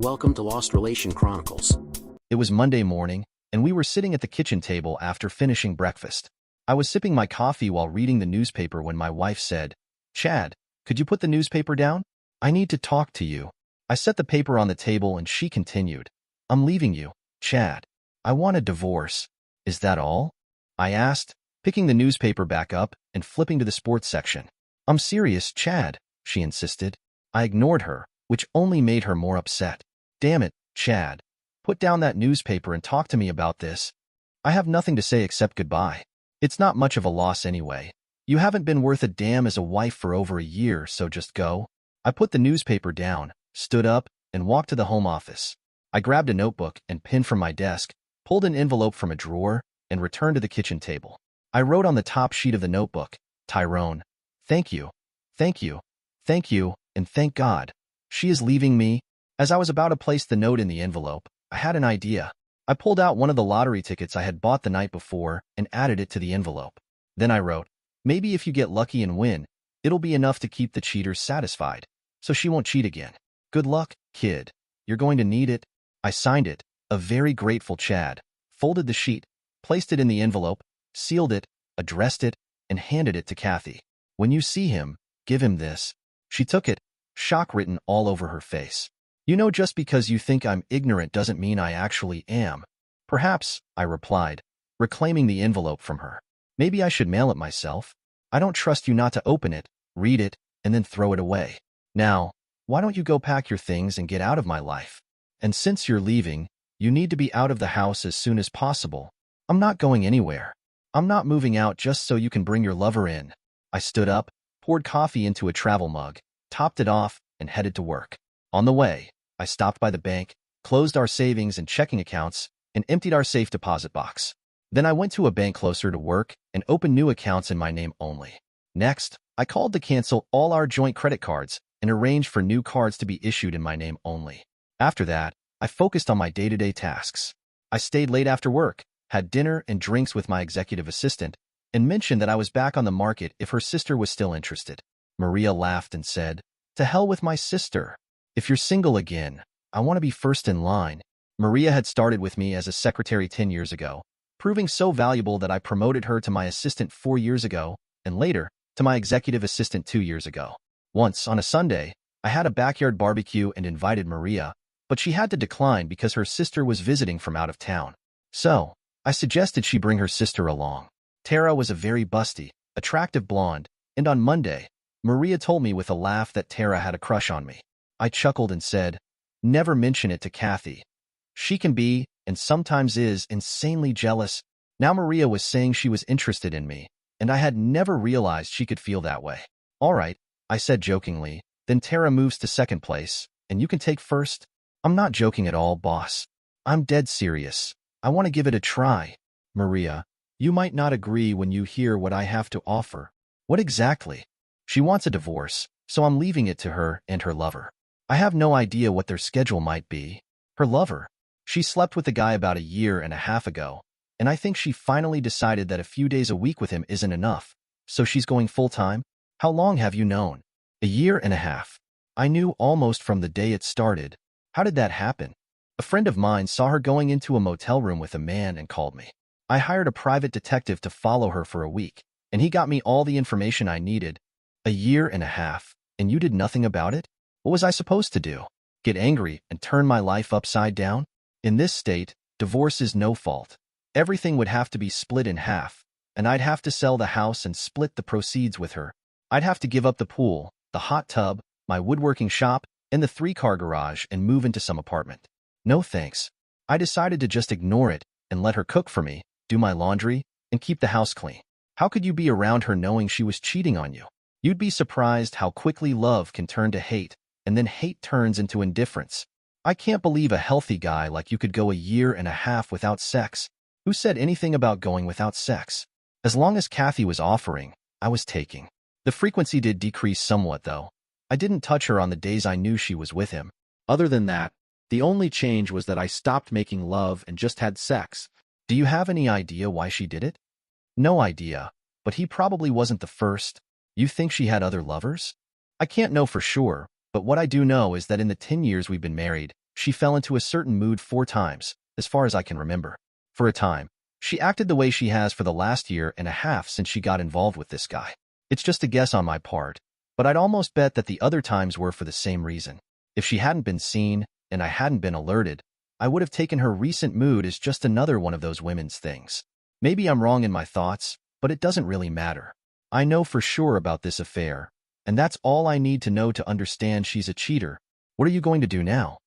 Welcome to Lost Relation Chronicles. It was Monday morning, and we were sitting at the kitchen table after finishing breakfast. I was sipping my coffee while reading the newspaper when my wife said, "Chad, could you put the newspaper down? I need to talk to you." I set the paper on the table and she continued, "I'm leaving you, Chad. I want a divorce. Is that all?" I asked, picking the newspaper back up and flipping to the sports section. "I'm serious, Chad," she insisted. I ignored her, which only made her more upset. "Damn it, Chad. Put down that newspaper and talk to me about this. I have nothing to say except goodbye. It's not much of a loss anyway. You haven't been worth a damn as a wife for over a year, so just go." I put the newspaper down, stood up, and walked to the home office. I grabbed a notebook and pen from my desk, pulled an envelope from a drawer, and returned to the kitchen table. I wrote on the top sheet of the notebook, "Tyrone. Thank you. Thank you. Thank you, and thank God. She is leaving me." As I was about to place the note in the envelope, I had an idea. I pulled out one of the lottery tickets I had bought the night before and added it to the envelope. Then I wrote, "Maybe if you get lucky and win, it'll be enough to keep the cheaters satisfied, so she won't cheat again. Good luck, kid. You're going to need it." I signed it, a very grateful Chad, folded the sheet, placed it in the envelope, sealed it, addressed it, and handed it to Kathy. "When you see him, give him this." She took it, shock written all over her face. "You know, just because you think I'm ignorant doesn't mean I actually am." "Perhaps," I replied, reclaiming the envelope from her. "Maybe I should mail it myself. I don't trust you not to open it, read it, and then throw it away. Now, why don't you go pack your things and get out of my life? And since you're leaving, you need to be out of the house as soon as possible." "I'm not going anywhere. I'm not moving out just so you can bring your lover in." I stood up, poured coffee into a travel mug, topped it off, and headed to work. On the way, I stopped by the bank, closed our savings and checking accounts, and emptied our safe deposit box. Then I went to a bank closer to work and opened new accounts in my name only. Next, I called to cancel all our joint credit cards and arranged for new cards to be issued in my name only. After that, I focused on my day-to-day tasks. I stayed late after work, had dinner and drinks with my executive assistant, and mentioned that I was back on the market if her sister was still interested. Maria laughed and said, "To hell with my sister. If you're single again, I want to be first in line." Maria had started with me as a secretary 10 years ago, proving so valuable that I promoted her to my assistant 4 years ago, and later, to my executive assistant 2 years ago. Once, on a Sunday, I had a backyard barbecue and invited Maria, but she had to decline because her sister was visiting from out of town. So, I suggested she bring her sister along. Tara was a very busty, attractive blonde, and on Monday, Maria told me with a laugh that Tara had a crush on me. I chuckled and said, "Never mention it to Kathy. She can be, and sometimes is, insanely jealous." Now Maria was saying she was interested in me, and I had never realized she could feel that way. "All right," I said jokingly, "then Tara moves to second place, and you can take first." "I'm not joking at all, boss. I'm dead serious. I want to give it a try." "Maria, you might not agree when you hear what I have to offer." "What exactly?" "She wants a divorce, so I'm leaving it to her and her lover. I have no idea what their schedule might be." "Her lover? She slept with the guy about 1.5 years ago, and I think she finally decided that a few days a week with him isn't enough, so she's going full-time." "How long have you known?" 1.5 years. I knew almost from the day it started." "How did that happen?" "A friend of mine saw her going into a motel room with a man and called me. I hired a private detective to follow her for a week, and he got me all the information I needed." 1.5 years, and you did nothing about it? What was I supposed to do? Get angry and turn my life upside down? In this state, divorce is no fault. Everything would have to be split in half, and I'd have to sell the house and split the proceeds with her. I'd have to give up the pool, the hot tub, my woodworking shop, and the 3-car garage and move into some apartment. No thanks. I decided to just ignore it and let her cook for me, do my laundry, and keep the house clean. How could you be around her knowing she was cheating on you? You'd be surprised how quickly love can turn to hate, and then hate turns into indifference. I can't believe a healthy guy like you could go 1.5 years without sex. Who said anything about going without sex? As long as Kathy was offering, I was taking. The frequency did decrease somewhat, though. I didn't touch her on the days I knew she was with him. Other than that, the only change was that I stopped making love and just had sex. Do you have any idea why she did it? No idea, but he probably wasn't the first. You think she had other lovers? I can't know for sure, but what I do know is that in the 10 years we've been married, She fell into a certain mood 4 times, as far as I can remember. For a time, she acted the way she has for the last year and a half since she got involved with this guy. It's just a guess on my part, but I'd almost bet that the other times were for the same reason. If she hadn't been seen, and I hadn't been alerted, I would have taken her recent mood as just another one of those women's things. Maybe I'm wrong in my thoughts, but it doesn't really matter. I know for sure about this affair, and that's all I need to know to understand she's a cheater. What are you going to do now?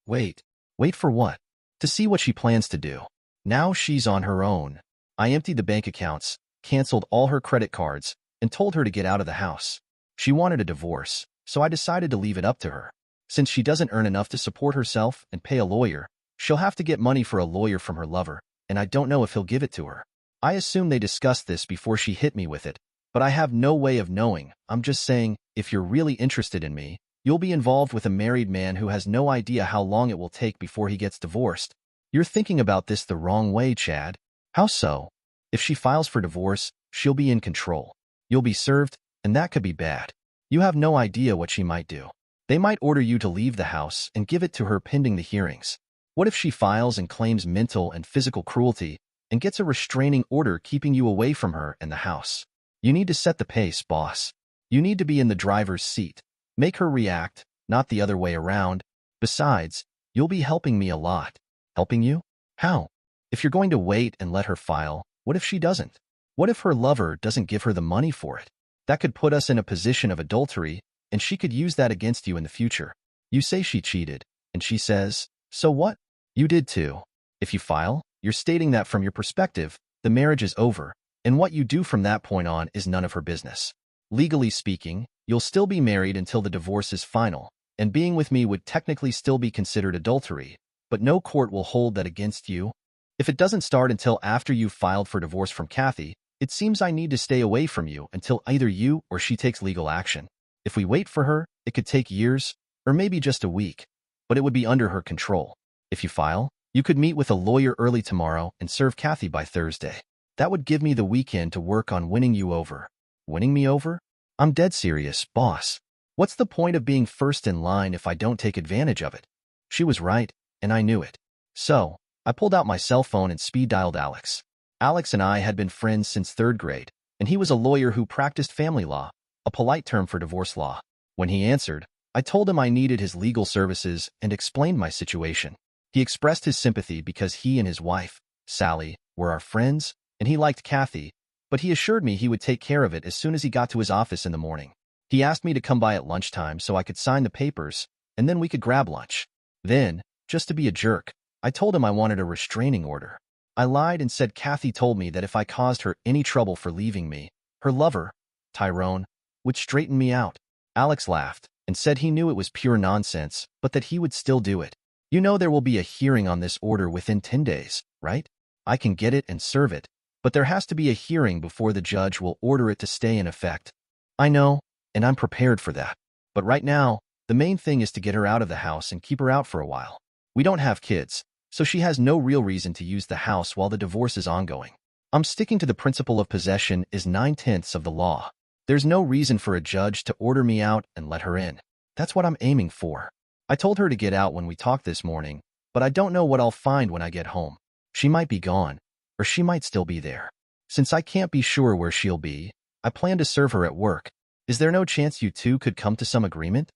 Wait. Wait for what? To see what she plans to do. Now she's on her own. I emptied the bank accounts, canceled all her credit cards, and told her to get out of the house. She wanted a divorce, so I decided to leave it up to her. Since she doesn't earn enough to support herself and pay a lawyer, she'll have to get money for a lawyer from her lover, and I don't know if he'll give it to her. I assume they discussed this before she hit me with it, but I have no way of knowing. I'm just saying, if you're really interested in me, you'll be involved with a married man who has no idea how long it will take before he gets divorced. You're thinking about this the wrong way, Chad. How so? If she files for divorce, she'll be in control. You'll be served, and that could be bad. You have no idea what she might do. They might order you to leave the house and give it to her pending the hearings. What if she files and claims mental and physical cruelty and gets a restraining order keeping you away from her and the house? You need to set the pace, boss. You need to be in the driver's seat. Make her react, not the other way around. Besides, you'll be helping me a lot. Helping you? How? If you're going to wait and let her file, what if she doesn't? What if her lover doesn't give her the money for it? That could put us in a position of adultery, and she could use that against you in the future. You say she cheated, and she says, so what? You did too. If you file, you're stating that from your perspective, the marriage is over, and what you do from that point on is none of her business. Legally speaking, you'll still be married until the divorce is final, and being with me would technically still be considered adultery, but no court will hold that against you. If it doesn't start until after you've filed for divorce from Kathy, it seems I need to stay away from you until either you or she takes legal action. If we wait for her, it could take years, or maybe just a week, but it would be under her control. If you file, you could meet with a lawyer early tomorrow and serve Kathy by Thursday. That would give me the weekend to work on winning you over. Winning me over? I'm dead serious, boss. What's the point of being first in line if I don't take advantage of it? She was right, and I knew it. So, I pulled out my cell phone and speed-dialed Alex. Alex and I had been friends since 3rd grade, and he was a lawyer who practiced family law, a polite term for divorce law. When he answered, I told him I needed his legal services and explained my situation. He expressed his sympathy because he and his wife, Sally, were our friends, and he liked Kathy, but he assured me he would take care of it as soon as he got to his office in the morning. He asked me to come by at lunchtime so I could sign the papers, and then we could grab lunch. Then, just to be a jerk, I told him I wanted a restraining order. I lied and said Kathy told me that if I caused her any trouble for leaving me, her lover, Tyrone, would straighten me out. Alex laughed and said he knew it was pure nonsense, but that he would still do it. You know there will be a hearing on this order within 10 days, right? I can get it and serve it, but there has to be a hearing before the judge will order it to stay in effect. I know, and I'm prepared for that. But right now, the main thing is to get her out of the house and keep her out for a while. We don't have kids, so she has no real reason to use the house while the divorce is ongoing. I'm sticking to the principle of possession is 9/10 of the law. There's no reason for a judge to order me out and let her in. That's what I'm aiming for. I told her to get out when we talked this morning, but I don't know what I'll find when I get home. She might be gone, or she might still be there. Since I can't be sure where she'll be, I plan to serve her at work. Is there no chance you two could come to some agreement?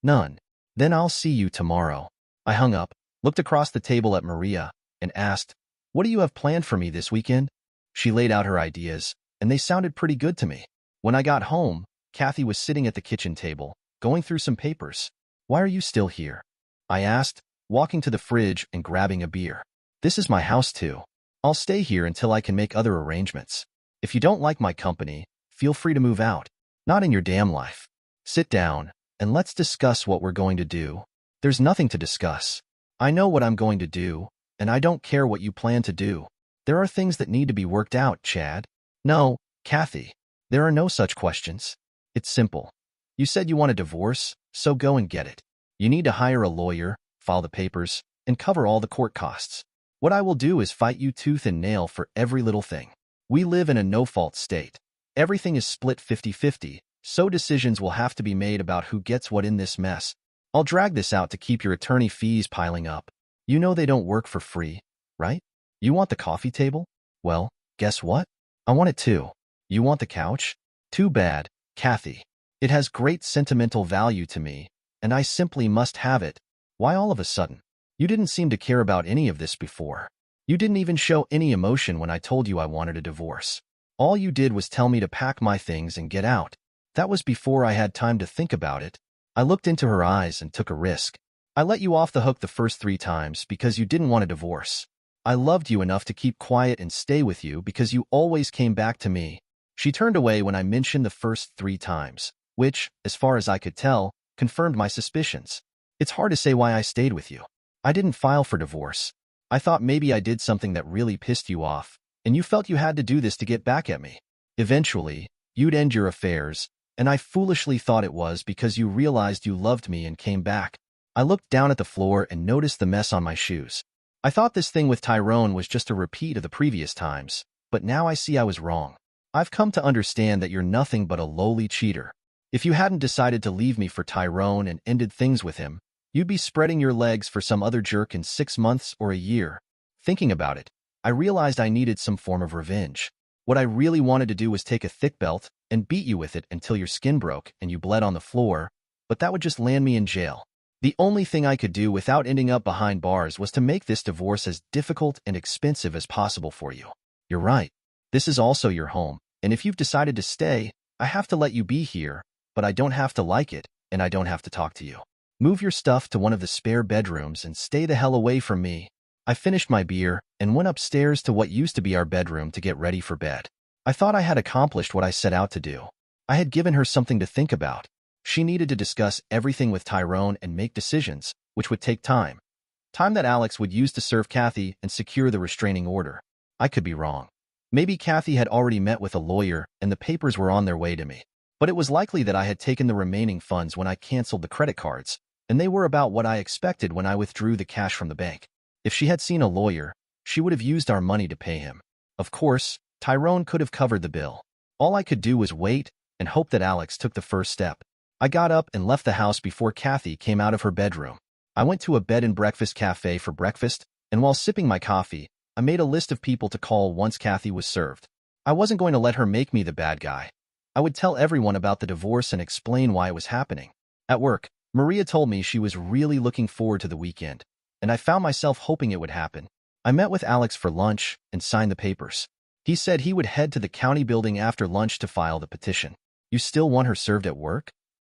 None. Then I'll see you tomorrow. I hung up, looked across the table at Maria, and asked, what do you have planned for me this weekend? She laid out her ideas, and they sounded pretty good to me. When I got home, Kathy was sitting at the kitchen table, going through some papers. Why are you still here? I asked, walking to the fridge and grabbing a beer. This is my house too. I'll stay here until I can make other arrangements. If you don't like my company, feel free to move out. Not in your damn life. Sit down, and let's discuss what we're going to do. There's nothing to discuss. I know what I'm going to do, and I don't care what you plan to do. There are things that need to be worked out, Chad. No, Kathy. There are no such questions. It's simple. You said you want a divorce, so go and get it. You need to hire a lawyer, file the papers, and cover all the court costs. What I will do is fight you tooth and nail for every little thing. We live in a no-fault state. Everything is split 50-50, so decisions will have to be made about who gets what in this mess. I'll drag this out to keep your attorney fees piling up. You know they don't work for free, right? You want the coffee table? Well, guess what? I want it too. You want the couch? Too bad, Kathy. It has great sentimental value to me, and I simply must have it. Why all of a sudden? You didn't seem to care about any of this before. You didn't even show any emotion when I told you I wanted a divorce. All you did was tell me to pack my things and get out. That was before I had time to think about it. I looked into her eyes and took a risk. I let you off the hook the first 3 times because you didn't want a divorce. I loved you enough to keep quiet and stay with you because you always came back to me. She turned away when I mentioned the first 3 times, which, as far as I could tell, confirmed my suspicions. It's hard to say why I stayed with you. I didn't file for divorce. I thought maybe I did something that really pissed you off, and you felt you had to do this to get back at me. Eventually, you'd end your affairs, and I foolishly thought it was because you realized you loved me and came back. I looked down at the floor and noticed the mess on my shoes. I thought this thing with Tyrone was just a repeat of the previous times, but now I see I was wrong. I've come to understand that you're nothing but a lowly cheater. If you hadn't decided to leave me for Tyrone and ended things with him, you'd be spreading your legs for some other jerk in 6 months or a year. Thinking about it, I realized I needed some form of revenge. What I really wanted to do was take a thick belt and beat you with it until your skin broke and you bled on the floor, but that would just land me in jail. The only thing I could do without ending up behind bars was to make this divorce as difficult and expensive as possible for you. You're right. This is also your home, and if you've decided to stay, I have to let you be here, but I don't have to like it, and I don't have to talk to you. Move your stuff to one of the spare bedrooms and stay the hell away from me. I finished my beer and went upstairs to what used to be our bedroom to get ready for bed. I thought I had accomplished what I set out to do. I had given her something to think about. She needed to discuss everything with Tyrone and make decisions, which would take time. Time that Alex would use to serve Kathy and secure the restraining order. I could be wrong. Maybe Kathy had already met with a lawyer and the papers were on their way to me. But it was likely that I had taken the remaining funds when I canceled the credit cards, and they were about what I expected when I withdrew the cash from the bank. If she had seen a lawyer, she would have used our money to pay him. Of course, Tyrone could have covered the bill. All I could do was wait and hope that Alex took the first step. I got up and left the house before Kathy came out of her bedroom. I went to a bed and breakfast cafe for breakfast, and while sipping my coffee, I made a list of people to call once Kathy was served. I wasn't going to let her make me the bad guy. I would tell everyone about the divorce and explain why it was happening. At work, Maria told me she was really looking forward to the weekend, and I found myself hoping it would happen. I met with Alex for lunch and signed the papers. He said he would head to the county building after lunch to file the petition. You still want her served at work?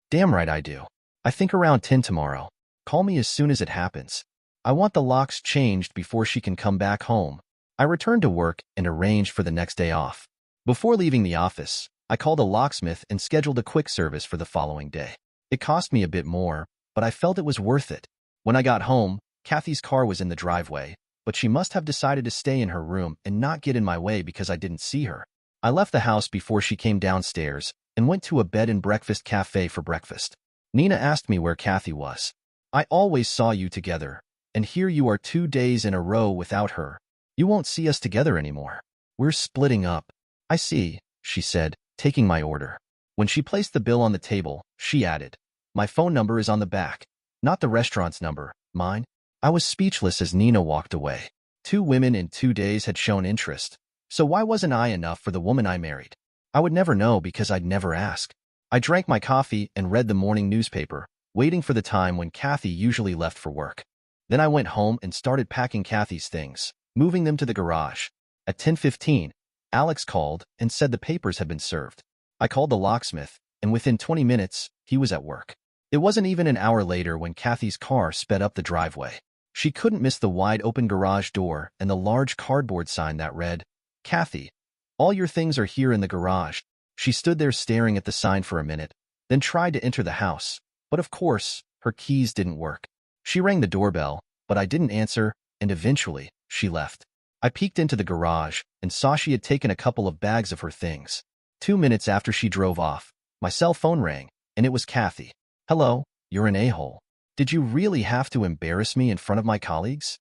Damn right I do. I think around 10 tomorrow. Call me as soon as it happens. I want the locks changed before she can come back home. I returned to work and arranged for the next day off. Before leaving the office, I called a locksmith and scheduled a quick service for the following day. It cost me a bit more, but I felt it was worth it. When I got home, Kathy's car was in the driveway, but she must have decided to stay in her room and not get in my way because I didn't see her. I left the house before she came downstairs and went to a bed and breakfast cafe for breakfast. Nina asked me where Kathy was. I always saw you together, and here you are 2 days in a row without her. You won't see us together anymore. We're splitting up. I see, she said, taking my order. When she placed the bill on the table, she added, "My phone number is on the back, not the restaurant's number, mine." I was speechless as Nina walked away. 2 women in 2 days had shown interest, so why wasn't I enough for the woman I married? I would never know because I'd never ask. I drank my coffee and read the morning newspaper, waiting for the time when Kathy usually left for work. Then I went home and started packing Kathy's things, moving them to the garage. At 10:15, Alex called and said the papers had been served. I called the locksmith, and within 20 minutes, he was at work. It wasn't even an hour later when Kathy's car sped up the driveway. She couldn't miss the wide-open garage door and the large cardboard sign that read, "Kathy, all your things are here in the garage." She stood there staring at the sign for a minute, then tried to enter the house, but of course, her keys didn't work. She rang the doorbell, but I didn't answer, and eventually, she left. I peeked into the garage and saw she had taken a couple of bags of her things. 2 minutes after she drove off, my cell phone rang, and it was Kathy. "Hello, you're an a-hole. Did you really have to embarrass me in front of my colleagues?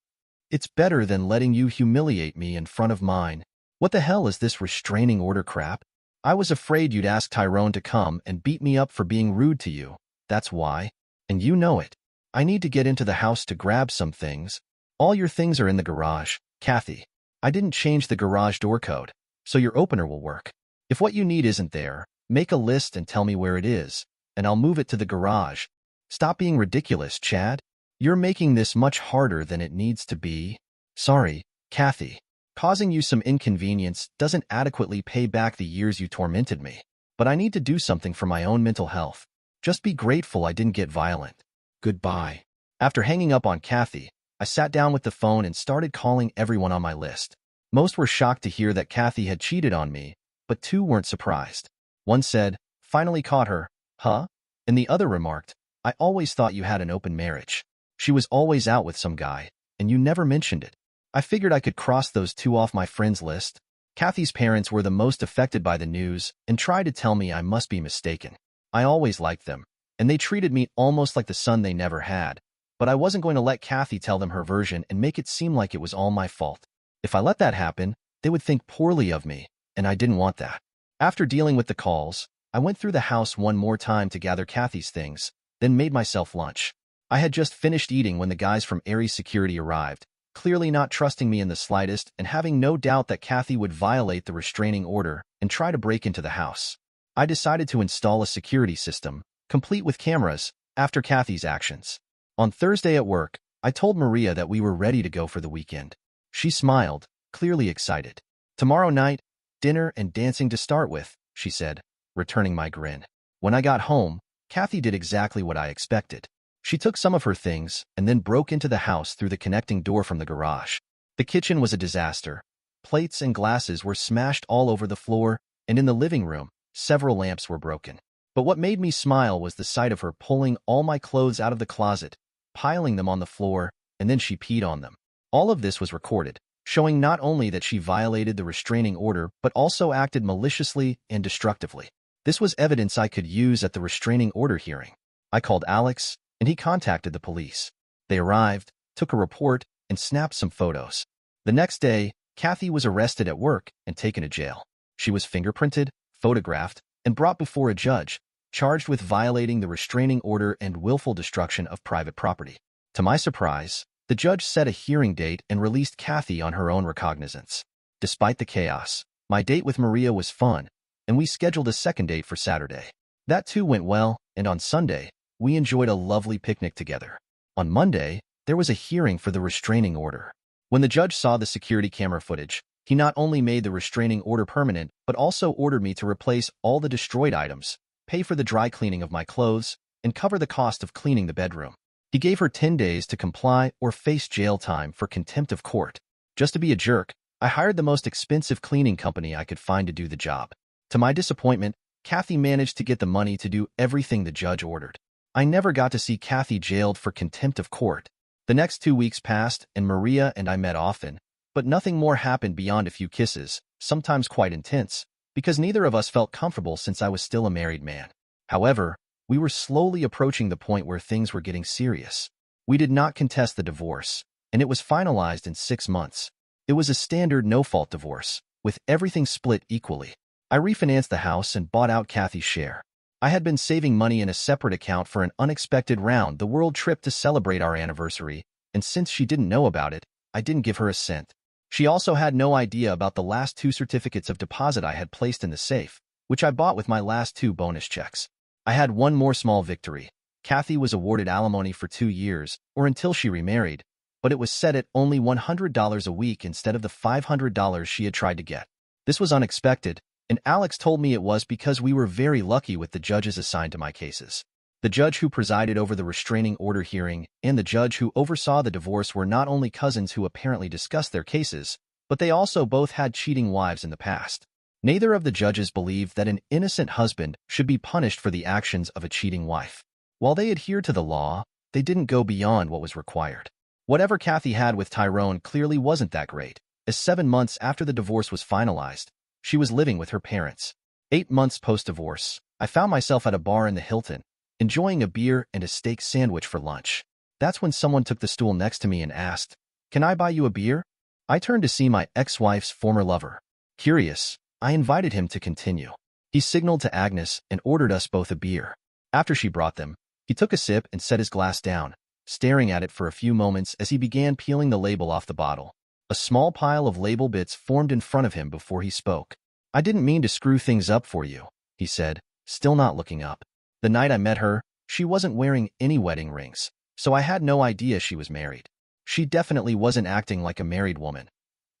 It's better than letting you humiliate me in front of mine. What the hell is this restraining order crap? I was afraid you'd ask Tyrone to come and beat me up for being rude to you. That's why. And you know it. I need to get into the house to grab some things. All your things are in the garage, Kathy. I didn't change the garage door code, so your opener will work. If what you need isn't there, make a list and tell me where it is, and I'll move it to the garage. Stop being ridiculous, Chad. You're making this much harder than it needs to be. Sorry, Kathy. Causing you some inconvenience doesn't adequately pay back the years you tormented me. But I need to do something for my own mental health. Just be grateful I didn't get violent. Goodbye. After hanging up on Kathy, I sat down with the phone and started calling everyone on my list. Most were shocked to hear that Kathy had cheated on me, but 2 weren't surprised. One said, "Finally caught her, huh?" And the other remarked, "I always thought you had an open marriage. She was always out with some guy, and you never mentioned it." I figured I could cross those 2 off my friends list. Kathy's parents were the most affected by the news and tried to tell me I must be mistaken. I always liked them, and they treated me almost like the son they never had. But I wasn't going to let Kathy tell them her version and make it seem like it was all my fault. If I let that happen, they would think poorly of me, and I didn't want that. After dealing with the calls, I went through the house one more time to gather Kathy's things, then made myself lunch. I had just finished eating when the guys from Aries Security arrived, clearly not trusting me in the slightest and having no doubt that Kathy would violate the restraining order and try to break into the house. I decided to install a security system, complete with cameras, after Kathy's actions. On Thursday at work, I told Maria that we were ready to go for the weekend. She smiled, clearly excited. "Tomorrow night, dinner and dancing to start with," she said, returning my grin. When I got home, Kathy did exactly what I expected. She took some of her things and then broke into the house through the connecting door from the garage. The kitchen was a disaster. Plates and glasses were smashed all over the floor, and in the living room, several lamps were broken. But what made me smile was the sight of her pulling all my clothes out of the closet, piling them on the floor, and then she peed on them. All of this was recorded, showing not only that she violated the restraining order but also acted maliciously and destructively. This was evidence I could use at the restraining order hearing. I called Alex, and he contacted the police. They arrived, took a report, and snapped some photos. The next day, Kathy was arrested at work and taken to jail. She was fingerprinted, photographed, and brought before a judge, charged with violating the restraining order and willful destruction of private property. To my surprise, the judge set a hearing date and released Kathy on her own recognizance. Despite the chaos, my date with Maria was fun, and we scheduled a second date for Saturday. That too went well, and on Sunday, we enjoyed a lovely picnic together. On Monday, there was a hearing for the restraining order. When the judge saw the security camera footage, he not only made the restraining order permanent, but also ordered me to replace all the destroyed items, pay for the dry cleaning of my clothes, and cover the cost of cleaning the bedroom. He gave her 10 days to comply or face jail time for contempt of court. Just to be a jerk, I hired the most expensive cleaning company I could find to do the job. To my disappointment, Kathy managed to get the money to do everything the judge ordered. I never got to see Kathy jailed for contempt of court. The next 2 weeks passed, and Maria and I met often, but nothing more happened beyond a few kisses, sometimes quite intense, because neither of us felt comfortable since I was still a married man. However, we were slowly approaching the point where things were getting serious. We did not contest the divorce, and it was finalized in 6 months. It was a standard no-fault divorce, with everything split equally. I refinanced the house and bought out Kathy's share. I had been saving money in a separate account for an unexpected round-the-world trip to celebrate our anniversary, and since she didn't know about it, I didn't give her a cent. She also had no idea about the last 2 certificates of deposit I had placed in the safe, which I bought with my last 2 bonus checks. I had one more small victory. Kathy was awarded alimony for 2 years, or until she remarried, but it was set at only $100 a week instead of the $500 she had tried to get. This was unexpected, and Alex told me it was because we were very lucky with the judges assigned to my cases. The judge who presided over the restraining order hearing and the judge who oversaw the divorce were not only cousins who apparently discussed their cases, but they also both had cheating wives in the past. Neither of the judges believed that an innocent husband should be punished for the actions of a cheating wife. While they adhered to the law, they didn't go beyond what was required. Whatever Kathy had with Tyrone clearly wasn't that great, as 7 months after the divorce was finalized, she was living with her parents. 8 months post-divorce, I found myself at a bar in the Hilton, enjoying a beer and a steak sandwich for lunch. That's when someone took the stool next to me and asked, "Can I buy you a beer?" I turned to see my ex-wife's former lover. Curious, I invited him to continue. He signaled to Agnes and ordered us both a beer. After she brought them, he took a sip and set his glass down, staring at it for a few moments as he began peeling the label off the bottle. A small pile of label bits formed in front of him before he spoke. "I didn't mean to screw things up for you," he said, still not looking up. "The night I met her, she wasn't wearing any wedding rings, so I had no idea she was married. She definitely wasn't acting like a married woman.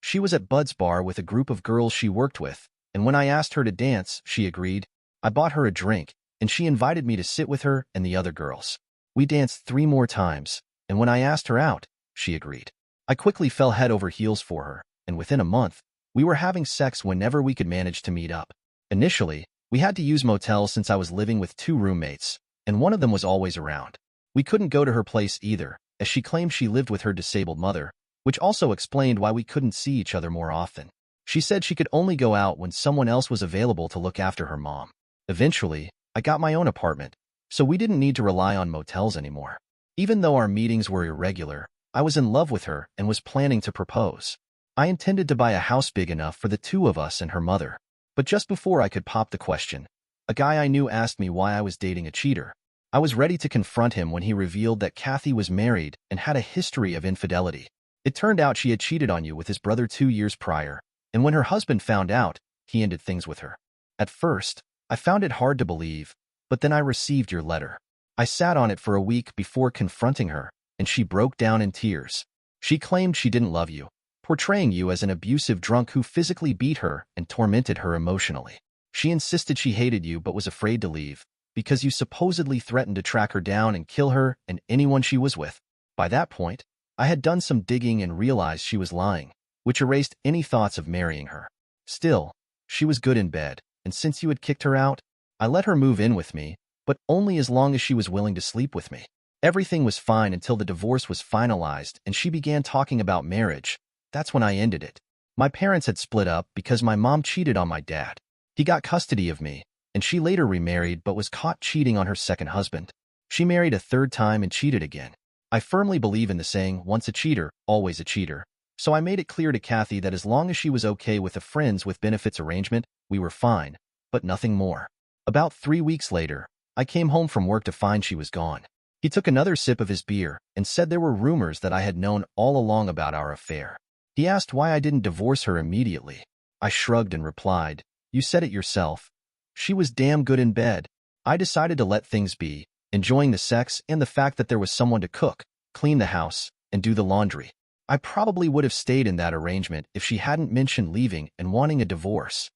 She was at Bud's bar with a group of girls she worked with, and when I asked her to dance, she agreed. I bought her a drink, and she invited me to sit with her and the other girls. We danced 3 more times, and when I asked her out, she agreed. I quickly fell head over heels for her, and within a month, we were having sex whenever we could manage to meet up. Initially, we had to use motels since I was living with 2 roommates, and one of them was always around. We couldn't go to her place either, as she claimed she lived with her disabled mother, which also explained why we couldn't see each other more often. She said she could only go out when someone else was available to look after her mom. Eventually, I got my own apartment, so we didn't need to rely on motels anymore. Even though our meetings were irregular, I was in love with her and was planning to propose. I intended to buy a house big enough for the 2 of us and her mother. But just before I could pop the question, a guy I knew asked me why I was dating a cheater. I was ready to confront him when he revealed that Kathy was married and had a history of infidelity. It turned out she had cheated on you with his brother 2 years prior, and when her husband found out, he ended things with her. At first, I found it hard to believe, but then I received your letter. I sat on it for a week before confronting her, and she broke down in tears. She claimed she didn't love you, portraying you as an abusive drunk who physically beat her and tormented her emotionally. She insisted she hated you but was afraid to leave, because you supposedly threatened to track her down and kill her and anyone she was with. By that point, I had done some digging and realized she was lying, which erased any thoughts of marrying her. Still, she was good in bed, and since you had kicked her out, I let her move in with me, but only as long as she was willing to sleep with me. Everything was fine until the divorce was finalized and she began talking about marriage. That's when I ended it. My parents had split up because my mom cheated on my dad. He got custody of me, and she later remarried but was caught cheating on her second husband. She married a 3rd time and cheated again. I firmly believe in the saying, once a cheater, always a cheater. So I made it clear to Kathy that as long as she was okay with a friends with benefits arrangement, we were fine, but nothing more. About 3 weeks later, I came home from work to find she was gone. He took another sip of his beer and said there were rumors that I had known all along about our affair. He asked why I didn't divorce her immediately. I shrugged and replied, "You said it yourself. She was damn good in bed." I decided to let things be, enjoying the sex and the fact that there was someone to cook, clean the house, and do the laundry. I probably would have stayed in that arrangement if she hadn't mentioned leaving and wanting a divorce.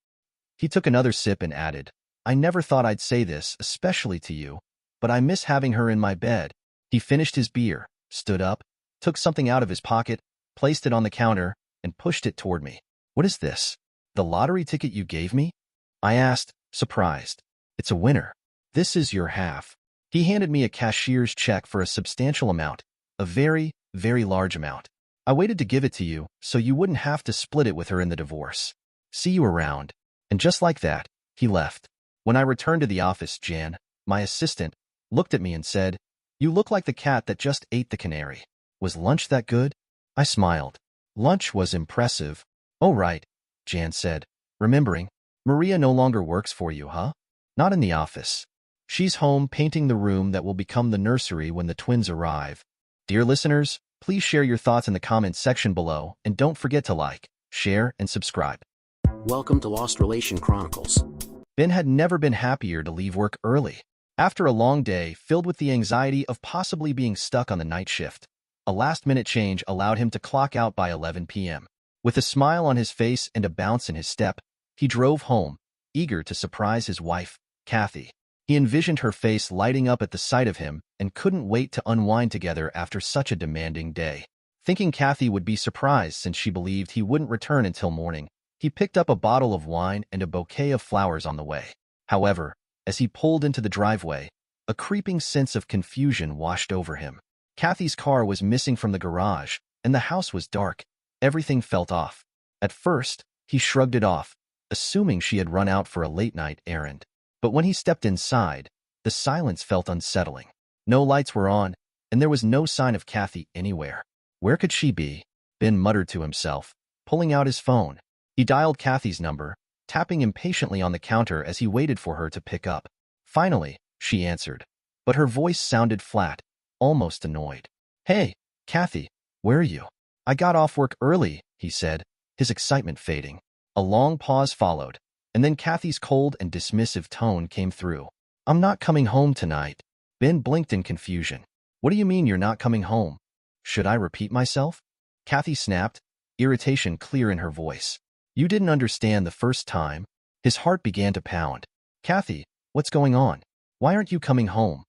He took another sip and added, "I never thought I'd say this, especially to you, but I miss having her in my bed." He finished his beer, stood up, took something out of his pocket, placed it on the counter, and pushed it toward me. "What is this? The lottery ticket you gave me?" I asked, surprised. "It's a winner. This is your half." He handed me a cashier's check for a substantial amount, a very, very large amount. "I waited to give it to you so you wouldn't have to split it with her in the divorce. See you around." And just like that, he left. When I returned to the office, Jan, my assistant, looked at me and said, "You look like the cat that just ate the canary. Was lunch that good?" I smiled. "Lunch was impressive." "Oh right," Jan said, remembering. "Maria no longer works for you, huh?" "Not in the office. She's home painting the room that will become the nursery when the twins arrive." Dear listeners, please share your thoughts in the comments section below and don't forget to like, share, and subscribe. Welcome to Lost Relation Chronicles. Ben had never been happier to leave work early. After a long day filled with the anxiety of possibly being stuck on the night shift, a last-minute change allowed him to clock out by 11 p.m. With a smile on his face and a bounce in his step, he drove home, eager to surprise his wife, Kathy. He envisioned her face lighting up at the sight of him and couldn't wait to unwind together after such a demanding day. Thinking Kathy would be surprised since she believed he wouldn't return until morning, he picked up a bottle of wine and a bouquet of flowers on the way. However, as he pulled into the driveway, a creeping sense of confusion washed over him. Kathy's car was missing from the garage, and the house was dark. Everything felt off. At first, he shrugged it off, assuming she had run out for a late-night errand. But when he stepped inside, the silence felt unsettling. No lights were on, and there was no sign of Kathy anywhere. Where could she be? Ben muttered to himself, pulling out his phone. He dialed Kathy's number, tapping impatiently on the counter as he waited for her to pick up. Finally, she answered, but her voice sounded flat, almost annoyed. Hey, Kathy, where are you? I got off work early, he said, his excitement fading. A long pause followed, and then Kathy's cold and dismissive tone came through. I'm not coming home tonight. Ben blinked in confusion. What do you mean you're not coming home? Should I repeat myself? Kathy snapped, irritation clear in her voice. You didn't understand the first time. His heart began to pound. Kathy, what's going on? Why aren't you coming home?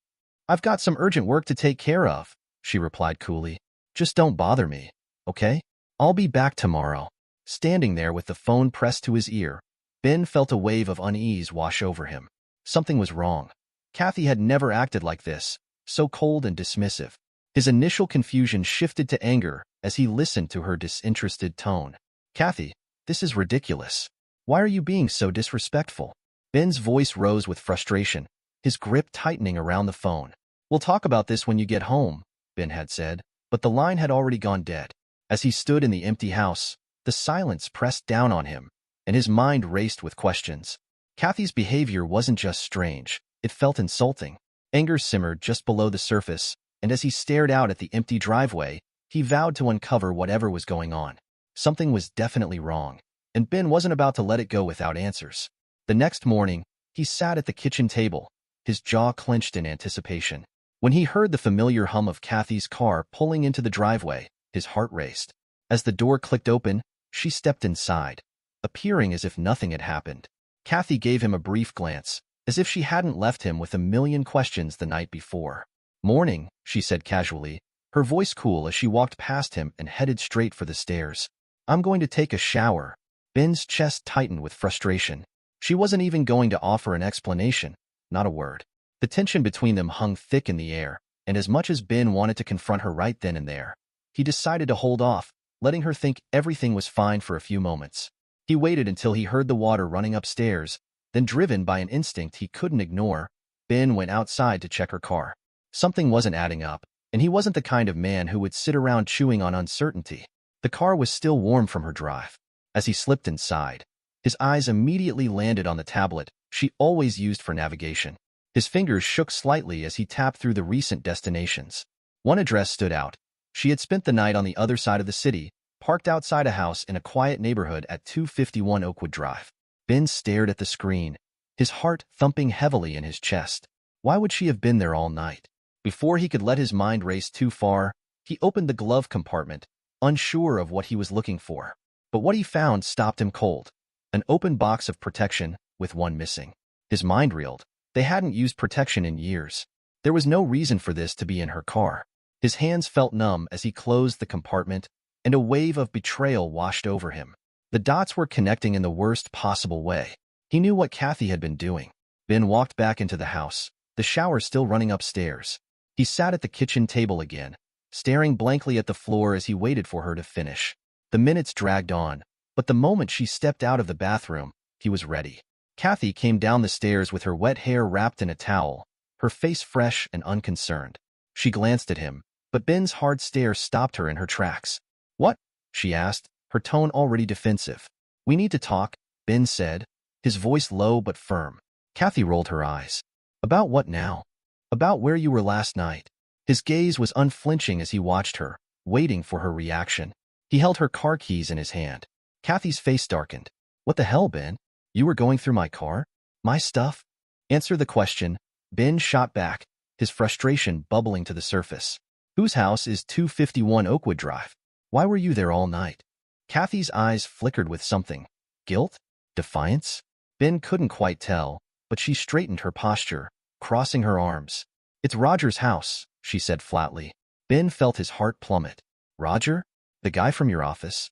I've got some urgent work to take care of, she replied coolly. Just don't bother me, okay? I'll be back tomorrow. Standing there with the phone pressed to his ear, Ben felt a wave of unease wash over him. Something was wrong. Kathy had never acted like this, so cold and dismissive. His initial confusion shifted to anger as he listened to her disinterested tone. Kathy, this is ridiculous. Why are you being so disrespectful? Ben's voice rose with frustration, his grip tightening around the phone. We'll talk about this when you get home, Ben had said, but the line had already gone dead. As he stood in the empty house, the silence pressed down on him, and his mind raced with questions. Kathy's behavior wasn't just strange, it felt insulting. Anger simmered just below the surface, and as he stared out at the empty driveway, he vowed to uncover whatever was going on. Something was definitely wrong, and Ben wasn't about to let it go without answers. The next morning, he sat at the kitchen table, his jaw clenched in anticipation. When he heard the familiar hum of Kathy's car pulling into the driveway, his heart raced. As the door clicked open, she stepped inside, appearing as if nothing had happened. Kathy gave him a brief glance, as if she hadn't left him with a million questions the night before. Morning, she said casually, her voice cool as she walked past him and headed straight for the stairs. I'm going to take a shower. Ben's chest tightened with frustration. She wasn't even going to offer an explanation, not a word. The tension between them hung thick in the air, and as much as Ben wanted to confront her right then and there, he decided to hold off, letting her think everything was fine for a few moments. He waited until he heard the water running upstairs, then driven by an instinct he couldn't ignore, Ben went outside to check her car. Something wasn't adding up, and he wasn't the kind of man who would sit around chewing on uncertainty. The car was still warm from her drive. As he slipped inside, his eyes immediately landed on the tablet she always used for navigation. His fingers shook slightly as he tapped through the recent destinations. One address stood out. She had spent the night on the other side of the city, parked outside a house in a quiet neighborhood at 251 Oakwood Drive. Ben stared at the screen, his heart thumping heavily in his chest. Why would she have been there all night? Before he could let his mind race too far, he opened the glove compartment, unsure of what he was looking for. But what he found stopped him cold. An open box of protection, with one missing. His mind reeled. They hadn't used protection in years. There was no reason for this to be in her car. His hands felt numb as he closed the compartment, and a wave of betrayal washed over him. The dots were connecting in the worst possible way. He knew what Kathy had been doing. Ben walked back into the house, the shower still running upstairs. He sat at the kitchen table again, staring blankly at the floor as he waited for her to finish. The minutes dragged on, but the moment she stepped out of the bathroom, he was ready. Kathy came down the stairs with her wet hair wrapped in a towel, her face fresh and unconcerned. She glanced at him, but Ben's hard stare stopped her in her tracks. What? She asked, her tone already defensive. We need to talk, Ben said, his voice low but firm. Kathy rolled her eyes. About what now? About where you were last night. His gaze was unflinching as he watched her, waiting for her reaction. He held her car keys in his hand. Kathy's face darkened. What the hell, Ben? You were going through my car? My stuff? Answer the question. Ben shot back, his frustration bubbling to the surface. Whose house is 251 Oakwood Drive? Why were you there all night? Kathy's eyes flickered with something. Guilt? Defiance? Ben couldn't quite tell, but she straightened her posture, crossing her arms. It's Roger's house, she said flatly. Ben felt his heart plummet. Roger? The guy from your office?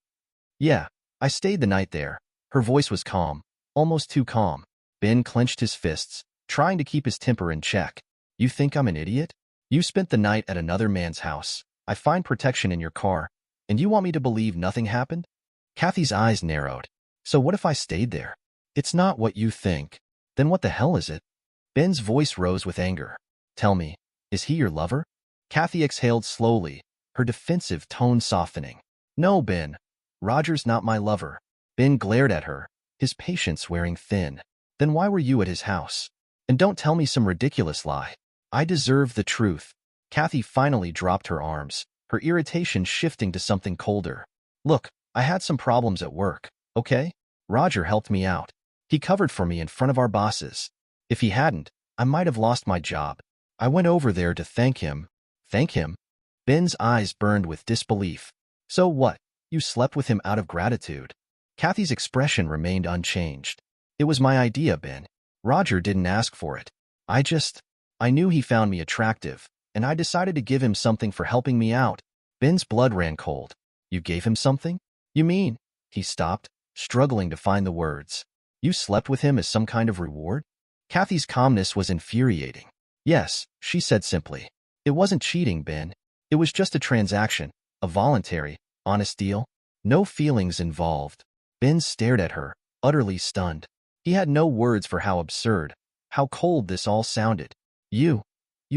Yeah, I stayed the night there. Her voice was calm, almost too calm. Ben clenched his fists, trying to keep his temper in check. You think I'm an idiot? You spent the night at another man's house. I find protection in your car, and you want me to believe nothing happened? Kathy's eyes narrowed. So what if I stayed there? It's not what you think. Then what the hell is it? Ben's voice rose with anger. Tell me, is he your lover? Kathy exhaled slowly, her defensive tone softening. No, Ben. Roger's not my lover. Ben glared at her, his patience wearing thin. Then why were you at his house? And don't tell me some ridiculous lie. I deserve the truth. Kathy finally dropped her arms, her irritation shifting to something colder. Look, I had some problems at work, okay? Roger helped me out. He covered for me in front of our bosses. If he hadn't, I might have lost my job. I went over there to thank him. Thank him? Ben's eyes burned with disbelief. So what? You slept with him out of gratitude? Kathy's expression remained unchanged. It was my idea, Ben. Roger didn't ask for it. I knew he found me attractive, and I decided to give him something for helping me out. Ben's blood ran cold. You gave him something? You mean? He stopped, struggling to find the words. You slept with him as some kind of reward? Kathy's calmness was infuriating. Yes, she said simply. It wasn't cheating, Ben. It was just a transaction, a voluntary, honest deal. No feelings involved. Ben stared at her, utterly stunned. He had no words for how absurd, how cold this all sounded. You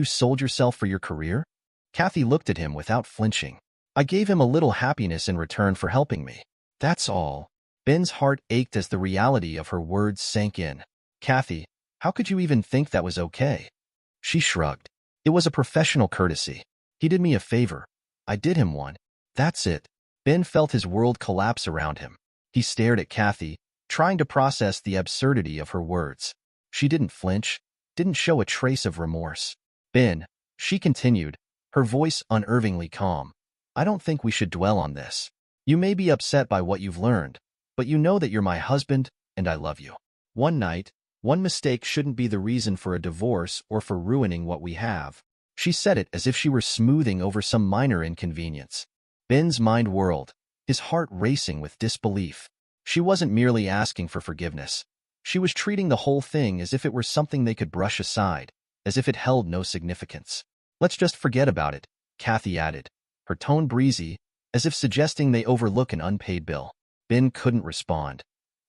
sold yourself for your career? Kathy looked at him without flinching. I gave him a little happiness in return for helping me. That's all. Ben's heart ached as the reality of her words sank in. Kathy, how could you even think that was okay? She shrugged. It was a professional courtesy. He did me a favor. I did him one. That's it. Ben felt his world collapse around him. He stared at Kathy, trying to process the absurdity of her words. She didn't flinch, didn't show a trace of remorse. Ben, she continued, her voice unervingly calm. I don't think we should dwell on this. You may be upset by what you've learned, but you know that you're my husband, and I love you. One night, one mistake shouldn't be the reason for a divorce or for ruining what we have. She said it as if she were smoothing over some minor inconvenience. Ben's mind whirled, his heart racing with disbelief. She wasn't merely asking for forgiveness. She was treating the whole thing as if it were something they could brush aside, as if it held no significance. Let's just forget about it, Kathy added, her tone breezy, as if suggesting they overlook an unpaid bill. Ben couldn't respond.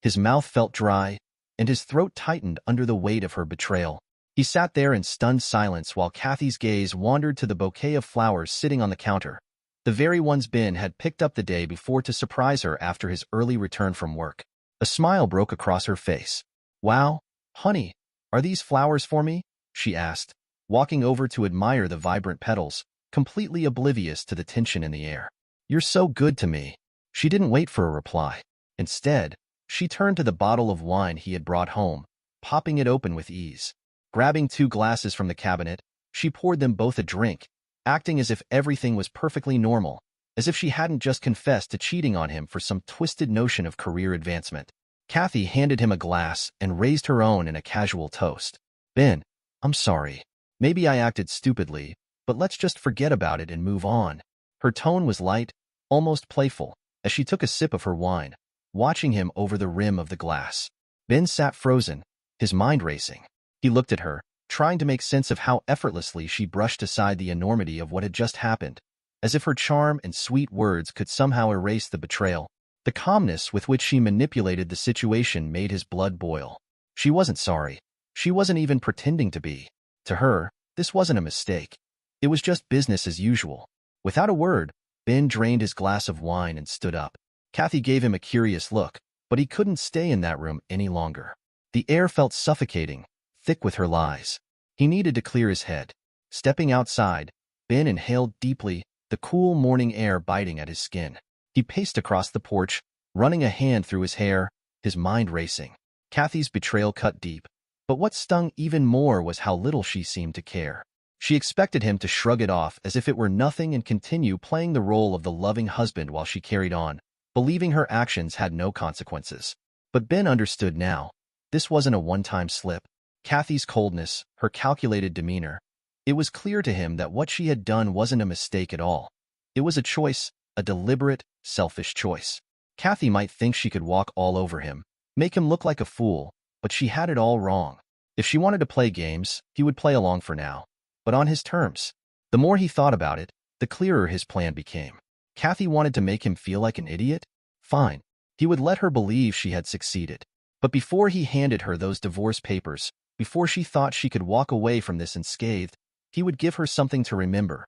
His mouth felt dry, and his throat tightened under the weight of her betrayal. He sat there in stunned silence while Kathy's gaze wandered to the bouquet of flowers sitting on the counter, the very ones Ben had picked up the day before to surprise her after his early return from work. A smile broke across her face. Wow, honey, are these flowers for me? She asked, walking over to admire the vibrant petals, completely oblivious to the tension in the air. You're so good to me. She didn't wait for a reply. Instead, she turned to the bottle of wine he had brought home, popping it open with ease. Grabbing 2 glasses from the cabinet, she poured them both a drink, acting as if everything was perfectly normal, as if she hadn't just confessed to cheating on him for some twisted notion of career advancement. Kathy handed him a glass and raised her own in a casual toast. Ben, I'm sorry. Maybe I acted stupidly, but let's just forget about it and move on. Her tone was light, almost playful, as she took a sip of her wine, watching him over the rim of the glass. Ben sat frozen, his mind racing. He looked at her, trying to make sense of how effortlessly she brushed aside the enormity of what had just happened, as if her charm and sweet words could somehow erase the betrayal. The calmness with which she manipulated the situation made his blood boil. She wasn't sorry. She wasn't even pretending to be. To her, this wasn't a mistake. It was just business as usual. Without a word, Ben drained his glass of wine and stood up. Kathy gave him a curious look, but he couldn't stay in that room any longer. The air felt suffocating, thick with her lies. He needed to clear his head. Stepping outside, Ben inhaled deeply, the cool morning air biting at his skin. He paced across the porch, running a hand through his hair, his mind racing. Kathy's betrayal cut deep, but what stung even more was how little she seemed to care. She expected him to shrug it off as if it were nothing and continue playing the role of the loving husband while she carried on, believing her actions had no consequences. But Ben understood now. This wasn't a one-time slip. Kathy's coldness, her calculated demeanor. It was clear to him that what she had done wasn't a mistake at all. It was a choice, a deliberate, selfish choice. Kathy might think she could walk all over him, make him look like a fool, but she had it all wrong. If she wanted to play games, he would play along for now, but on his terms. The more he thought about it, the clearer his plan became. Kathy wanted to make him feel like an idiot? Fine. He would let her believe she had succeeded. But before he handed her those divorce papers, before she thought she could walk away from this unscathed, he would give her something to remember.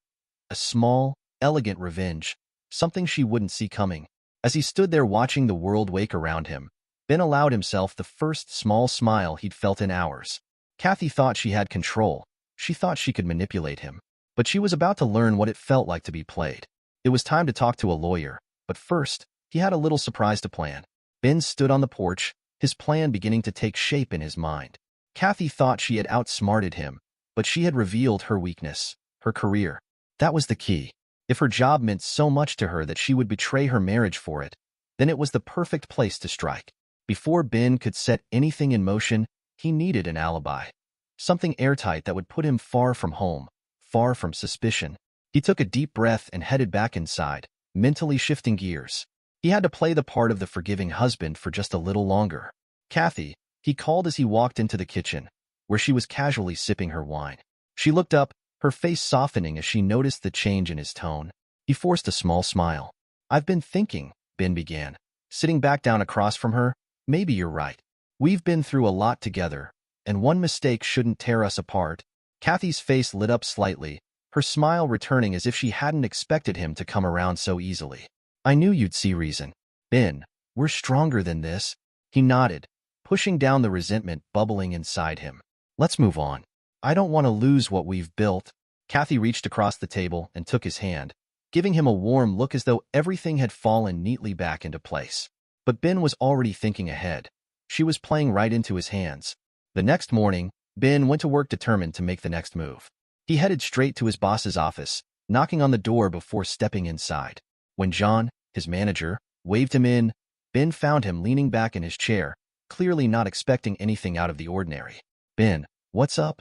A small, elegant revenge, something she wouldn't see coming. As he stood there watching the world wake around him, Ben allowed himself the first small smile he'd felt in hours. Kathy thought she had control. She thought she could manipulate him. But she was about to learn what it felt like to be played. It was time to talk to a lawyer, but first, he had a little surprise to plan. Ben stood on the porch, his plan beginning to take shape in his mind. Kathy thought she had outsmarted him, but she had revealed her weakness, her career. That was the key. If her job meant so much to her that she would betray her marriage for it, then it was the perfect place to strike. Before Ben could set anything in motion, he needed an alibi. Something airtight that would put him far from home, far from suspicion. He took a deep breath and headed back inside, mentally shifting gears. He had to play the part of the forgiving husband for just a little longer. Kathy, he called as he walked into the kitchen, where she was casually sipping her wine. She looked up, her face softening as she noticed the change in his tone. He forced a small smile. "I've been thinking," Ben began, sitting back down across from her. "Maybe you're right. We've been through a lot together, and one mistake shouldn't tear us apart." Kathy's face lit up slightly, her smile returning as if she hadn't expected him to come around so easily. "I knew you'd see reason. Ben, we're stronger than this." He nodded, pushing down the resentment bubbling inside him. "Let's move on. I don't want to lose what we've built." Kathy reached across the table and took his hand, giving him a warm look as though everything had fallen neatly back into place. But Ben was already thinking ahead. She was playing right into his hands. The next morning, Ben went to work determined to make the next move. He headed straight to his boss's office, knocking on the door before stepping inside. When John, his manager, waved him in, Ben found him leaning back in his chair, clearly not expecting anything out of the ordinary. "Ben, what's up?"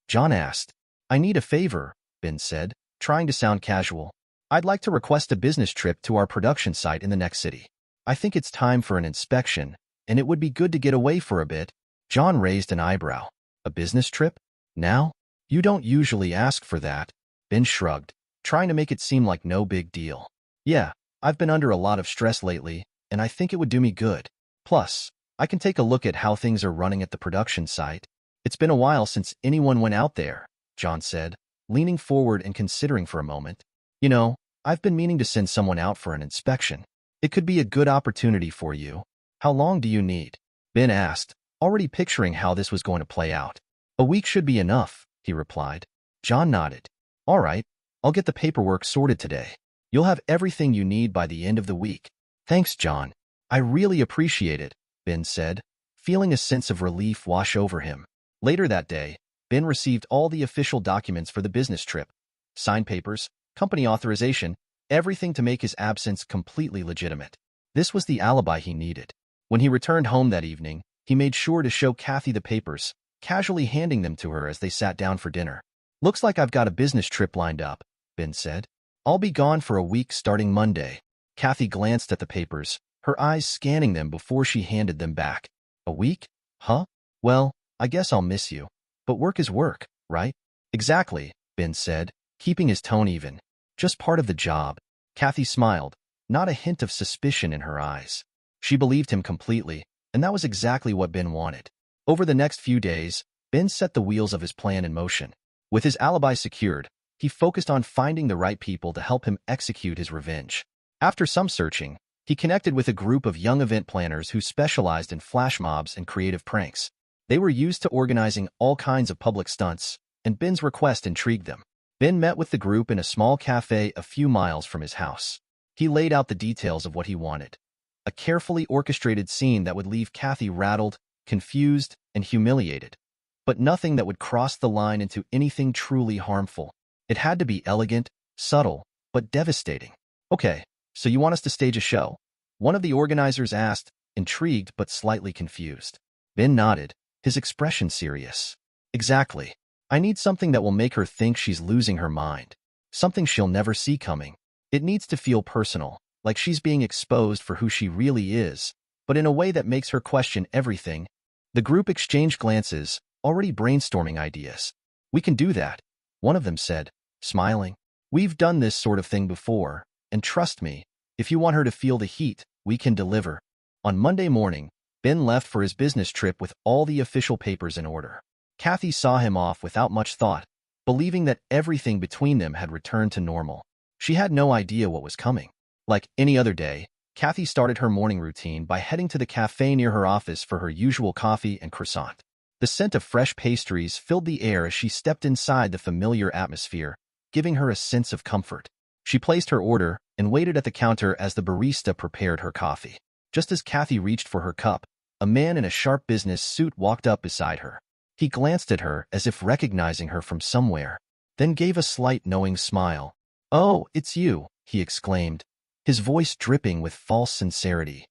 John asked. "I need a favor," Ben said, trying to sound casual. "I'd like to request a business trip to our production site in the next city. I think it's time for an inspection, and it would be good to get away for a bit." John raised an eyebrow. "A business trip? Now? You don't usually ask for that." Ben shrugged, trying to make it seem like no big deal. "Yeah, I've been under a lot of stress lately, and I think it would do me good. Plus, I can take a look at how things are running at the production site." "It's been a while since anyone went out there," John said, leaning forward and considering for a moment. "You know, I've been meaning to send someone out for an inspection. It could be a good opportunity for you. How long do you need?" Ben asked, already picturing how this was going to play out. "A week should be enough," he replied. John nodded. "All right, I'll get the paperwork sorted today. You'll have everything you need by the end of the week." "Thanks, John. I really appreciate it," Ben said, feeling a sense of relief wash over him. Later that day, Ben received all the official documents for the business trip. Signed papers, company authorization, everything to make his absence completely legitimate. This was the alibi he needed. When he returned home that evening, he made sure to show Kathy the papers, casually handing them to her as they sat down for dinner. "Looks like I've got a business trip lined up," Ben said. "I'll be gone for a week starting Monday." Kathy glanced at the papers, her eyes scanning them before she handed them back. "A week? Huh? Well, I guess I'll miss you. But work is work, right?" "Exactly," Ben said, keeping his tone even. "Just part of the job." Kathy smiled, not a hint of suspicion in her eyes. She believed him completely, and that was exactly what Ben wanted. Over the next few days, Ben set the wheels of his plan in motion. With his alibi secured, he focused on finding the right people to help him execute his revenge. After some searching, he connected with a group of young event planners who specialized in flash mobs and creative pranks. They were used to organizing all kinds of public stunts, and Ben's request intrigued them. Ben met with the group in a small cafe a few miles from his house. He laid out the details of what he wanted. A carefully orchestrated scene that would leave Kathy rattled, confused, and humiliated. But nothing that would cross the line into anything truly harmful. It had to be elegant, subtle, but devastating. "Okay, so you want us to stage a show?" one of the organizers asked, intrigued but slightly confused. Ben nodded, his expression serious. "Exactly. I need something that will make her think she's losing her mind. Something she'll never see coming. It needs to feel personal, like she's being exposed for who she really is, but in a way that makes her question everything." The group exchanged glances, already brainstorming ideas. "We can do that," one of them said, smiling. "We've done this sort of thing before, and trust me, if you want her to feel the heat, we can deliver." On Monday morning, Ben left for his business trip with all the official papers in order. Kathy saw him off without much thought, believing that everything between them had returned to normal. She had no idea what was coming. Like any other day, Kathy started her morning routine by heading to the cafe near her office for her usual coffee and croissant. The scent of fresh pastries filled the air as she stepped inside the familiar atmosphere, giving her a sense of comfort. She placed her order and waited at the counter as the barista prepared her coffee. Just as Kathy reached for her cup, a man in a sharp business suit walked up beside her. He glanced at her as if recognizing her from somewhere, then gave a slight knowing smile. "Oh, it's you," he exclaimed, his voice dripping with false sincerity.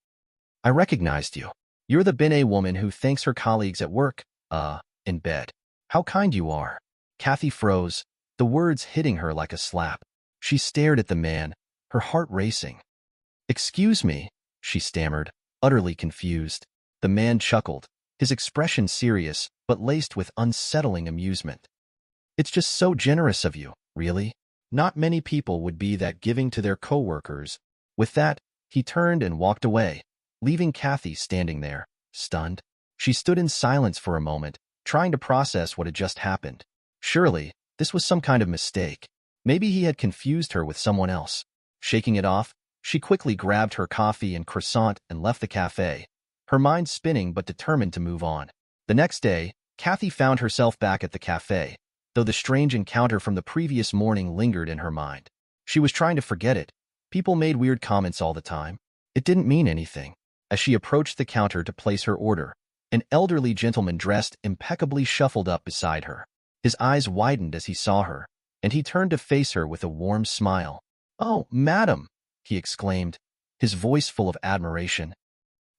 "I recognized you. You're the Bin A woman who thanks her colleagues at work, in bed. How kind you are." Kathy froze, the words hitting her like a slap. She stared at the man, her heart racing. "Excuse me," she stammered, utterly confused. The man chuckled, his expression serious but laced with unsettling amusement. "It's just so generous of you, really. Not many people would be that giving to their coworkers." With that, he turned and walked away, leaving Kathy standing there, stunned. She stood in silence for a moment, trying to process what had just happened. Surely, this was some kind of mistake. Maybe he had confused her with someone else. Shaking it off, she quickly grabbed her coffee and croissant and left the cafe, her mind spinning but determined to move on. The next day, Kathy found herself back at the cafe, though the strange encounter from the previous morning lingered in her mind. She was trying to forget it. People made weird comments all the time. It didn't mean anything. As she approached the counter to place her order, an elderly gentleman dressed impeccably shuffled up beside her. His eyes widened as he saw her, and he turned to face her with a warm smile. "Oh, madam," he exclaimed, his voice full of admiration.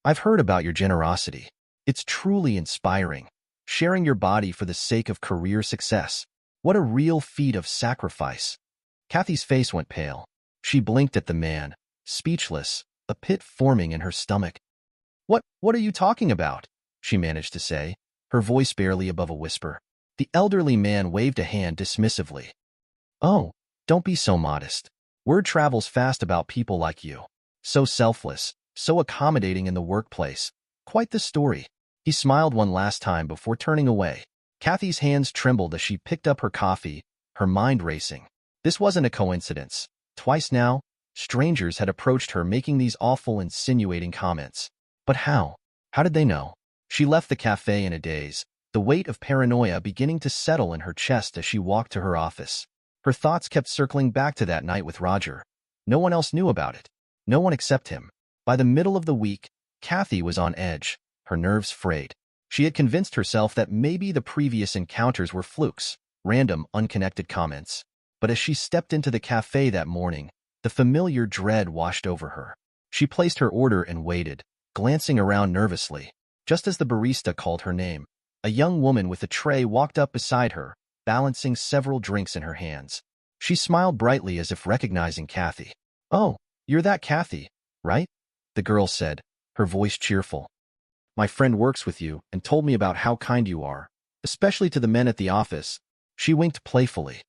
"I've heard about your generosity. It's truly inspiring. Sharing your body for the sake of career success. What a real feat of sacrifice." Kathy's face went pale. She blinked at the man, speechless, a pit forming in her stomach. What are you talking about?" she managed to say, her voice barely above a whisper. The elderly man waved a hand dismissively. "Oh, don't be so modest. Word travels fast about people like you. So selfless, so accommodating in the workplace. Quite the story." He smiled one last time before turning away. Kathy's hands trembled as she picked up her coffee, her mind racing. This wasn't a coincidence. Twice now, strangers had approached her making these awful, insinuating comments. But how? How did they know? She left the cafe in a daze, the weight of paranoia beginning to settle in her chest as she walked to her office. Her thoughts kept circling back to that night with Roger. No one else knew about it. No one except him. By the middle of the week, Kathy was on edge, her nerves frayed. She had convinced herself that maybe the previous encounters were flukes, random, unconnected comments. But as she stepped into the cafe that morning, the familiar dread washed over her. She placed her order and waited, glancing around nervously. Just as the barista called her name, a young woman with a tray walked up beside her, balancing several drinks in her hands. She smiled brightly as if recognizing Kathy. "Oh, you're that Kathy, right?" the girl said, her voice cheerful. "My friend works with you and told me about how kind you are, especially to the men at the office." She winked playfully.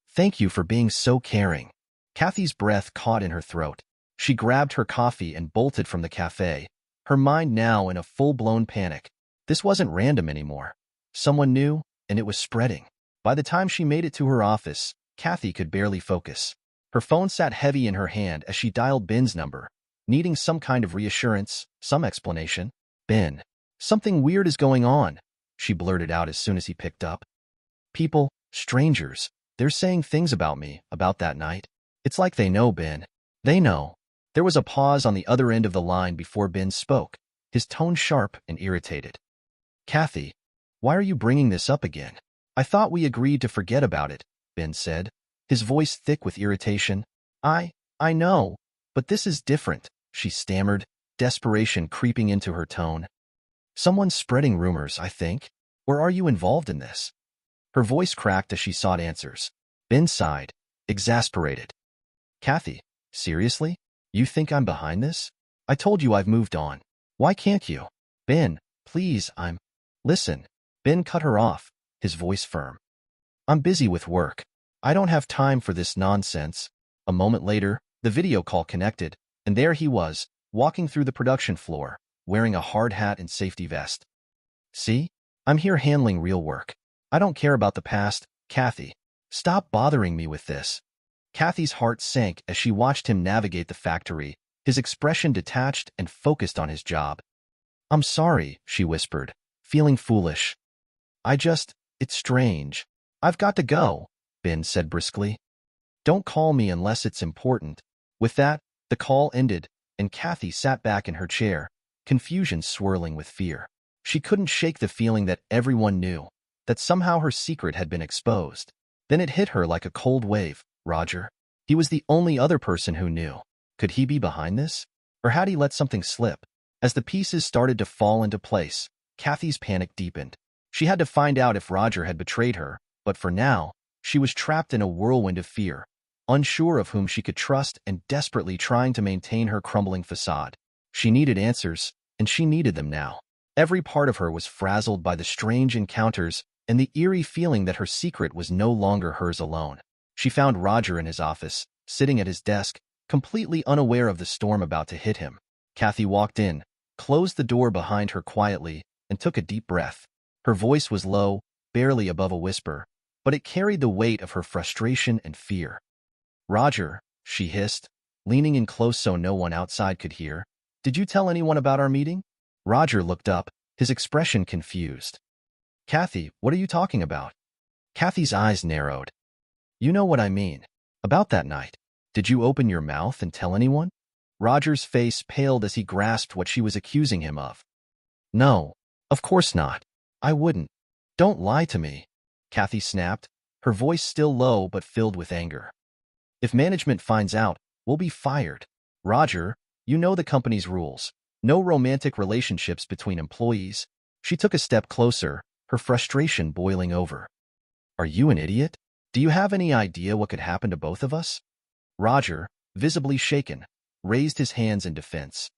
"Thank you for being so caring." Kathy's breath caught in her throat. She grabbed her coffee and bolted from the cafe, her mind now in a full-blown panic. This wasn't random anymore. Someone knew, and it was spreading. By the time she made it to her office, Kathy could barely focus. Her phone sat heavy in her hand as she dialed Ben's number, needing some kind of reassurance, some explanation. "Ben, something weird is going on," she blurted out as soon as he picked up. "People, strangers, they're saying things about me, about that night. It's like they know, Ben. They know." There was a pause on the other end of the line before Ben spoke, his tone sharp and irritated. "Kathy, why are you bringing this up again? I thought we agreed to forget about it," Ben said, his voice thick with irritation. I know, but this is different," she stammered, desperation creeping into her tone. "Someone's spreading rumors, I think. Or are you involved in this?" Her voice cracked as she sought answers. Ben sighed, exasperated. "Kathy, seriously? You think I'm behind this? I told you I've moved on. Why can't you?" "Ben, please, Listen." Ben cut her off, his voice firm. "I'm busy with work. I don't have time for this nonsense." A moment later, the video call connected, and there he was, walking through the production floor, wearing a hard hat and safety vest. "See? I'm here handling real work. I don't care about the past, Kathy. Stop bothering me with this." Kathy's heart sank as she watched him navigate the factory, his expression detached and focused on his job. "I'm sorry," she whispered, feeling foolish. It's strange. I've got to go," Ben said briskly. Don't call me unless it's important. With that, the call ended, and Kathy sat back in her chair, confusion swirling with fear. She couldn't shake the feeling that everyone knew, that somehow her secret had been exposed. Then it hit her like a cold wave. Roger. He was the only other person who knew. Could he be behind this? Or had he let something slip? As the pieces started to fall into place, Kathy's panic deepened. She had to find out if Roger had betrayed her, but for now, she was trapped in a whirlwind of fear, unsure of whom she could trust and desperately trying to maintain her crumbling facade. She needed answers, and she needed them now. Every part of her was frazzled by the strange encounters and the eerie feeling that her secret was no longer hers alone. She found Roger in his office, sitting at his desk, completely unaware of the storm about to hit him. Kathy walked in, closed the door behind her quietly, and took a deep breath. Her voice was low, barely above a whisper, but it carried the weight of her frustration and fear. "Roger," she hissed, leaning in close so no one outside could hear, "did you tell anyone about our meeting?" Roger looked up, his expression confused. "Kathy, what are you talking about?" Kathy's eyes narrowed. "You know what I mean. About that night. Did you open your mouth and tell anyone?" Roger's face paled as he grasped what she was accusing him of. "No, of course not. I wouldn't. Don't lie to me," Kathy snapped, her voice still low but filled with anger. "If management finds out, we'll be fired. Roger, you know the company's rules. No romantic relationships between employees." She took a step closer, her frustration boiling over. "Are you an idiot? Do you have any idea what could happen to both of us?" Roger, visibly shaken, raised his hands in defense.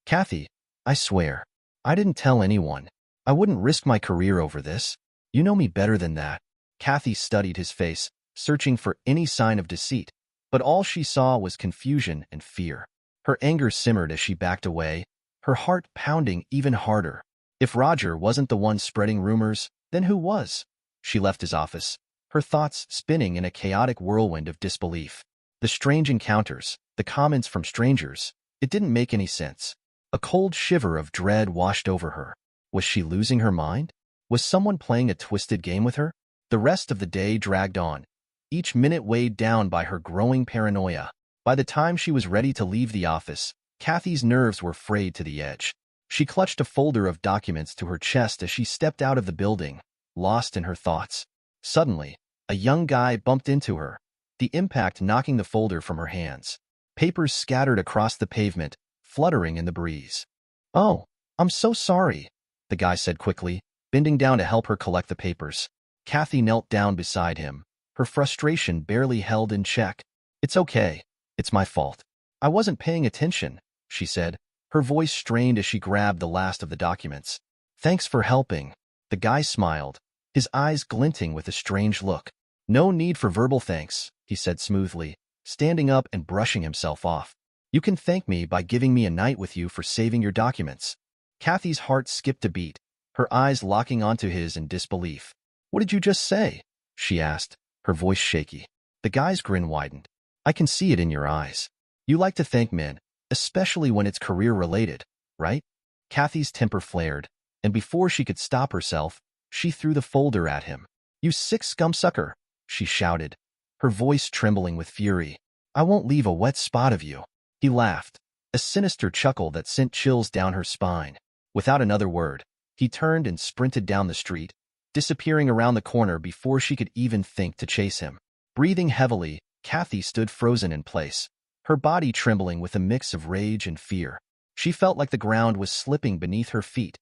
"Kathy, I swear, I didn't tell anyone. I wouldn't risk my career over this. You know me better than that." Kathy studied his face, searching for any sign of deceit, but all she saw was confusion and fear. Her anger simmered as she backed away, her heart pounding even harder. If Roger wasn't the one spreading rumors, then who was? She left his office, her thoughts spinning in a chaotic whirlwind of disbelief. The strange encounters, the comments from strangers, it didn't make any sense. A cold shiver of dread washed over her. Was she losing her mind? Was someone playing a twisted game with her? The rest of the day dragged on, each minute weighed down by her growing paranoia. By the time she was ready to leave the office, Kathy's nerves were frayed to the edge. She clutched a folder of documents to her chest as she stepped out of the building, lost in her thoughts. Suddenly, a young guy bumped into her, the impact knocking the folder from her hands. Papers scattered across the pavement, fluttering in the breeze. "Oh, I'm so sorry," the guy said quickly, bending down to help her collect the papers. Kathy knelt down beside him, her frustration barely held in check. "It's okay. It's my fault. I wasn't paying attention," she said, her voice strained as she grabbed the last of the documents. "Thanks for helping." The guy smiled, his eyes glinting with a strange look. "No need for verbal thanks," he said smoothly, standing up and brushing himself off. "You can thank me by giving me a night with you for saving your documents." Kathy's heart skipped a beat, her eyes locking onto his in disbelief. "What did you just say?" she asked, her voice shaky. The guy's grin widened. "I can see it in your eyes. You like to thank men, especially when it's career-related, right?" Kathy's temper flared, and before she could stop herself, she threw the folder at him. "You sick scumsucker," she shouted, her voice trembling with fury. "I won't leave a wet spot of you." He laughed, a sinister chuckle that sent chills down her spine. Without another word, he turned and sprinted down the street, disappearing around the corner before she could even think to chase him. Breathing heavily, Kathy stood frozen in place, her body trembling with a mix of rage and fear. She felt like the ground was slipping beneath her feet.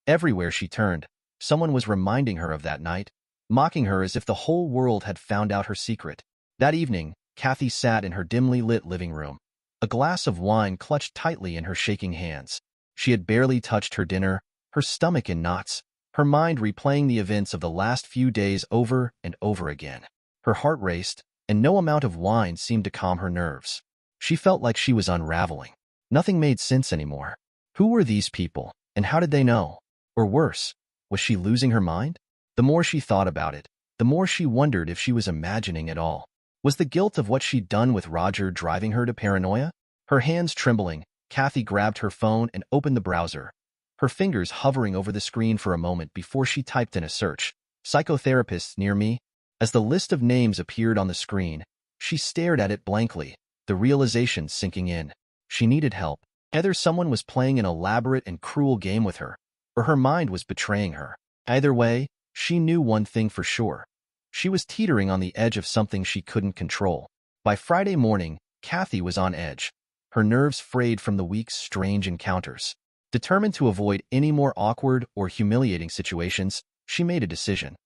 Everywhere she turned, someone was reminding her of that night, mocking her as if the whole world had found out her secret. That evening, Kathy sat in her dimly lit living room, a glass of wine clutched tightly in her shaking hands. She had barely touched her dinner, her stomach in knots, her mind replaying the events of the last few days over and over again. Her heart raced, and no amount of wine seemed to calm her nerves. She felt like she was unraveling. Nothing made sense anymore. Who were these people, and how did they know? Or worse, was she losing her mind? The more she thought about it, the more she wondered if she was imagining it all. Was the guilt of what she'd done with Roger driving her to paranoia? Her hands trembling, Kathy grabbed her phone and opened the browser, her fingers hovering over the screen for a moment before she typed in a search. "Psychotherapists near me." As the list of names appeared on the screen, She stared at it blankly, the realization sinking in. She needed help. Either someone was playing an elaborate and cruel game with her, or her mind was betraying her. Either way, she knew one thing for sure. She was teetering on the edge of something she couldn't control. By Friday morning, Kathy was on edge, her nerves frayed from the week's strange encounters. Determined to avoid any more awkward or humiliating situations, she made a decision.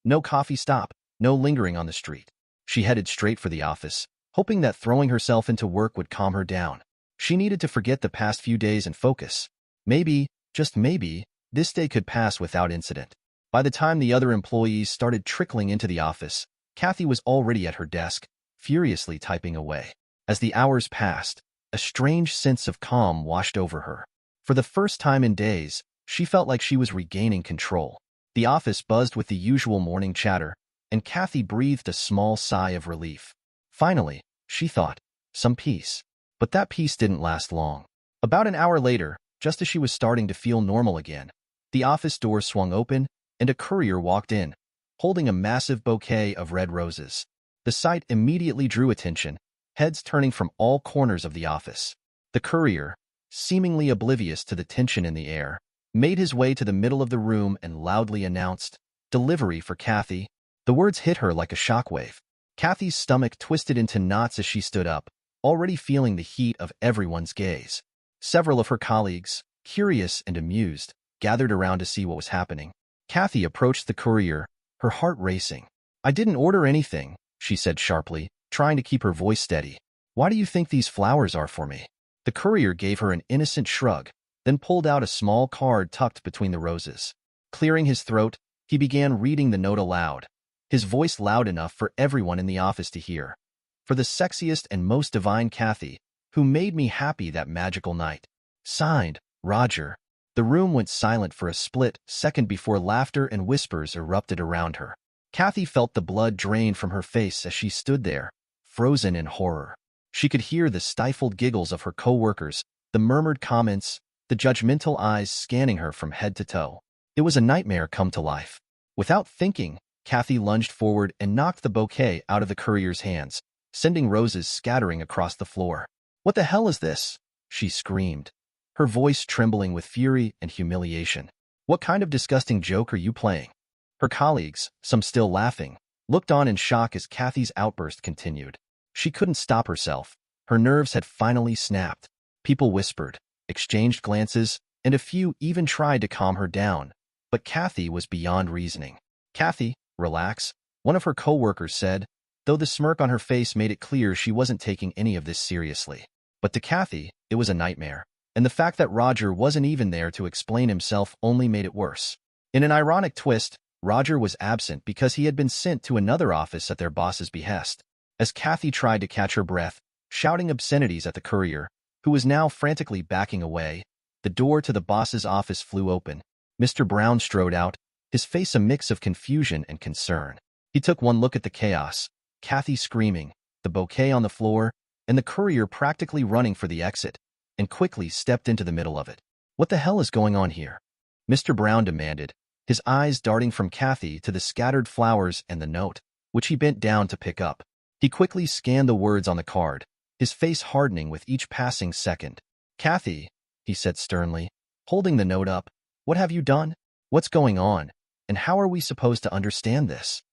No coffee stop, no lingering on the street. She headed straight for the office, hoping that throwing herself into work would calm her down. She needed to forget the past few days and focus. Maybe, just maybe, this day could pass without incident. By the time the other employees started trickling into the office, Kathy was already at her desk, furiously typing away. As the hours passed, a strange sense of calm washed over her. For the first time in days, she felt like she was regaining control. The office buzzed with the usual morning chatter, and Kathy breathed a small sigh of relief. Finally, she thought, some peace. But that peace didn't last long. About an hour later, just as she was starting to feel normal again, the office door swung open, and a courier walked in, holding a massive bouquet of red roses. The sight immediately drew attention, heads turning from all corners of the office. The courier, seemingly oblivious to the tension in the air, made his way to the middle of the room and loudly announced, "Delivery for Kathy." The words hit her like a shockwave. Kathy's stomach twisted into knots as she stood up, already feeling the heat of everyone's gaze. Several of her colleagues, curious and amused, gathered around to see what was happening. Kathy approached the courier, her heart racing. "I didn't order anything," she said sharply, trying to keep her voice steady. "Why do you think these flowers are for me?" The courier gave her an innocent shrug, then pulled out a small card tucked between the roses. Clearing his throat, he began reading the note aloud, his voice loud enough for everyone in the office to hear. "For the sexiest and most divine Kathy, who made me happy that magical night. Signed, Roger." The room went silent for a split second before laughter and whispers erupted around her. Kathy felt the blood drain from her face as she stood there, frozen in horror. She could hear the stifled giggles of her co-workers, the murmured comments, the judgmental eyes scanning her from head to toe. It was a nightmare come to life. Without thinking, Kathy lunged forward and knocked the bouquet out of the courier's hands, sending roses scattering across the floor. "What the hell is this?" she screamed, her voice trembling with fury and humiliation. "What kind of disgusting joke are you playing?" Her colleagues, some still laughing, looked on in shock as Kathy's outburst continued. She couldn't stop herself. Her nerves had finally snapped. People whispered, exchanged glances, and a few even tried to calm her down. But Kathy was beyond reasoning. "Kathy, relax," one of her co-workers said, though the smirk on her face made it clear she wasn't taking any of this seriously. But to Kathy, it was a nightmare, and the fact that Roger wasn't even there to explain himself only made it worse. In an ironic twist, Roger was absent because he had been sent to another office at their boss's behest. As Kathy tried to catch her breath, shouting obscenities at the courier, who was now frantically backing away, the door to the boss's office flew open. Mr. Brown strode out, his face a mix of confusion and concern. He took one look at the chaos, Kathy screaming, the bouquet on the floor, and the courier practically running for the exit, and quickly stepped into the middle of it. "What the hell is going on here?" Mr. Brown demanded, his eyes darting from Kathy to the scattered flowers and the note, which he bent down to pick up. He quickly scanned the words on the card, his face hardening with each passing second. "Kathy," he said sternly, holding the note up, "what have you done? What's going on? And how are we supposed to understand this?"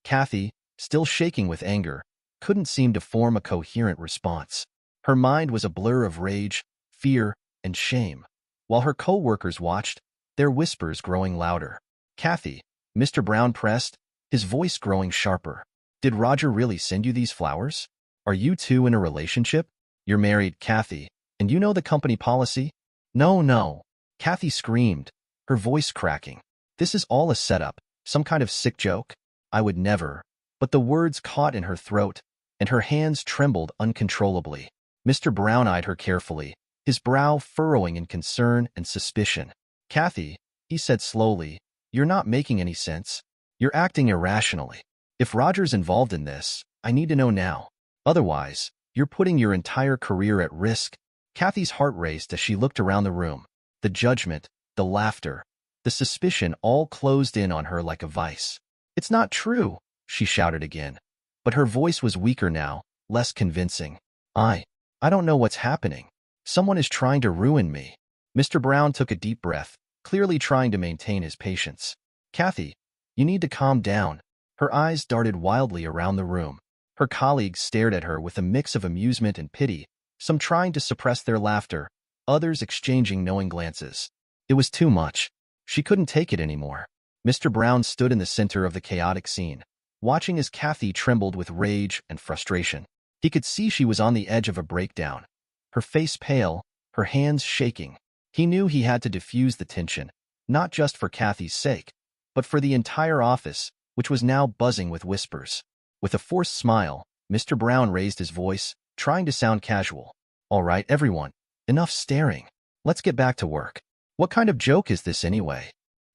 Kathy, still shaking with anger, couldn't seem to form a coherent response. Her mind was a blur of rage, fear, and shame. While her co-workers watched, their whispers growing louder. "Kathy," Mr. Brown pressed, his voice growing sharper. "Did Roger really send you these flowers? Are you two in a relationship? You're married, Kathy, and you know the company policy?" "No, no," Kathy screamed, her voice cracking. "This is all a setup, some kind of sick joke. I would never." But the words caught in her throat, and her hands trembled uncontrollably. Mr. Brown eyed her carefully, his brow furrowing in concern and suspicion. "Kathy," he said slowly, "you're not making any sense. You're acting irrationally. If Roger's involved in this, I need to know now. Otherwise, you're putting your entire career at risk." Kathy's heart raced as she looked around the room. The judgment, the laughter, the suspicion all closed in on her like a vice. "It's not true," she shouted again. But her voice was weaker now, less convincing. I don't know what's happening. Someone is trying to ruin me. Mr. Brown took a deep breath, clearly trying to maintain his patience. Kathy, you need to calm down. Her eyes darted wildly around the room. Her colleagues stared at her with a mix of amusement and pity, some trying to suppress their laughter, others exchanging knowing glances. It was too much. She couldn't take it anymore. Mr. Brown stood in the center of the chaotic scene, watching as Kathy trembled with rage and frustration. He could see she was on the edge of a breakdown, her face pale, her hands shaking. He knew he had to diffuse the tension, not just for Kathy's sake, but for the entire office, which was now buzzing with whispers. With a forced smile, Mr. Brown raised his voice, trying to sound casual. All right, everyone, enough staring. Let's get back to work. What kind of joke is this anyway?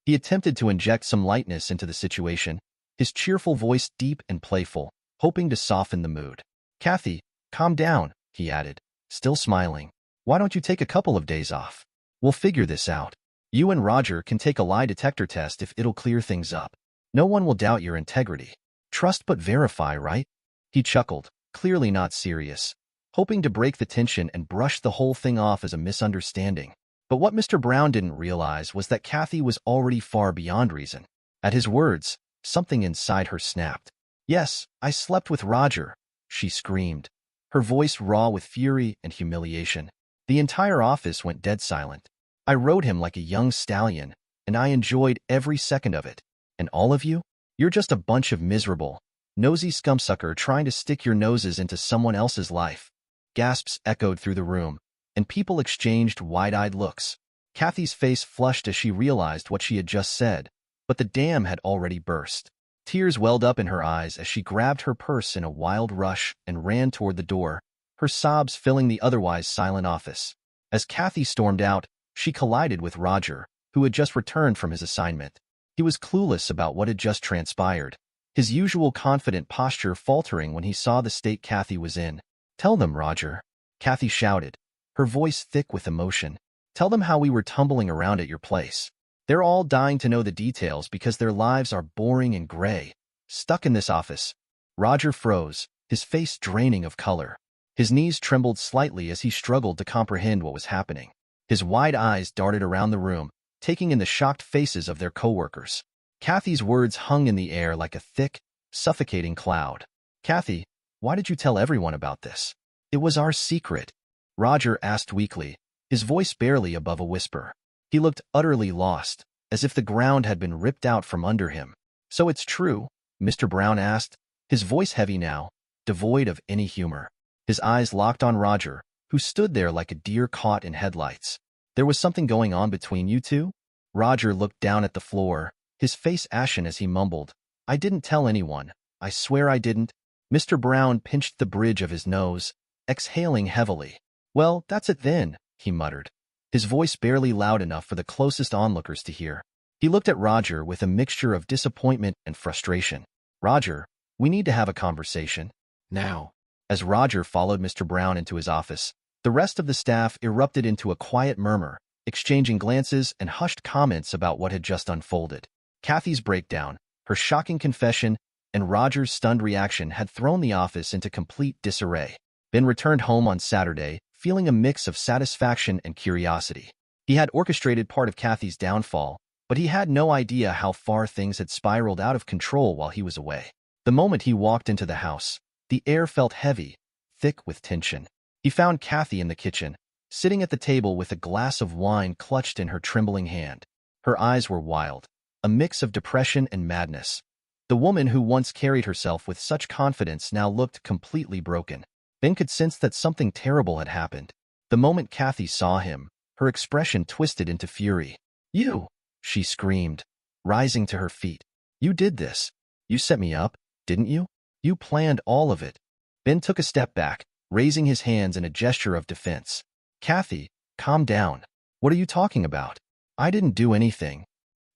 He attempted to inject some lightness into the situation, his cheerful voice deep and playful, hoping to soften the mood. Kathy, calm down, he added, still smiling. Why don't you take a couple of days off? We'll figure this out. You and Roger can take a lie detector test if it'll clear things up. No one will doubt your integrity. Trust but verify, right? He chuckled, clearly not serious, hoping to break the tension and brush the whole thing off as a misunderstanding. But what Mr. Brown didn't realize was that Kathy was already far beyond reason. At his words, something inside her snapped. Yes, I slept with Roger, she screamed, her voice raw with fury and humiliation. The entire office went dead silent. I rode him like a young stallion, and I enjoyed every second of it. And all of you? You're just a bunch of miserable, nosy scumsucker trying to stick your noses into someone else's life. Gasps echoed through the room, and people exchanged wide-eyed looks. Kathy's face flushed as she realized what she had just said, but the dam had already burst. Tears welled up in her eyes as she grabbed her purse in a wild rush and ran toward the door, her sobs filling the otherwise silent office. As Kathy stormed out, she collided with Roger, who had just returned from his assignment. He was clueless about what had just transpired, his usual confident posture faltering when he saw the state Kathy was in. Tell them, Roger, Kathy shouted, her voice thick with emotion. Tell them how we were tumbling around at your place. They're all dying to know the details because their lives are boring and gray, stuck in this office. Roger froze, his face draining of color. His knees trembled slightly as he struggled to comprehend what was happening. His wide eyes darted around the room, taking in the shocked faces of their coworkers. Kathy's words hung in the air like a thick, suffocating cloud. Kathy, why did you tell everyone about this? It was our secret, Roger asked weakly, his voice barely above a whisper. He looked utterly lost, as if the ground had been ripped out from under him. So it's true? Mr. Brown asked, his voice heavy now, devoid of any humor. His eyes locked on Roger, who stood there like a deer caught in headlights. There was something going on between you two? Roger looked down at the floor, his face ashen as he mumbled, I didn't tell anyone. I swear I didn't. Mr. Brown pinched the bridge of his nose, exhaling heavily. Well, that's it then, he muttered, his voice barely loud enough for the closest onlookers to hear. He looked at Roger with a mixture of disappointment and frustration. Roger, we need to have a conversation. Now. As Roger followed Mr. Brown into his office, the rest of the staff erupted into a quiet murmur, exchanging glances and hushed comments about what had just unfolded. Kathy's breakdown, her shocking confession, and Roger's stunned reaction had thrown the office into complete disarray. Ben returned home on Saturday, feeling a mix of satisfaction and curiosity. He had orchestrated part of Kathy's downfall, but he had no idea how far things had spiraled out of control while he was away. The moment he walked into the house, the air felt heavy, thick with tension. He found Kathy in the kitchen, sitting at the table with a glass of wine clutched in her trembling hand. Her eyes were wild, a mix of depression and madness. The woman who once carried herself with such confidence now looked completely broken. Ben could sense that something terrible had happened. The moment Kathy saw him, her expression twisted into fury. You, she screamed, rising to her feet. You did this. You set me up, didn't you? You planned all of it. Ben took a step back, raising his hands in a gesture of defense. Kathy, calm down. What are you talking about? I didn't do anything.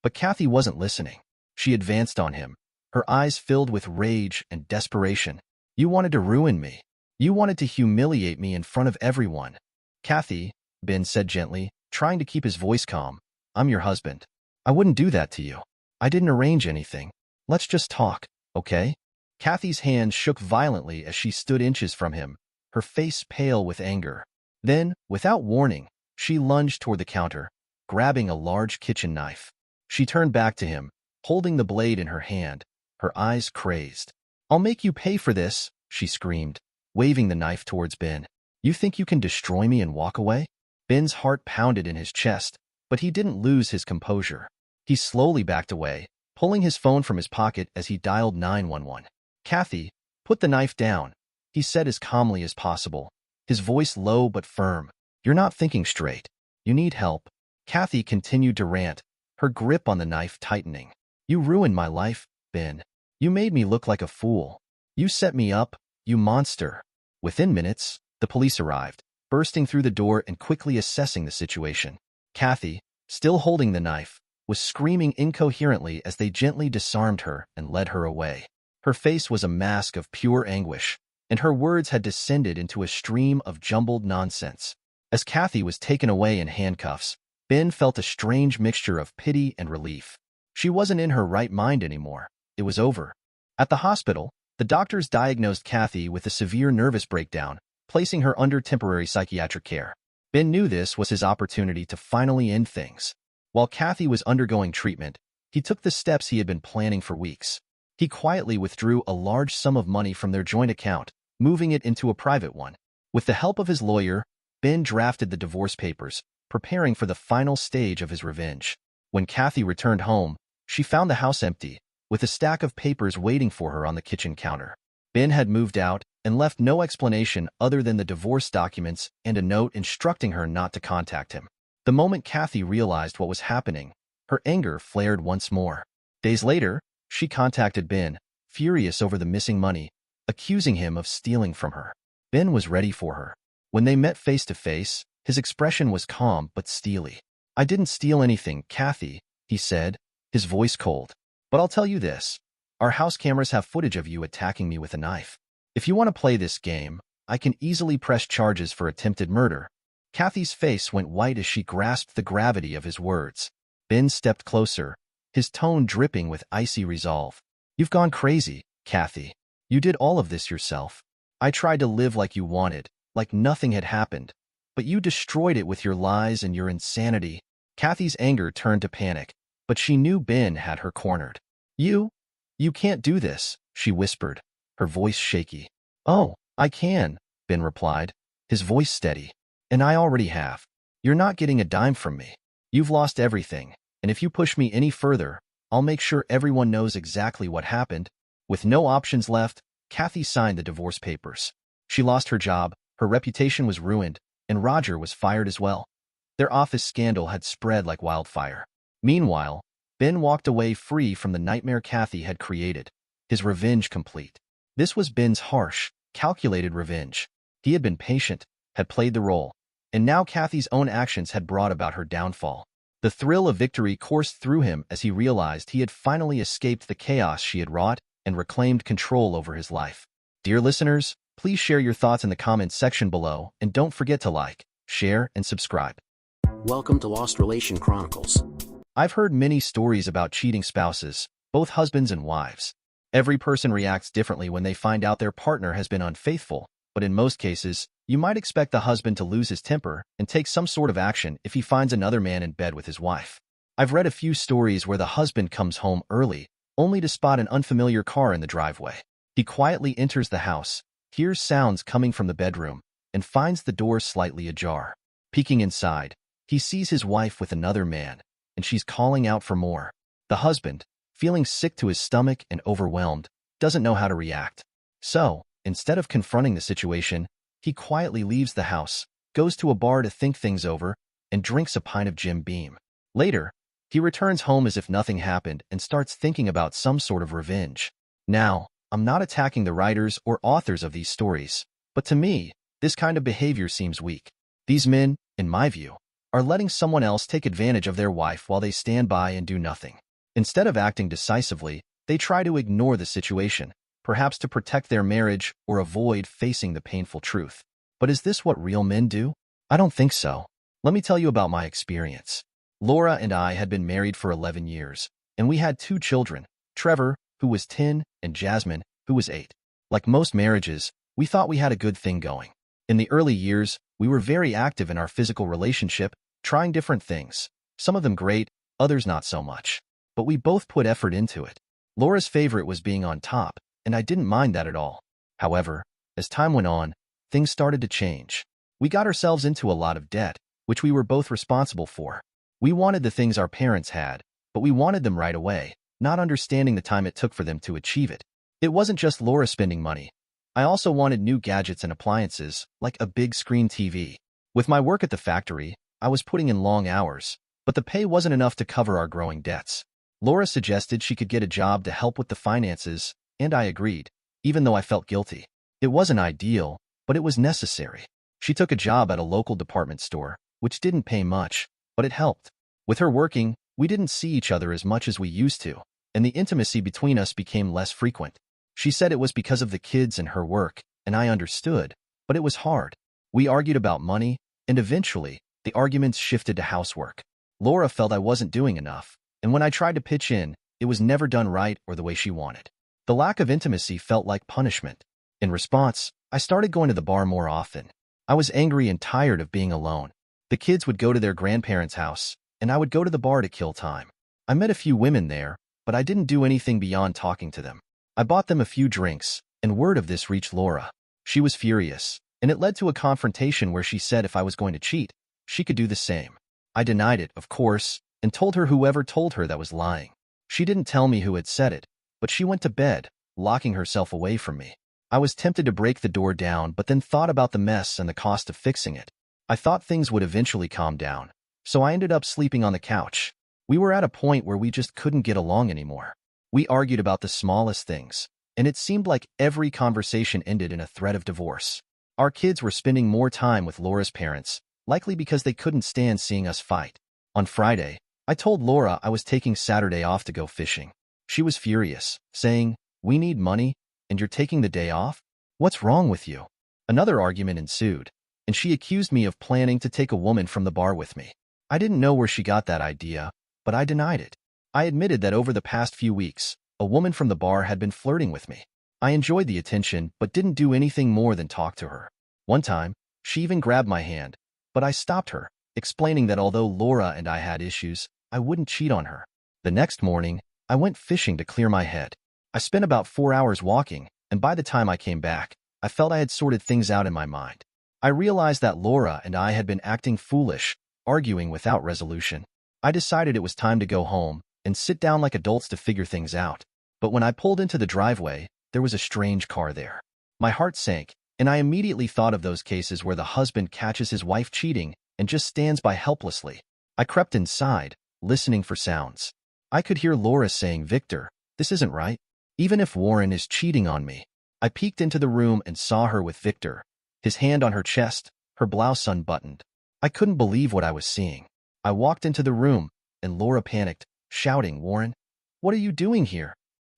But Kathy wasn't listening. She advanced on him, her eyes filled with rage and desperation. You wanted to ruin me. You wanted to humiliate me in front of everyone. Kathy, Ben said gently, trying to keep his voice calm. I'm your husband. I wouldn't do that to you. I didn't arrange anything. Let's just talk, okay? Kathy's hands shook violently as she stood inches from him, her face pale with anger. Then, without warning, she lunged toward the counter, grabbing a large kitchen knife. She turned back to him, holding the blade in her hand, her eyes crazed. "I'll make you pay for this," she screamed, waving the knife towards Ben. "You think you can destroy me and walk away?" Ben's heart pounded in his chest, but he didn't lose his composure. He slowly backed away, pulling his phone from his pocket as he dialed 911. "Kathy, put the knife down," he said as calmly as possible, his voice low but firm. "You're not thinking straight. You need help." Kathy continued to rant, her grip on the knife tightening. "You ruined my life, Ben. You made me look like a fool. You set me up, you monster." Within minutes, the police arrived, bursting through the door and quickly assessing the situation. Kathy, still holding the knife, was screaming incoherently as they gently disarmed her and led her away. Her face was a mask of pure anguish, and her words had descended into a stream of jumbled nonsense. As Kathy was taken away in handcuffs, Ben felt a strange mixture of pity and relief. She wasn't in her right mind anymore. It was over. At the hospital, the doctors diagnosed Kathy with a severe nervous breakdown, placing her under temporary psychiatric care. Ben knew this was his opportunity to finally end things. While Kathy was undergoing treatment, he took the steps he had been planning for weeks. He quietly withdrew a large sum of money from their joint account, moving it into a private one. With the help of his lawyer, Ben drafted the divorce papers, preparing for the final stage of his revenge. When Kathy returned home, she found the house empty, with a stack of papers waiting for her on the kitchen counter. Ben had moved out and left no explanation other than the divorce documents and a note instructing her not to contact him. The moment Kathy realized what was happening, her anger flared once more. Days later, she contacted Ben, furious over the missing money, accusing him of stealing from her. Ben was ready for her. When they met face to face, his expression was calm but steely. "I didn't steal anything, Kathy," he said, his voice cold. "But I'll tell you this. Our house cameras have footage of you attacking me with a knife. If you want to play this game, I can easily press charges for attempted murder." Kathy's face went white as she grasped the gravity of his words. Ben stepped closer, his tone dripping with icy resolve. "You've gone crazy, Kathy. You did all of this yourself. I tried to live like you wanted, like nothing had happened. But you destroyed it with your lies and your insanity." Kathy's anger turned to panic, but she knew Ben had her cornered. You can't do this," she whispered, her voice shaky. "Oh, I can," Ben replied, his voice steady. "And I already have. You're not getting a dime from me. You've lost everything, and if you push me any further, I'll make sure everyone knows exactly what happened." With no options left, Kathy signed the divorce papers. She lost her job, her reputation was ruined, and Roger was fired as well. Their office scandal had spread like wildfire. Meanwhile, Ben walked away free from the nightmare Kathy had created, his revenge complete. This was Ben's harsh, calculated revenge. He had been patient, had played the role, and now Kathy's own actions had brought about her downfall. The thrill of victory coursed through him as he realized he had finally escaped the chaos she had wrought and reclaimed control over his life. Dear listeners, please share your thoughts in the comments section below, and don't forget to like, share, and subscribe. Welcome to Lost Relation Chronicles. I've heard many stories about cheating spouses, both husbands and wives. Every person reacts differently when they find out their partner has been unfaithful, but in most cases, you might expect the husband to lose his temper and take some sort of action if he finds another man in bed with his wife. I've read a few stories where the husband comes home early, only to spot an unfamiliar car in the driveway. He quietly enters the house, hears sounds coming from the bedroom, and finds the door slightly ajar. Peeking inside, he sees his wife with another man, and she's calling out for more. The husband, feeling sick to his stomach and overwhelmed, doesn't know how to react. So, instead of confronting the situation, he quietly leaves the house, goes to a bar to think things over, and drinks a pint of Jim Beam. Later, he returns home as if nothing happened and starts thinking about some sort of revenge. Now, I'm not attacking the writers or authors of these stories, but to me, this kind of behavior seems weak. These men, in my view, are letting someone else take advantage of their wife while they stand by and do nothing. Instead of acting decisively, they try to ignore the situation, perhaps to protect their marriage or avoid facing the painful truth. But is this what real men do? I don't think so. Let me tell you about my experience. Laura and I had been married for 11 years, and we had 2 children, Trevor, who was 10, and Jasmine, who was 8. Like most marriages, we thought we had a good thing going. In the early years, we were very active in our physical relationship, trying different things. Some of them great, others not so much. But we both put effort into it. Laura's favorite was being on top, and I didn't mind that at all. However, as time went on, things started to change. We got ourselves into a lot of debt, which we were both responsible for. We wanted the things our parents had, but we wanted them right away, not understanding the time it took for them to achieve it. It wasn't just Laura spending money. I also wanted new gadgets and appliances, like a big screen TV. With my work at the factory, I was putting in long hours, but the pay wasn't enough to cover our growing debts. Laura suggested she could get a job to help with the finances, and I agreed, even though I felt guilty. It wasn't ideal, but it was necessary. She took a job at a local department store, which didn't pay much, but it helped. With her working, we didn't see each other as much as we used to, and the intimacy between us became less frequent. She said it was because of the kids and her work, and I understood, but it was hard. We argued about money, and eventually, the arguments shifted to housework. Laura felt I wasn't doing enough, and when I tried to pitch in, it was never done right or the way she wanted. The lack of intimacy felt like punishment. In response, I started going to the bar more often. I was angry and tired of being alone. The kids would go to their grandparents' house, and I would go to the bar to kill time. I met a few women there, but I didn't do anything beyond talking to them. I bought them a few drinks, and word of this reached Laura. She was furious, and it led to a confrontation where she said if I was going to cheat, she could do the same. I denied it, of course, and told her whoever told her that was lying. She didn't tell me who had said it, but she went to bed, locking herself away from me. I was tempted to break the door down, but then thought about the mess and the cost of fixing it. I thought things would eventually calm down, so I ended up sleeping on the couch. We were at a point where we just couldn't get along anymore. We argued about the smallest things, and it seemed like every conversation ended in a threat of divorce. Our kids were spending more time with Laura's parents, likely because they couldn't stand seeing us fight. On Friday, I told Laura I was taking Saturday off to go fishing. She was furious, saying, "We need money, and you're taking the day off? What's wrong with you?" Another argument ensued, and she accused me of planning to take a woman from the bar with me. I didn't know where she got that idea, but I denied it. I admitted that over the past few weeks, a woman from the bar had been flirting with me. I enjoyed the attention, but didn't do anything more than talk to her. One time, she even grabbed my hand, but I stopped her, explaining that although Laura and I had issues, I wouldn't cheat on her. The next morning, I went fishing to clear my head. I spent about 4 hours walking, and by the time I came back, I felt I had sorted things out in my mind. I realized that Laura and I had been acting foolish, arguing without resolution. I decided it was time to go home and sit down like adults to figure things out. But when I pulled into the driveway, there was a strange car there. My heart sank, and I immediately thought of those cases where the husband catches his wife cheating and just stands by helplessly. I crept inside, listening for sounds. I could hear Laura saying, "Victor, this isn't right. Even if Warren is cheating on me." I peeked into the room and saw her with Victor, his hand on her chest, her blouse unbuttoned. I couldn't believe what I was seeing. I walked into the room, and Laura panicked, shouting, "Warren, what are you doing here?"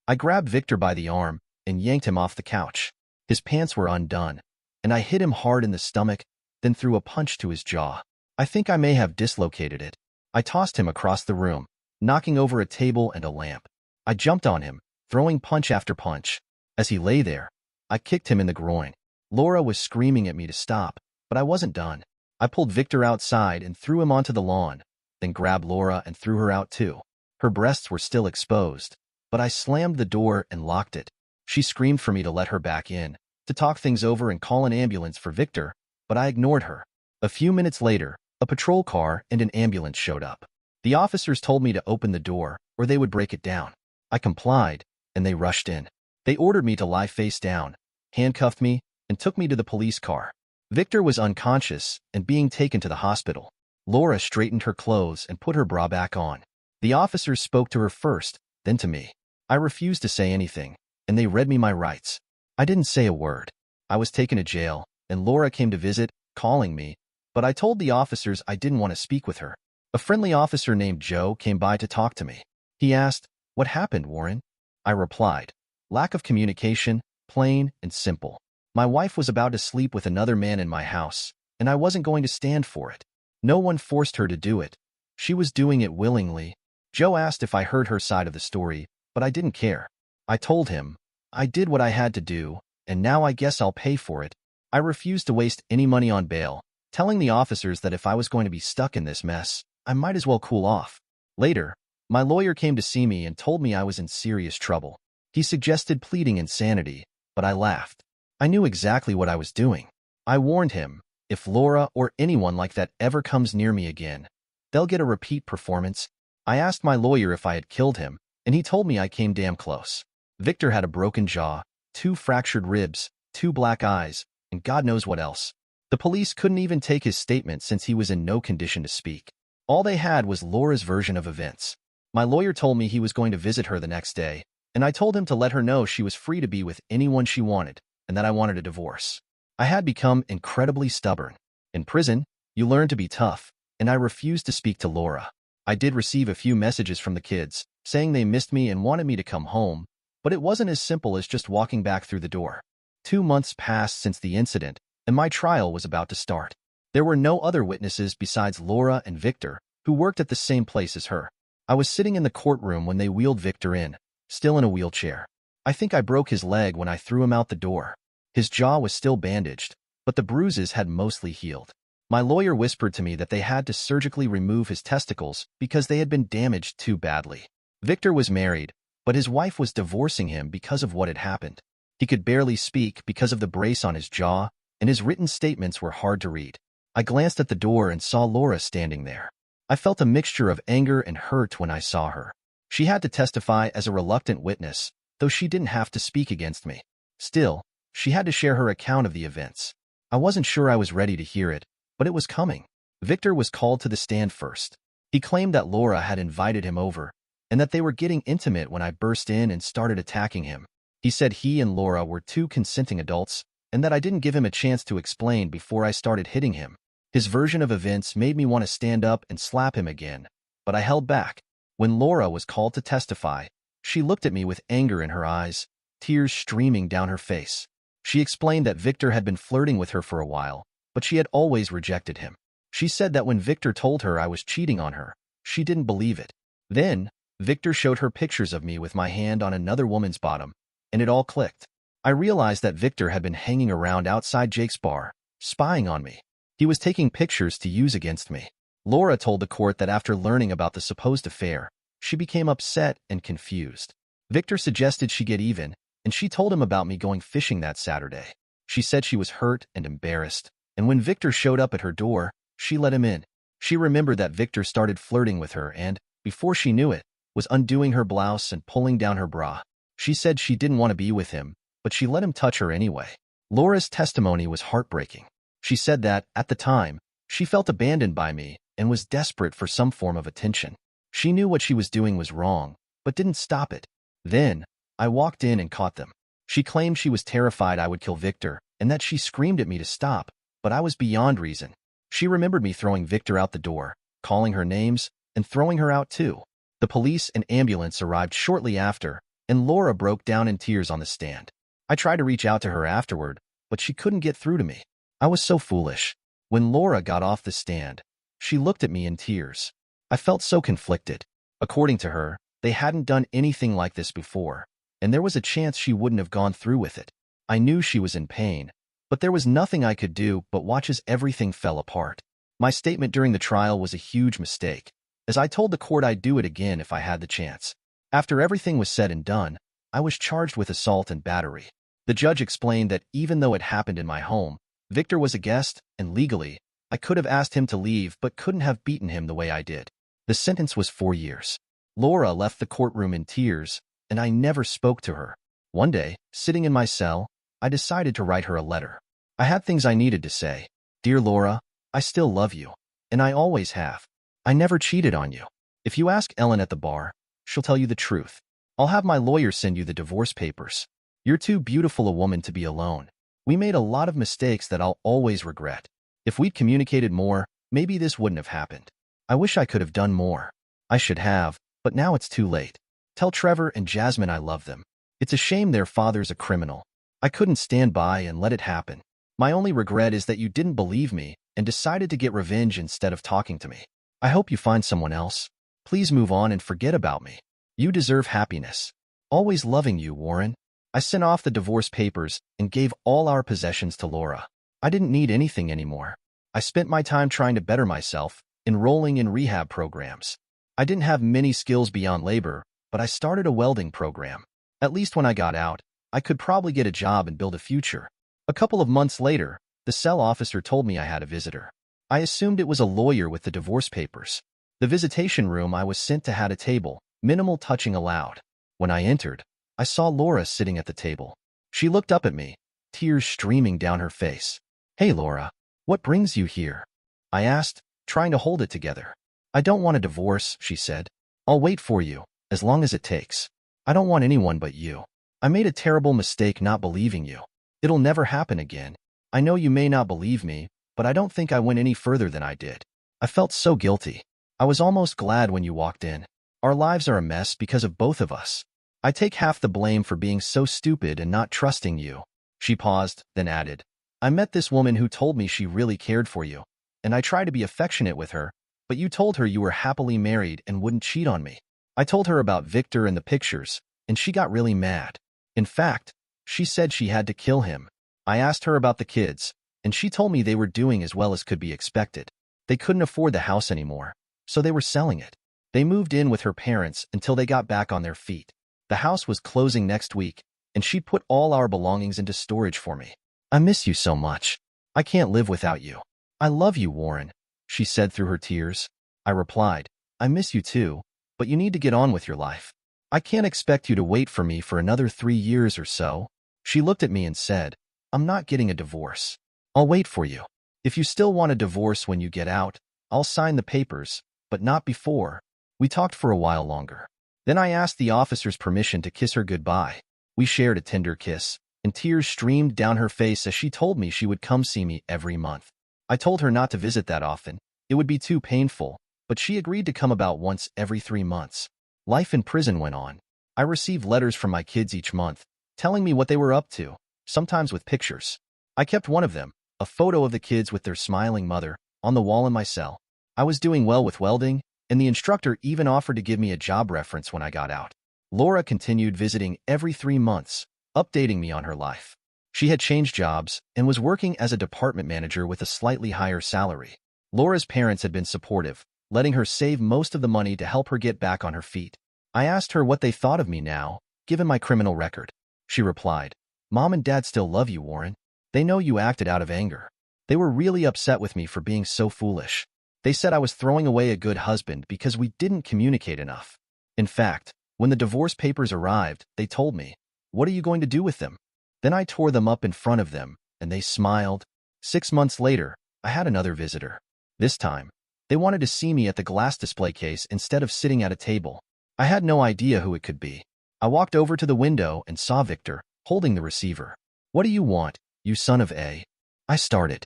I grabbed Victor by the arm and yanked him off the couch. His pants were undone, and I hit him hard in the stomach, then threw a punch to his jaw. I think I may have dislocated it. I tossed him across the room, knocking over a table and a lamp. I jumped on him, throwing punch after punch. As he lay there, I kicked him in the groin. Laura was screaming at me to stop, but I wasn't done. I pulled Victor outside and threw him onto the lawn, then grabbed Laura and threw her out too. Her breasts were still exposed, but I slammed the door and locked it. She screamed for me to let her back in, to talk things over and call an ambulance for Victor, but I ignored her. A few minutes later, a patrol car and an ambulance showed up. The officers told me to open the door, or they would break it down. I complied, and they rushed in. They ordered me to lie face down, handcuffed me, and took me to the police car. Victor was unconscious and being taken to the hospital. Laura straightened her clothes and put her bra back on. The officers spoke to her first, then to me. I refused to say anything, and they read me my rights. I didn't say a word. I was taken to jail, and Laura came to visit, calling me, but I told the officers I didn't want to speak with her. A friendly officer named Joe came by to talk to me. He asked, "What happened, Warren?" I replied, "Lack of communication, plain and simple. My wife was about to sleep with another man in my house, and I wasn't going to stand for it. No one forced her to do it. She was doing it willingly." Joe asked if I heard her side of the story, but I didn't care. I told him, I did what I had to do, and now I guess I'll pay for it. I refused to waste any money on bail, telling the officers that if I was going to be stuck in this mess, I might as well cool off. Later, my lawyer came to see me and told me I was in serious trouble. He suggested pleading insanity, but I laughed. I knew exactly what I was doing. I warned him, if Laura or anyone like that ever comes near me again, they'll get a repeat performance. I asked my lawyer if I had killed him, and he told me I came damn close. Victor had a broken jaw, 2 fractured ribs, 2 black eyes, and God knows what else. The police couldn't even take his statement since he was in no condition to speak. All they had was Laura's version of events. My lawyer told me he was going to visit her the next day, and I told him to let her know she was free to be with anyone she wanted, and that I wanted a divorce. I had become incredibly stubborn. In prison, you learn to be tough, and I refused to speak to Laura. I did receive a few messages from the kids, saying they missed me and wanted me to come home, but it wasn't as simple as just walking back through the door. 2 months passed since the incident, and my trial was about to start. There were no other witnesses besides Laura and Victor, who worked at the same place as her. I was sitting in the courtroom when they wheeled Victor in, still in a wheelchair. I think I broke his leg when I threw him out the door. His jaw was still bandaged, but the bruises had mostly healed. My lawyer whispered to me that they had to surgically remove his testicles because they had been damaged too badly. Victor was married, but his wife was divorcing him because of what had happened. He could barely speak because of the brace on his jaw, and his written statements were hard to read. I glanced at the door and saw Laura standing there. I felt a mixture of anger and hurt when I saw her. She had to testify as a reluctant witness, though she didn't have to speak against me. Still, she had to share her account of the events. I wasn't sure I was ready to hear it, but it was coming. Victor was called to the stand first. He claimed that Laura had invited him over, and that they were getting intimate when I burst in and started attacking him. He said he and Laura were 2 consenting adults, and that I didn't give him a chance to explain before I started hitting him. His version of events made me want to stand up and slap him again, but I held back. When Laura was called to testify, she looked at me with anger in her eyes, tears streaming down her face. She explained that Victor had been flirting with her for a while, but she had always rejected him. She said that when Victor told her I was cheating on her, she didn't believe it. Then, Victor showed her pictures of me with my hand on another woman's bottom, and it all clicked. I realized that Victor had been hanging around outside Jake's bar, spying on me. He was taking pictures to use against me. Laura told the court that after learning about the supposed affair, she became upset and confused. Victor suggested she get even, and she told him about me going fishing that Saturday. She said she was hurt and embarrassed, and when Victor showed up at her door, she let him in. She remembered that Victor started flirting with her and, before she knew it, was undoing her blouse and pulling down her bra. She said she didn't want to be with him, but she let him touch her anyway. Laura's testimony was heartbreaking. She said that, at the time, she felt abandoned by me and was desperate for some form of attention. She knew what she was doing was wrong, but didn't stop it. Then, I walked in and caught them. She claimed she was terrified I would kill Victor and that she screamed at me to stop, but I was beyond reason. She remembered me throwing Victor out the door, calling her names, and throwing her out too. The police and ambulance arrived shortly after, and Laura broke down in tears on the stand. I tried to reach out to her afterward, but she couldn't get through to me. I was so foolish. When Laura got off the stand, she looked at me in tears. I felt so conflicted. According to her, they hadn't done anything like this before, and there was a chance she wouldn't have gone through with it. I knew she was in pain, but there was nothing I could do but watch as everything fell apart. My statement during the trial was a huge mistake, as I told the court I'd do it again if I had the chance. After everything was said and done, I was charged with assault and battery. The judge explained that even though it happened in my home, Victor was a guest, and legally, I could have asked him to leave but couldn't have beaten him the way I did. The sentence was 4 years. Laura left the courtroom in tears, and I never spoke to her. One day, sitting in my cell, I decided to write her a letter. I had things I needed to say. Dear Laura, I still love you, and I always have. I never cheated on you. If you ask Ellen at the bar, she'll tell you the truth. I'll have my lawyer send you the divorce papers. You're too beautiful a woman to be alone. We made a lot of mistakes that I'll always regret. If we'd communicated more, maybe this wouldn't have happened. I wish I could have done more. I should have, but now it's too late. Tell Trevor and Jasmine I love them. It's a shame their father's a criminal. I couldn't stand by and let it happen. My only regret is that you didn't believe me and decided to get revenge instead of talking to me. I hope you find someone else. Please move on and forget about me. You deserve happiness. Always loving you, Warren. I sent off the divorce papers and gave all our possessions to Laura. I didn't need anything anymore. I spent my time trying to better myself, enrolling in rehab programs. I didn't have many skills beyond labor, but I started a welding program. At least when I got out, I could probably get a job and build a future. A couple of months later, the cell officer told me I had a visitor. I assumed it was a lawyer with the divorce papers. The visitation room I was sent to had a table, minimal touching allowed. When I entered, I saw Laura sitting at the table. She looked up at me, tears streaming down her face. "Hey, Laura, what brings you here?" I asked, trying to hold it together. "I don't want a divorce," she said. "I'll wait for you, as long as it takes. I don't want anyone but you. I made a terrible mistake not believing you. It'll never happen again. I know you may not believe me, but I don't think I went any further than I did. I felt so guilty. I was almost glad when you walked in. Our lives are a mess because of both of us. I take half the blame for being so stupid and not trusting you." She paused, then added, "I met this woman who told me she really cared for you, and I tried to be affectionate with her, but you told her you were happily married and wouldn't cheat on me. I told her about Victor and the pictures, and she got really mad. In fact, she said she had to kill him. I asked her about the kids, and she told me they were doing as well as could be expected. They couldn't afford the house anymore, so they were selling it. They moved in with her parents until they got back on their feet. The house was closing next week, and she put all our belongings into storage for me. I miss you so much. I can't live without you. I love you, Warren," she said through her tears. I replied, "I miss you too, but you need to get on with your life. I can't expect you to wait for me for another 3 years or so." She looked at me and said, "I'm not getting a divorce. I'll wait for you. If you still want a divorce when you get out, I'll sign the papers, but not before." We talked for a while longer. Then I asked the officer's permission to kiss her goodbye. We shared a tender kiss, and tears streamed down her face as she told me she would come see me every month. I told her not to visit that often. It would be too painful, but she agreed to come about once every 3 months. Life in prison went on. I received letters from my kids each month, telling me what they were up to, sometimes with pictures. I kept one of them, a photo of the kids with their smiling mother, on the wall in my cell. I was doing well with welding, and the instructor even offered to give me a job reference when I got out. Laura continued visiting every 3 months, updating me on her life. She had changed jobs and was working as a department manager with a slightly higher salary. Laura's parents had been supportive, letting her save most of the money to help her get back on her feet. I asked her what they thought of me now, given my criminal record. She replied, "Mom and Dad still love you, Warren. They know you acted out of anger. They were really upset with me for being so foolish. They said I was throwing away a good husband because we didn't communicate enough. In fact, when the divorce papers arrived, they told me, 'What are you going to do with them?' Then I tore them up in front of them, and they smiled." 6 months later, I had another visitor. This time, they wanted to see me at the glass display case instead of sitting at a table. I had no idea who it could be. I walked over to the window and saw Victor, holding the receiver. "What do you want, you son of a—" I started.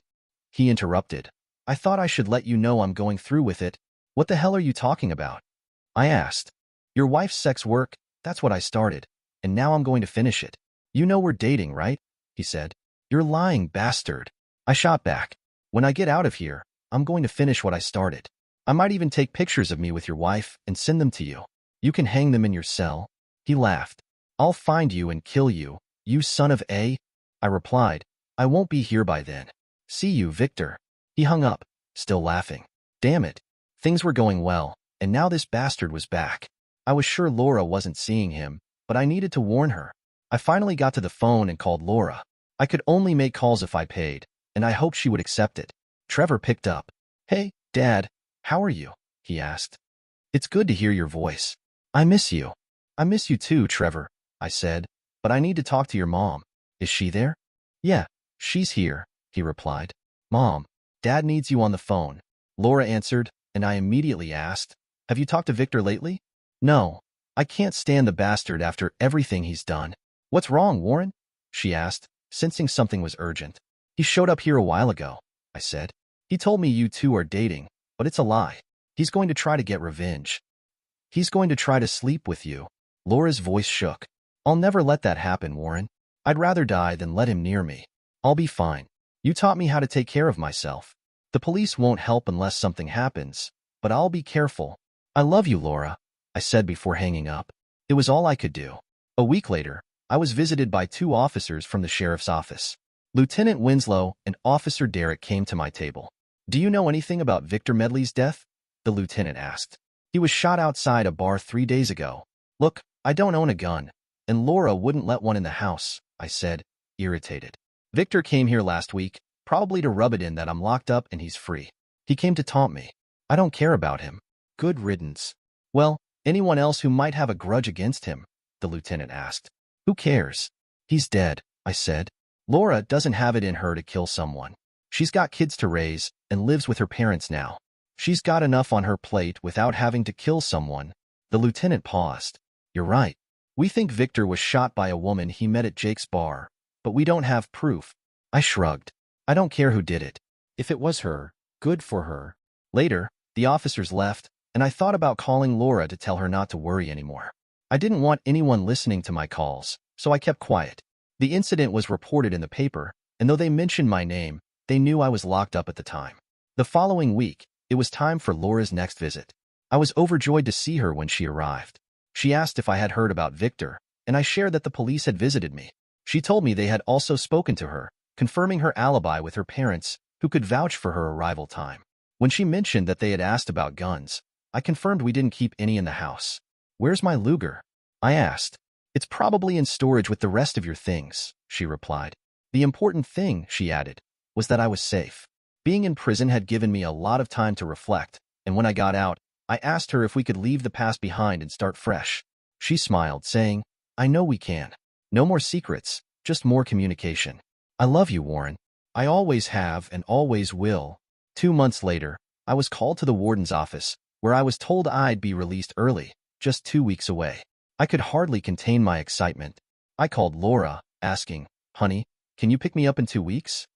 He interrupted. "I thought I should let you know I'm going through with it." "What the hell are you talking about?" I asked. "Your wife's sex work, that's what I started, and now I'm going to finish it. You know we're dating, right?" he said. "You're lying, bastard." I shot back. "When I get out of here, I'm going to finish what I started. I might even take pictures of me with your wife and send them to you. You can hang them in your cell." He laughed. "I'll find you and kill you, you son of a—" I replied, "I won't be here by then. See you, Victor." He hung up, still laughing. Damn it. Things were going well, and now this bastard was back. I was sure Laura wasn't seeing him, but I needed to warn her. I finally got to the phone and called Laura. I could only make calls if I paid, and I hoped she would accept it. Trevor picked up. "Hey, Dad, how are you?" he asked. "It's good to hear your voice. I miss you." "I miss you too, Trevor," I said, "but I need to talk to your mom. Is she there?" "Yeah, she's here," he replied. "Mom, Dad needs you on the phone." Laura answered, and I immediately asked, "Have you talked to Victor lately?" "No. I can't stand the bastard after everything he's done." "What's wrong, Warren?" she asked, sensing something was urgent. "He showed up here a while ago," I said. "He told me you two are dating, but it's a lie. He's going to try to get revenge. He's going to try to sleep with you." Laura's voice shook. "I'll never let that happen, Warren. I'd rather die than let him near me. I'll be fine. You taught me how to take care of myself. The police won't help unless something happens, but I'll be careful. I love you, Laura," I said before hanging up. It was all I could do. A week later, I was visited by two officers from the sheriff's office. Lieutenant Winslow and Officer Derrick came to my table. "Do you know anything about Victor Medley's death?" the lieutenant asked. "He was shot outside a bar 3 days ago." "Look, I don't own a gun, and Laura wouldn't let one in the house," I said, irritated. "Victor came here last week, probably to rub it in that I'm locked up and he's free. He came to taunt me. I don't care about him." "Good riddance." "Well, anyone else who might have a grudge against him?" the lieutenant asked. "Who cares? He's dead," I said. "Laura doesn't have it in her to kill someone. She's got kids to raise and lives with her parents now. She's got enough on her plate without having to kill someone." The lieutenant paused. "You're right. We think Victor was shot by a woman he met at Jake's bar, but we don't have proof." I shrugged. "I don't care who did it. If it was her, good for her." Later, the officers left, and I thought about calling Laura to tell her not to worry anymore. I didn't want anyone listening to my calls, so I kept quiet. The incident was reported in the paper, and though they mentioned my name, they knew I was locked up at the time. The following week, it was time for Laura's next visit. I was overjoyed to see her when she arrived. She asked if I had heard about Victor, and I shared that the police had visited me. She told me they had also spoken to her, confirming her alibi with her parents, who could vouch for her arrival time. When she mentioned that they had asked about guns, I confirmed we didn't keep any in the house. "Where's my Luger?" I asked. "It's probably in storage with the rest of your things," she replied. The important thing, she added, was that I was safe. Being in prison had given me a lot of time to reflect, and when I got out, I asked her if we could leave the past behind and start fresh. She smiled, saying, "I know we can. No more secrets, just more communication. I love you, Warren. I always have and always will." 2 months later, I was called to the warden's office, where I was told I'd be released early, just 2 weeks away. I could hardly contain my excitement. I called Laura, asking, "Honey, can you pick me up in 2 weeks?"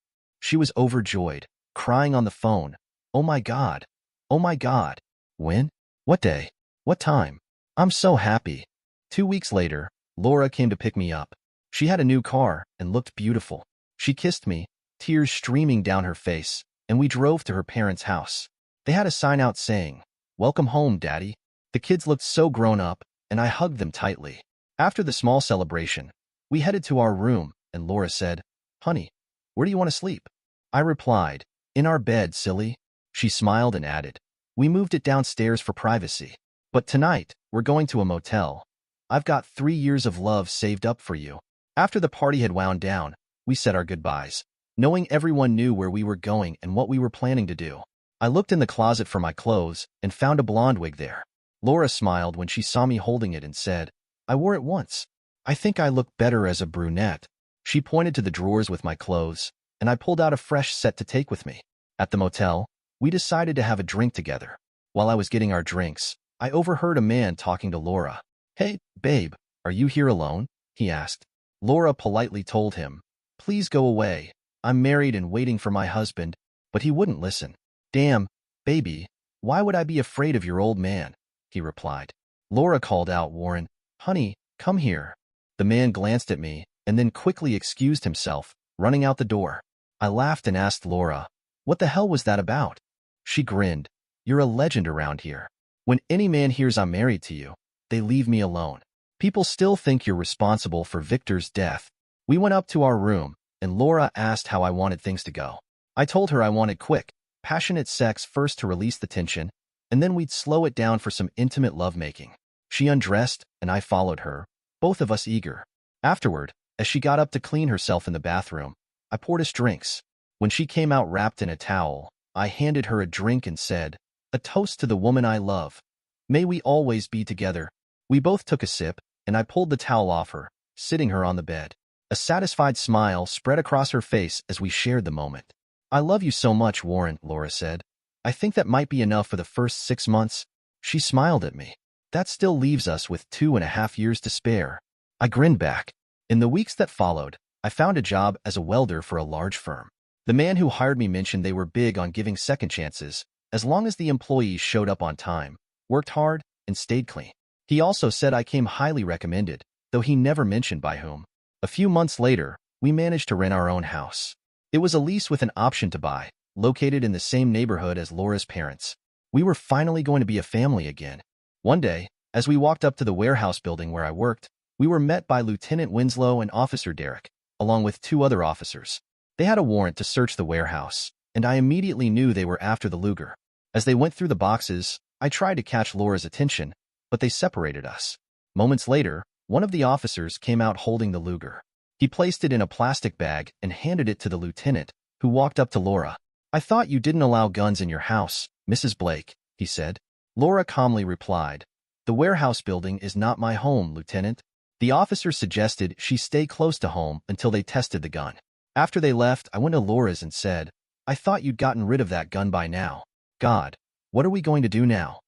She was overjoyed, crying on the phone. "Oh my God. Oh my God. When? What day? What time? I'm so happy." 2 weeks later, Laura came to pick me up. She had a new car and looked beautiful. She kissed me, tears streaming down her face, and we drove to her parents' house. They had a sign out saying, "Welcome home, Daddy." The kids looked so grown up, and I hugged them tightly. After the small celebration, we headed to our room, and Laura said, "Honey, where do you want to sleep?" I replied, "In our bed, silly." She smiled and added, "We moved it downstairs for privacy. But tonight, we're going to a motel. I've got 3 years of love saved up for you." After the party had wound down, we said our goodbyes, knowing everyone knew where we were going and what we were planning to do. I looked in the closet for my clothes and found a blonde wig there. Laura smiled when she saw me holding it and said, "I wore it once. I think I look better as a brunette." She pointed to the drawers with my clothes, and I pulled out a fresh set to take with me. At the motel, we decided to have a drink together. While I was getting our drinks, I overheard a man talking to Laura. "Hey, babe, are you here alone?" he asked. Laura politely told him, "Please go away. I'm married and waiting for my husband," but he wouldn't listen. "Damn, baby, why would I be afraid of your old man?" he replied. Laura called out, "Warren, honey, come here." The man glanced at me and then quickly excused himself, running out the door. I laughed and asked Laura, "What the hell was that about?" She grinned. "You're a legend around here. When any man hears I'm married to you, they leave me alone. People still think you're responsible for Victor's death." We went up to our room, and Laura asked how I wanted things to go. I told her I wanted quick, passionate sex first to release the tension, and then we'd slow it down for some intimate lovemaking. She undressed, and I followed her, both of us eager. Afterward, as she got up to clean herself in the bathroom, I poured us drinks. When she came out wrapped in a towel, I handed her a drink and said, "A toast to the woman I love. May we always be together." We both took a sip, and I pulled the towel off her, sitting her on the bed. A satisfied smile spread across her face as we shared the moment. "I love you so much, Warren," Laura said. "I think that might be enough for the first 6 months." She smiled at me. "That still leaves us with 2.5 years to spare." I grinned back. In the weeks that followed, I found a job as a welder for a large firm. The man who hired me mentioned they were big on giving second chances, as long as the employees showed up on time, worked hard, and stayed clean. He also said I came highly recommended, though he never mentioned by whom. A few months later, we managed to rent our own house. It was a lease with an option to buy, located in the same neighborhood as Laura's parents. We were finally going to be a family again. One day, as we walked up to the warehouse building where I worked, We were met by Lieutenant Winslow and Officer Derrick, along with 2 other officers. They had a warrant to search the warehouse, and I immediately knew they were after the Luger. As they went through the boxes, I tried to catch Laura's attention, but they separated us. Moments later, one of the officers came out holding the Luger. He placed it in a plastic bag and handed it to the lieutenant, who walked up to Laura. "I thought you didn't allow guns in your house, Mrs. Blake," he said. Laura calmly replied, "The warehouse building is not my home, Lieutenant." The officer suggested she stay close to home until they tested the gun. After they left, I went to Laura's and said, "I thought you'd gotten rid of that gun by now. God, what are we going to do now?"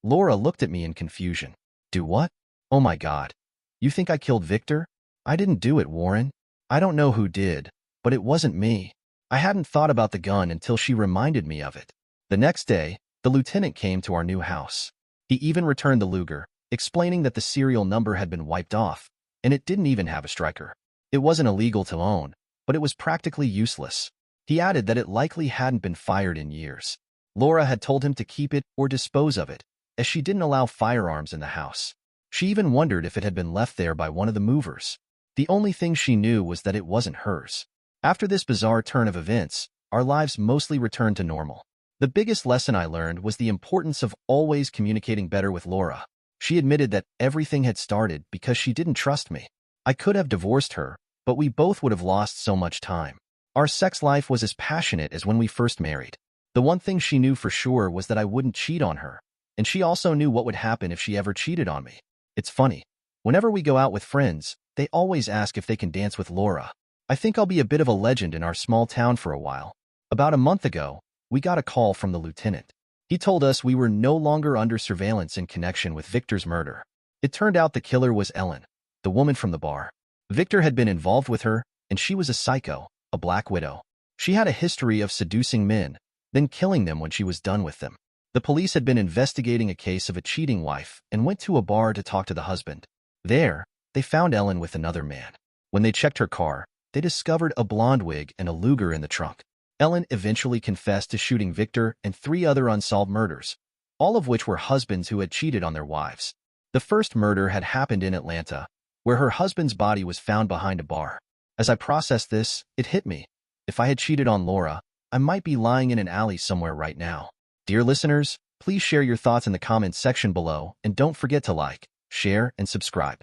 Laura looked at me in confusion. "Do what? Oh my God. You think I killed Victor? I didn't do it, Warren. I don't know who did, but it wasn't me." I hadn't thought about the gun until she reminded me of it. The next day, the lieutenant came to our new house. He even returned the Luger, explaining that the serial number had been wiped off, and it didn't even have a striker. It wasn't illegal to own, but it was practically useless. He added that it likely hadn't been fired in years. Laura had told him to keep it or dispose of it, as she didn't allow firearms in the house. She even wondered if it had been left there by one of the movers. The only thing she knew was that it wasn't hers. After this bizarre turn of events, our lives mostly returned to normal. The biggest lesson I learned was the importance of always communicating better with Laura. She admitted that everything had started because she didn't trust me. I could have divorced her, but we both would have lost so much time. Our sex life was as passionate as when we first married. The one thing she knew for sure was that I wouldn't cheat on her, and she also knew what would happen if she ever cheated on me. It's funny. Whenever we go out with friends, they always ask if they can dance with Laura. I think I'll be a bit of a legend in our small town for a while. About a month ago, we got a call from the lieutenant. He told us we were no longer under surveillance in connection with Victor's murder. It turned out the killer was Ellen, the woman from the bar. Victor had been involved with her, and she was a psycho, a black widow. She had a history of seducing men, then killing them when she was done with them. The police had been investigating a case of a cheating wife and went to a bar to talk to the husband. There, they found Ellen with another man. When they checked her car, they discovered a blonde wig and a Luger in the trunk. Ellen eventually confessed to shooting Victor and 3 other unsolved murders, all of which were husbands who had cheated on their wives. The first murder had happened in Atlanta, where her husband's body was found behind a bar. As I processed this, it hit me. If I had cheated on Laura, I might be lying in an alley somewhere right now. Dear listeners, please share your thoughts in the comments section below, and don't forget to like, share, and subscribe.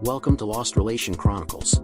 Welcome to Lost Relation Chronicles.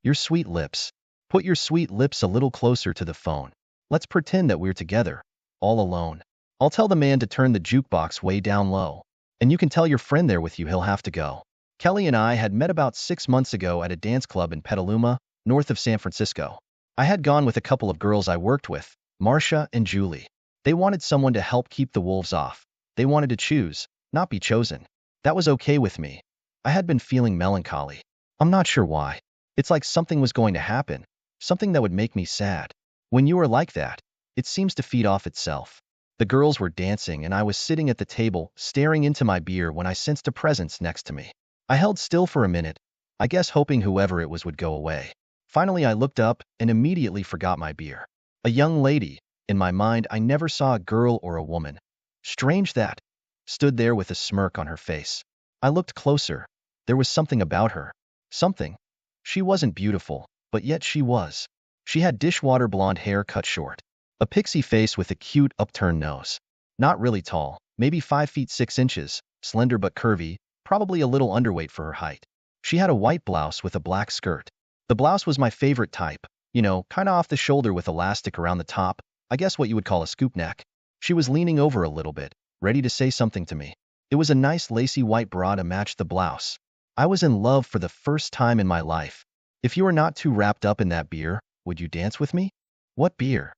Your sweet lips. Put your sweet lips a little closer to the phone. Let's pretend that we're together, all alone. I'll tell the man to turn the jukebox way down low, and you can tell your friend there with you he'll have to go. Kelly and I had met about 6 months ago at a dance club in Petaluma, north of San Francisco. I had gone with a couple of girls I worked with, Marcia and Julie. They wanted someone to help keep the wolves off. They wanted to choose, not be chosen. That was okay with me. I had been feeling melancholy. I'm not sure why. It's like something was going to happen, something that would make me sad. When you are like that, it seems to feed off itself. The girls were dancing and I was sitting at the table, staring into my beer when I sensed a presence next to me. I held still for a minute, I guess hoping whoever it was would go away. Finally, I looked up and immediately forgot my beer. A young lady. In my mind, I never saw a girl or a woman. Strange that. Stood there with a smirk on her face. I looked closer. There was something about her. Something. She wasn't beautiful, but yet she was. She had dishwater blonde hair cut short. A pixie face with a cute upturned nose. Not really tall, maybe 5 feet 6 inches, slender but curvy, probably a little underweight for her height. She had a white blouse with a black skirt. The blouse was my favorite type, kinda off the shoulder with elastic around the top, I guess what you would call a scoop neck. She was leaning over a little bit, ready to say something to me. It was a nice lacy white bra to match the blouse. I was in love for the first time in my life. If you were not too wrapped up in that beer, would you dance with me? What beer?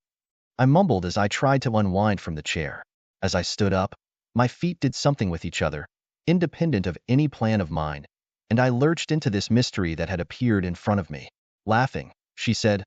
I mumbled as I tried to unwind from the chair. As I stood up, my feet did something with each other, independent of any plan of mine, and I lurched into this mystery that had appeared in front of me. Laughing, she said,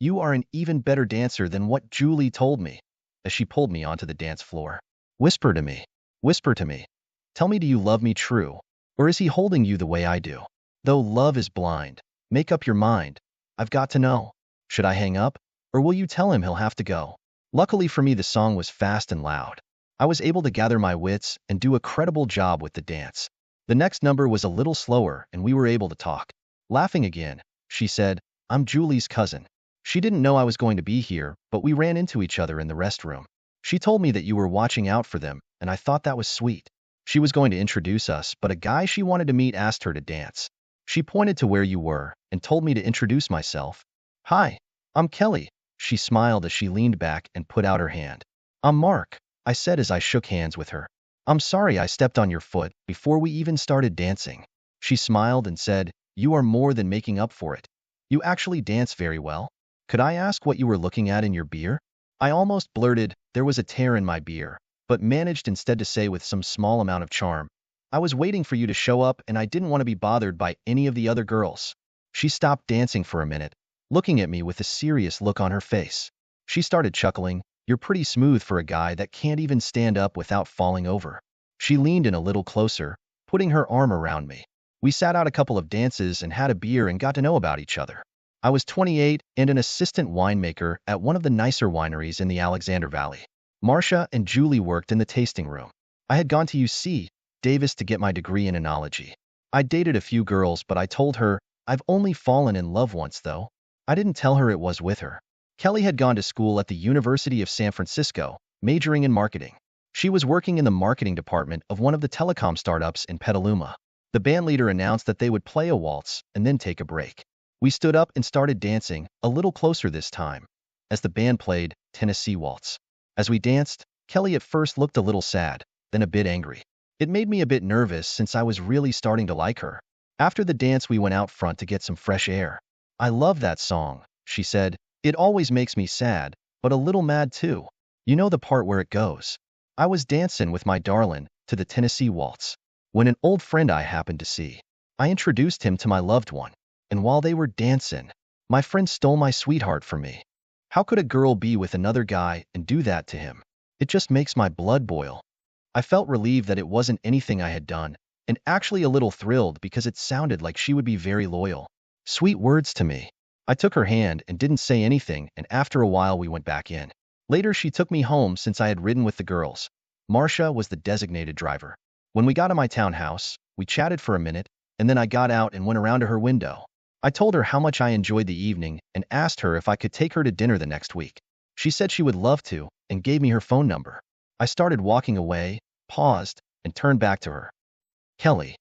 You are an even better dancer than what Julie told me," as she pulled me onto the dance floor. Whisper to me. Whisper to me. Tell me, do you love me true? Or is he holding you the way I do? Though love is blind, make up your mind. I've got to know. Should I hang up? Or will you tell him he'll have to go? Luckily for me, the song was fast and loud. I was able to gather my wits and do a credible job with the dance. The next number was a little slower and we were able to talk. Laughing again, she said, "I'm Julie's cousin." She didn't know I was going to be here, but we ran into each other in the restroom. She told me that you were watching out for them, and I thought that was sweet. She was going to introduce us, but a guy she wanted to meet asked her to dance. She pointed to where you were and told me to introduce myself. "Hi, I'm Kelly." She smiled as she leaned back and put out her hand. "I'm Mark," I said as I shook hands with her. "I'm sorry I stepped on your foot before we even started dancing." She smiled and said, "You are more than making up for it. You actually dance very well. Could I ask what you were looking at in your beer?" I almost blurted, "There was a tear in my beer," but managed instead to say with some small amount of charm, "I was waiting for you to show up and I didn't want to be bothered by any of the other girls." She stopped dancing for a minute, looking at me with a serious look on her face. She started chuckling, "You're pretty smooth for a guy that can't even stand up without falling over." She leaned in a little closer, putting her arm around me. We sat out a couple of dances and had a beer and got to know about each other. I was 28 and an assistant winemaker at one of the nicer wineries in the Alexander Valley. Marcia and Julie worked in the tasting room. I had gone to UC Davis to get my degree in enology. I dated a few girls, but I told her, "I've only fallen in love once, though." I didn't tell her it was with her. Kelly had gone to school at the University of San Francisco, majoring in marketing. She was working in the marketing department of one of the telecom startups in Petaluma. The bandleader announced that they would play a waltz and then take a break. We stood up and started dancing, a little closer this time, as the band played Tennessee Waltz. As we danced, Kelly at first looked a little sad, then a bit angry. It made me a bit nervous since I was really starting to like her. After the dance, we went out front to get some fresh air. "I love that song," she said. "It always makes me sad, but a little mad too. You know the part where it goes." I was dancing with my darling to the Tennessee Waltz when an old friend I happened to see. I introduced him to my loved one. And while they were dancing, my friend stole my sweetheart from me. How could a girl be with another guy and do that to him? It just makes my blood boil. I felt relieved that it wasn't anything I had done, and actually a little thrilled because it sounded like she would be very loyal. Sweet words to me. I took her hand and didn't say anything, and after a while we went back in. Later she took me home since I had ridden with the girls. Marcia was the designated driver. When we got to my townhouse, we chatted for a minute, and then I got out and went around to her window. I told her how much I enjoyed the evening and asked her if I could take her to dinner the next week. She said she would love to and gave me her phone number. I started walking away, paused, and turned back to her. Kelly,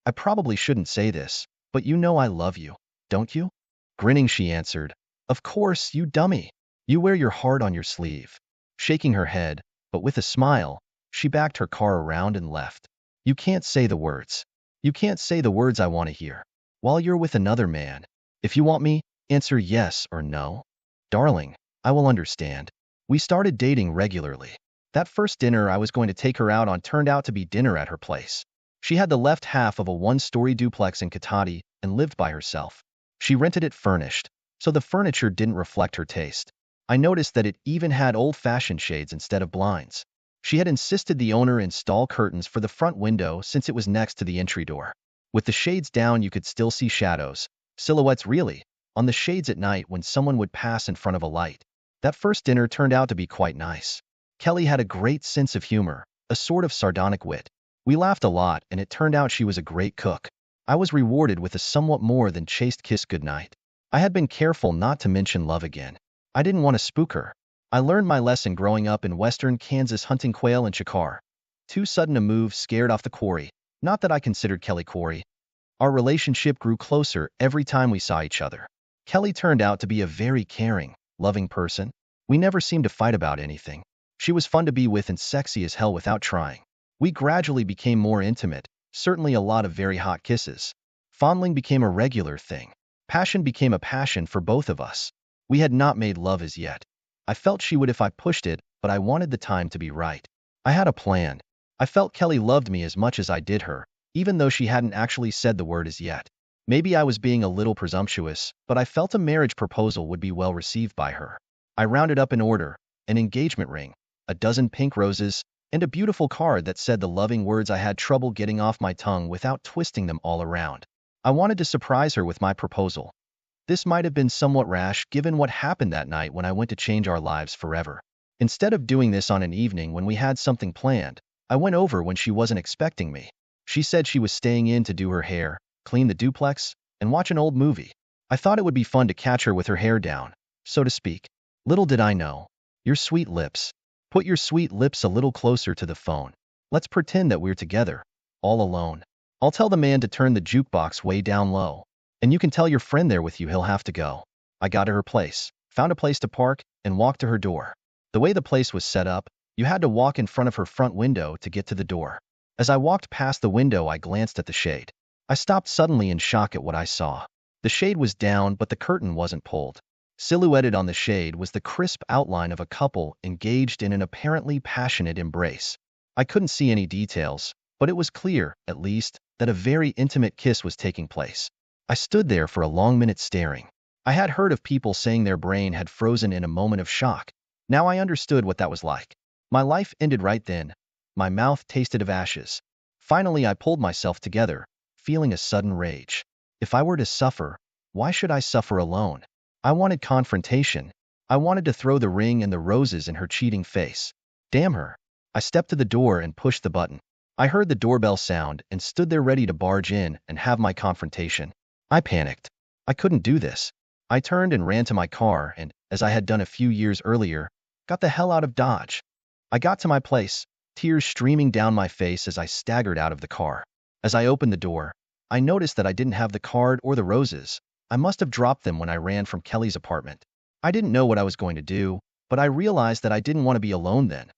I probably shouldn't say this, but you know I love you, don't you?" Grinning, she answered, "Of course, you dummy. You wear your heart on your sleeve." Shaking her head, but with a smile, she backed her car around and left. "You can't say the words. You can't say the words I want to hear. While you're with another man. If you want me, answer yes or no." "Darling, I will understand." We started dating regularly. That first dinner I was going to take her out on turned out to be dinner at her place. She had the left half of a one-story duplex in Cotati and lived by herself. She rented it furnished, so the furniture didn't reflect her taste. I noticed that it even had old-fashioned shades instead of blinds. She had insisted the owner install curtains for the front window since it was next to the entry door. With the shades down, you could still see shadows, silhouettes really, on the shades at night when someone would pass in front of a light. That first dinner turned out to be quite nice. Kelly had a great sense of humor, a sort of sardonic wit. We laughed a lot, and it turned out she was a great cook. I was rewarded with a somewhat more than chaste kiss goodnight. I had been careful not to mention love again. I didn't want to spook her. I learned my lesson growing up in western Kansas hunting quail and chikar. Too sudden a move scared off the quarry. Not that I considered Kelly quarry. Our relationship grew closer every time we saw each other. Kelly turned out to be a very caring, loving person. We never seemed to fight about anything. She was fun to be with and sexy as hell without trying. We gradually became more intimate, certainly a lot of very hot kisses. Fondling became a regular thing. Passion became a passion for both of us. We had not made love as yet. I felt she would if I pushed it, but I wanted the time to be right. I had a plan. I felt Kelly loved me as much as I did her, even though she hadn't actually said the word as yet. Maybe I was being a little presumptuous, but I felt a marriage proposal would be well received by her. I rounded up in order: an engagement ring, a dozen pink roses, and a beautiful card that said the loving words I had trouble getting off my tongue without twisting them all around. I wanted to surprise her with my proposal. This might have been somewhat rash given what happened that night when I went to change our lives forever. Instead of doing this on an evening when we had something planned, I went over when she wasn't expecting me. She said she was staying in to do her hair, clean the duplex, and watch an old movie. I thought it would be fun to catch her with her hair down, so to speak. Little did I know. Your sweet lips. Put your sweet lips a little closer to the phone. Let's pretend that we're together, all alone. I'll tell the man to turn the jukebox way down low. And you can tell your friend there with you he'll have to go. I got to her place, found a place to park, and walked to her door. The way the place was set up, you had to walk in front of her front window to get to the door. As I walked past the window, I glanced at the shade. I stopped suddenly in shock at what I saw. The shade was down, but the curtain wasn't pulled. Silhouetted on the shade was the crisp outline of a couple engaged in an apparently passionate embrace. I couldn't see any details, but it was clear, at least, that a very intimate kiss was taking place. I stood there for a long minute staring. I had heard of people saying their brain had frozen in a moment of shock. Now I understood what that was like. My life ended right then. My mouth tasted of ashes. Finally, I pulled myself together, feeling a sudden rage. If I were to suffer, why should I suffer alone? I wanted confrontation. I wanted to throw the ring and the roses in her cheating face. Damn her. I stepped to the door and pushed the button. I heard the doorbell sound and stood there ready to barge in and have my confrontation. I panicked. I couldn't do this. I turned and ran to my car and, as I had done a few years earlier, got the hell out of Dodge. I got to my place, tears streaming down my face as I staggered out of the car. As I opened the door, I noticed that I didn't have the card or the roses. I must have dropped them when I ran from Kelly's apartment. I didn't know what I was going to do, but I realized that I didn't want to be alone then.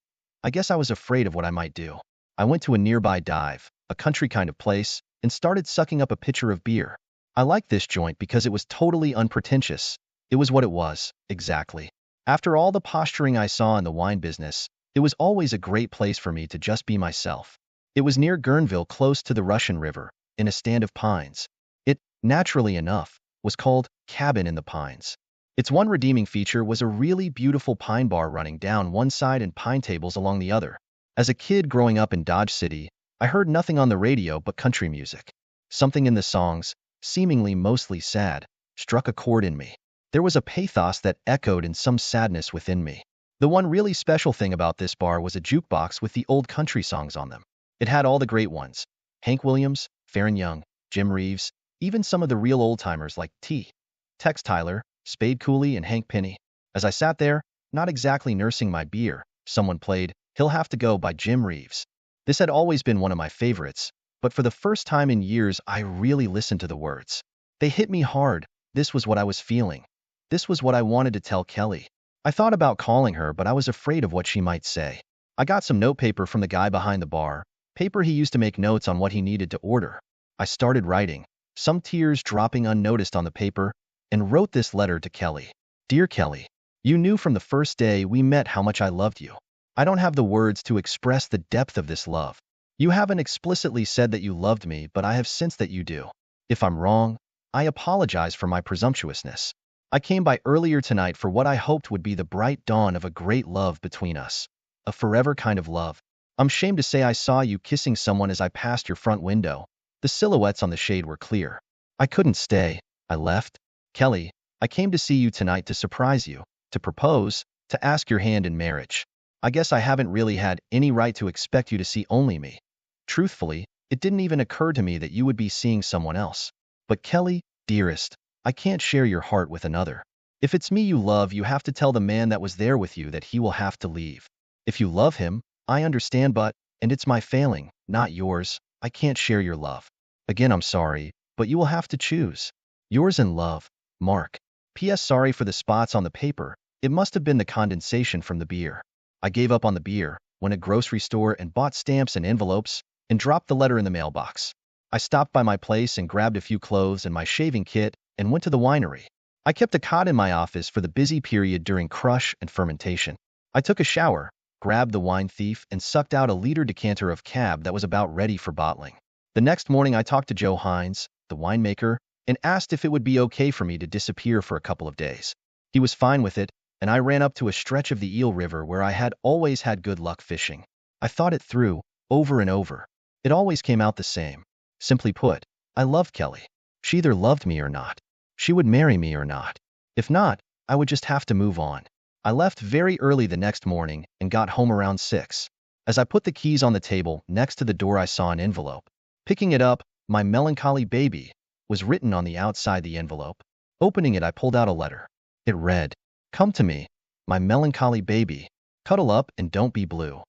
I guess I was afraid of what I might do. I went to a nearby dive, a country kind of place, and started sucking up a pitcher of beer. I liked this joint because it was totally unpretentious. It was what it was, exactly. After all the posturing I saw in the wine business, it was always a great place for me to just be myself. It was near Guerneville, close to the Russian River, in a stand of pines. It, naturally enough, was called Cabin in the Pines. Its one redeeming feature was a really beautiful pine bar running down one side and pine tables along the other. As a kid growing up in Dodge City, I heard nothing on the radio but country music. Something in the songs, seemingly mostly sad, struck a chord in me. There was a pathos that echoed in some sadness within me. The one really special thing about this bar was a jukebox with the old country songs on them. It had all the great ones: Hank Williams, Faron Young, Jim Reeves, even some of the real old-timers like Tex Tyler, Spade Cooley, and Hank Penny. As I sat there, not exactly nursing my beer, someone played He'll Have to Go by Jim Reeves. This had always been one of my favorites, but for the first time in years, I really listened to the words. They hit me hard. This was what I was feeling. This was what I wanted to tell Kelly. I thought about calling her, but I was afraid of what she might say. I got some notepaper from the guy behind the bar, paper he used to make notes on what he needed to order. I started writing, some tears dropping unnoticed on the paper, and wrote this letter to Kelly. Dear Kelly, you knew from the first day we met how much I loved you. I don't have the words to express the depth of this love. You haven't explicitly said that you loved me, but I have sensed that you do. If I'm wrong, I apologize for my presumptuousness. I came by earlier tonight for what I hoped would be the bright dawn of a great love between us. A forever kind of love. I'm ashamed to say I saw you kissing someone as I passed your front window. The silhouettes on the shade were clear. I couldn't stay. I left. Kelly, I came to see you tonight to surprise you, to propose, to ask your hand in marriage. I guess I haven't really had any right to expect you to see only me. Truthfully, it didn't even occur to me that you would be seeing someone else. But Kelly, dearest, I can't share your heart with another. If it's me you love, you have to tell the man that was there with you that he will have to leave. If you love him, I understand, and it's my failing, not yours. I can't share your love. Again, I'm sorry, but you will have to choose. Yours in love, Mark. P.S. Sorry for the spots on the paper. It must have been the condensation from the beer. I gave up on the beer, went to a grocery store and bought stamps and envelopes, and dropped the letter in the mailbox. I stopped by my place and grabbed a few clothes and my shaving kit and went to the winery. I kept a cot in my office for the busy period during crush and fermentation. I took a shower, grabbed the wine thief, and sucked out a liter decanter of Cab that was about ready for bottling. The next morning I talked to Joe Hines, the winemaker, and asked if it would be okay for me to disappear for a couple of days. He was fine with it, and I ran up to a stretch of the Eel River where I had always had good luck fishing. I thought it through, over and over. It always came out the same. Simply put, I loved Kelly. She either loved me or not. She would marry me or not. If not, I would just have to move on. I left very early the next morning and got home around 6. As I put the keys on the table next to the door, I saw an envelope. Picking it up, "My melancholy baby," was written on the outside the envelope. Opening it, I pulled out a letter. It read, "Come to me, my melancholy baby. Cuddle up and don't be blue.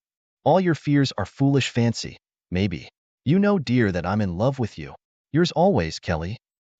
All your fears are foolish fancy, maybe. You know, dear, that I'm in love with you. Yours always, Kelly."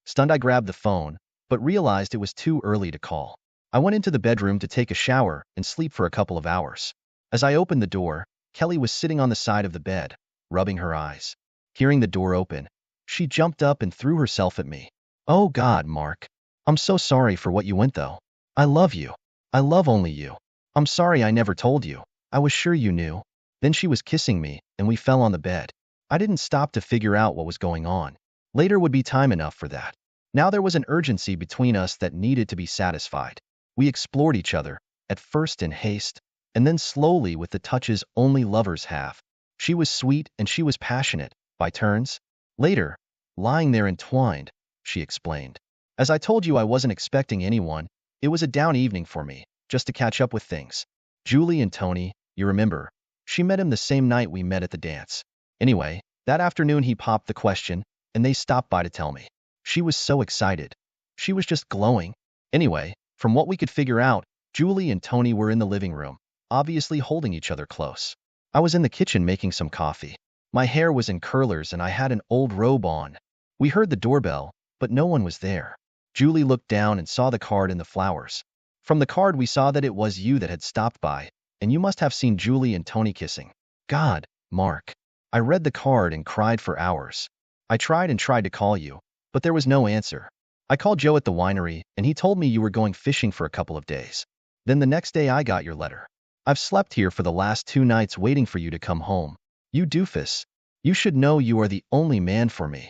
Stunned, I grabbed the phone, but realized it was too early to call. I went into the bedroom to take a shower and sleep for a couple of hours. As I opened the door, Kelly was sitting on the side of the bed, rubbing her eyes. Hearing the door open, she jumped up and threw herself at me. "Oh God, Mark. I'm so sorry for what you went through. I love you. I love only you. I'm sorry I never told you. I was sure you knew." Then she was kissing me, and we fell on the bed. I didn't stop to figure out what was going on. Later would be time enough for that. Now there was an urgency between us that needed to be satisfied. We explored each other, at first in haste, and then slowly with the touches only lovers have. She was sweet and she was passionate, by turns. Later, lying there entwined, she explained. "As I told you, I wasn't expecting anyone. It was a down evening for me, just to catch up with things. Julie and Tony, you remember. She met him the same night we met at the dance. Anyway, that afternoon he popped the question, and they stopped by to tell me. She was so excited. She was just glowing. Anyway, from what we could figure out, Julie and Tony were in the living room, obviously holding each other close. I was in the kitchen making some coffee. My hair was in curlers and I had an old robe on. We heard the doorbell, but no one was there. Julie looked down and saw the card and the flowers. From the card we saw that it was you that had stopped by, and you must have seen Julie and Tony kissing. God, Mark. I read the card and cried for hours. I tried to call you, but there was no answer. I called Joe at the winery, and he told me you were going fishing for a couple of days. Then the next day I got your letter. I've slept here for the last 2 nights waiting for you to come home. You doofus. You should know you are the only man for me."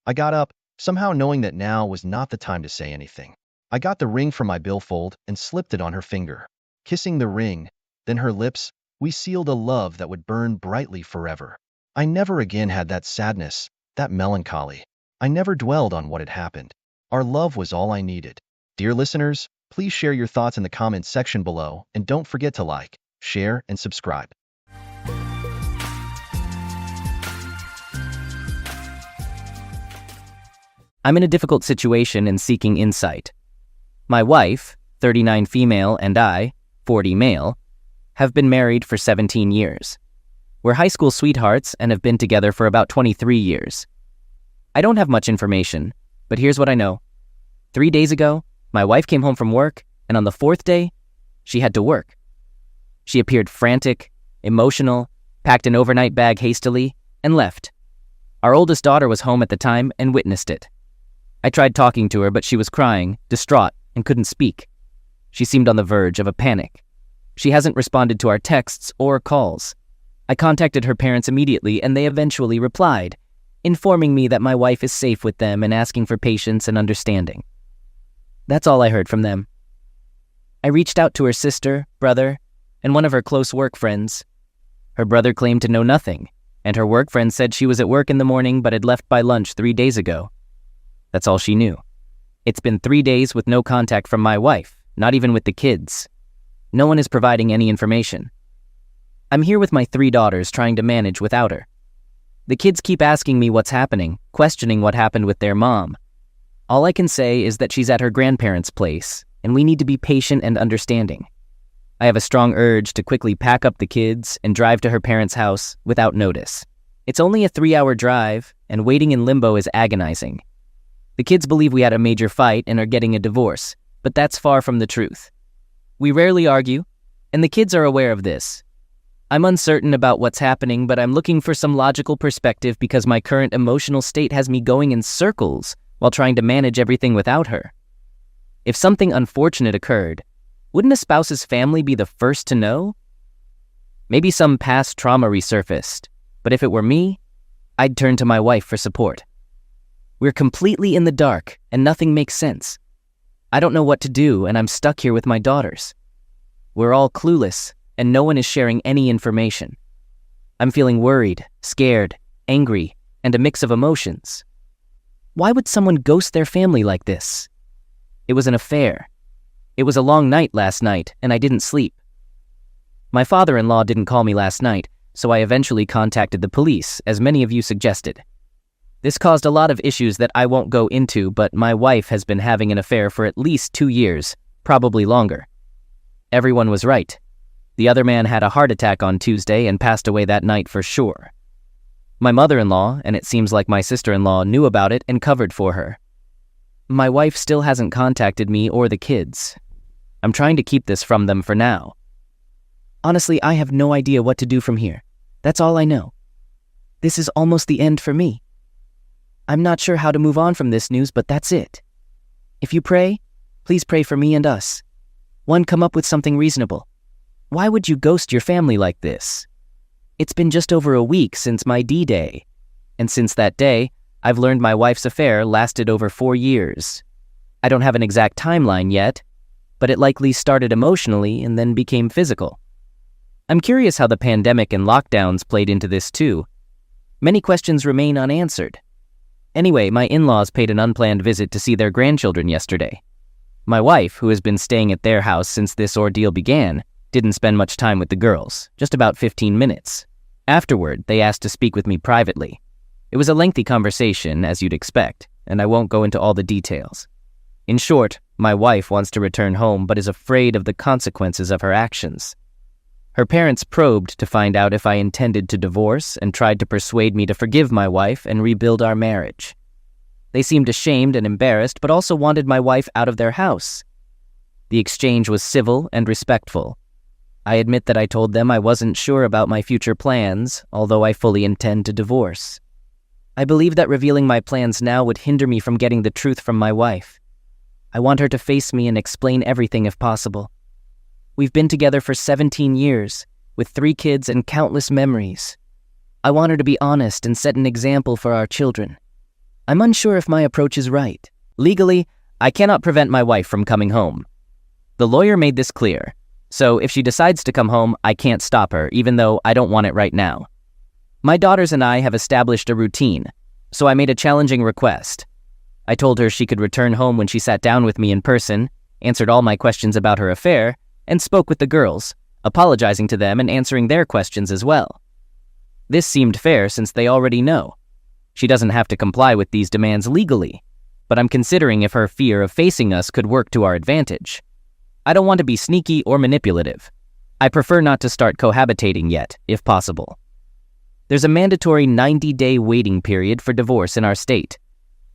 I got up, somehow knowing that now was not the time to say anything. I got the ring from my billfold and slipped it on her finger. Kissing the ring, then her lips, we sealed a love that would burn brightly forever. I never again had that sadness, that melancholy. I never dwelled on what had happened. Our love was all I needed. Dear listeners, please share your thoughts in the comments section below, and don't forget to like, share, and subscribe. I'm in a difficult situation and seeking insight. My wife, 39 female, and I, 40 male, have been married for 17 years. We're high school sweethearts and have been together for about 23 years. I don't have much information, but here's what I know. 3 days ago, my wife came home from work, and on the 4th day, she had to work. She appeared frantic, emotional, packed an overnight bag hastily, and left. Our oldest daughter was home at the time and witnessed it. I tried talking to her, but she was crying, distraught, and couldn't speak. She seemed on the verge of a panic. She hasn't responded to our texts or calls. I contacted her parents immediately, and they eventually replied, informing me that my wife is safe with them and asking for patience and understanding. That's all I heard from them. I reached out to her sister, brother, and one of her close work friends. Her brother claimed to know nothing, and her work friend said she was at work in the morning but had left by lunch 3 days ago. That's all she knew. It's been 3 days with no contact from my wife, not even with the kids. No one is providing any information. I'm here with my 3 daughters trying to manage without her. The kids keep asking me what's happening, questioning what happened with their mom. All I can say is that she's at her grandparents' place, and we need to be patient and understanding. I have a strong urge to quickly pack up the kids and drive to her parents' house without notice. It's only a 3-hour drive, and waiting in limbo is agonizing. The kids believe we had a major fight and are getting a divorce, but that's far from the truth. We rarely argue, and the kids are aware of this. I'm uncertain about what's happening, but I'm looking for some logical perspective because my current emotional state has me going in circles while trying to manage everything without her. If something unfortunate occurred, wouldn't a spouse's family be the first to know? Maybe some past trauma resurfaced, but if it were me, I'd turn to my wife for support. We're completely in the dark, and nothing makes sense. I don't know what to do, and I'm stuck here with my daughters. We're all clueless, and no one is sharing any information. I'm feeling worried, scared, angry, and a mix of emotions. Why would someone ghost their family like this? It was an affair. It was a long night last night, and I didn't sleep. My father-in-law didn't call me last night, so I eventually contacted the police, as many of you suggested. This caused a lot of issues that I won't go into, but my wife has been having an affair for at least 2 years, probably longer. Everyone was right. The other man had a heart attack on Tuesday and passed away that night for sure. My mother-in-law, and it seems like my sister-in-law, knew about it and covered for her. My wife still hasn't contacted me or the kids. I'm trying to keep this from them for now. Honestly, I have no idea what to do from here. That's all I know. This is almost the end for me. I'm not sure how to move on from this news, but that's it. If you pray, please pray for me and us. One, come up with something reasonable. Why would you ghost your family like this? It's been just over a week since my D-Day, and since that day, I've learned my wife's affair lasted over 4 years. I don't have an exact timeline yet, but it likely started emotionally and then became physical. I'm curious how the pandemic and lockdowns played into this too. Many questions remain unanswered. Anyway, my in-laws paid an unplanned visit to see their grandchildren yesterday. My wife, who has been staying at their house since this ordeal began, didn't spend much time with the girls, just about 15 minutes. Afterward, they asked to speak with me privately. It was a lengthy conversation, as you'd expect, and I won't go into all the details. In short, my wife wants to return home but is afraid of the consequences of her actions. Her parents probed to find out if I intended to divorce and tried to persuade me to forgive my wife and rebuild our marriage. They seemed ashamed and embarrassed, but also wanted my wife out of their house. The exchange was civil and respectful. I admit that I told them I wasn't sure about my future plans, although I fully intend to divorce. I believe that revealing my plans now would hinder me from getting the truth from my wife. I want her to face me and explain everything if possible. We've been together for 17 years, with 3 kids and countless memories. I want her to be honest and set an example for our children. I'm unsure if my approach is right. Legally, I cannot prevent my wife from coming home. The lawyer made this clear, so if she decides to come home, I can't stop her, even though I don't want it right now. My daughters and I have established a routine, so I made a challenging request. I told her she could return home when she sat down with me in person, answered all my questions about her affair, and spoke with the girls, apologizing to them and answering their questions as well. This seemed fair since they already know. She doesn't have to comply with these demands legally, but I'm considering if her fear of facing us could work to our advantage. I don't want to be sneaky or manipulative. I prefer not to start cohabitating yet, if possible. There's a mandatory 90-day waiting period for divorce in our state.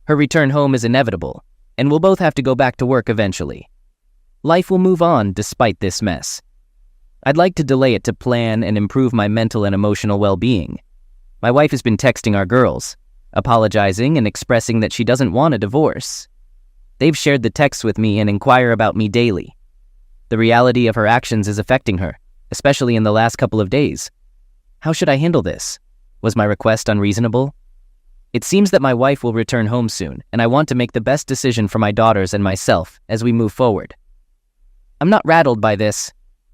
Her return home is inevitable, and we'll both have to go back to work eventually. Life will move on despite this mess. I'd like to delay it to plan and improve my mental and emotional well-being. My wife has been texting our girls, apologizing and expressing that she doesn't want a divorce. They've shared the texts with me and inquire about me daily. The reality of her actions is affecting her, especially in the last couple of days. How should I handle this? Was my request unreasonable? It seems that my wife will return home soon, and I want to make the best decision for my daughters and myself as we move forward. I'm not rattled by this.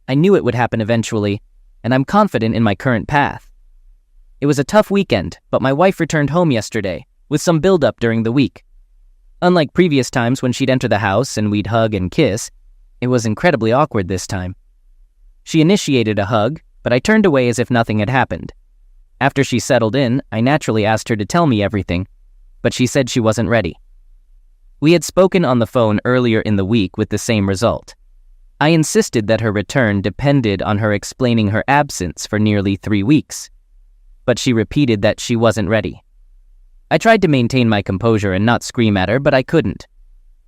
I knew it would happen eventually, and I'm confident in my current path. It was a tough weekend, but my wife returned home yesterday, with some build-up during the week. Unlike previous times when she'd enter the house and we'd hug and kiss, it was incredibly awkward this time. She initiated a hug, but I turned away as if nothing had happened. After she settled in, I naturally asked her to tell me everything, but she said she wasn't ready. We had spoken on the phone earlier in the week with the same result. I insisted that her return depended on her explaining her absence for nearly 3 weeks, but she repeated that she wasn't ready. I tried to maintain my composure and not scream at her, but I couldn't.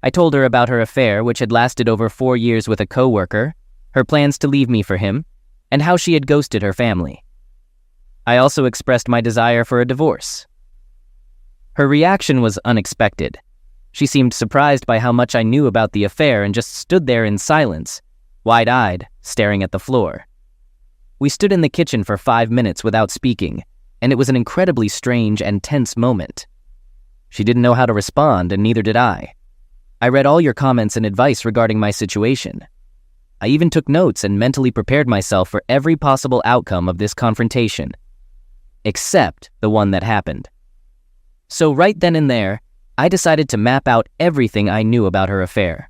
I told her about her affair, which had lasted over 4 years with a coworker, her plans to leave me for him, and how she had ghosted her family. I also expressed my desire for a divorce. Her reaction was unexpected. She seemed surprised by how much I knew about the affair and just stood there in silence, wide-eyed, staring at the floor. We stood in the kitchen for 5 minutes without speaking, and it was an incredibly strange and tense moment. She didn't know how to respond, and neither did I. I read all your comments and advice regarding my situation. I even took notes and mentally prepared myself for every possible outcome of this confrontation, except the one that happened. So right then and there, I decided to map out everything I knew about her affair.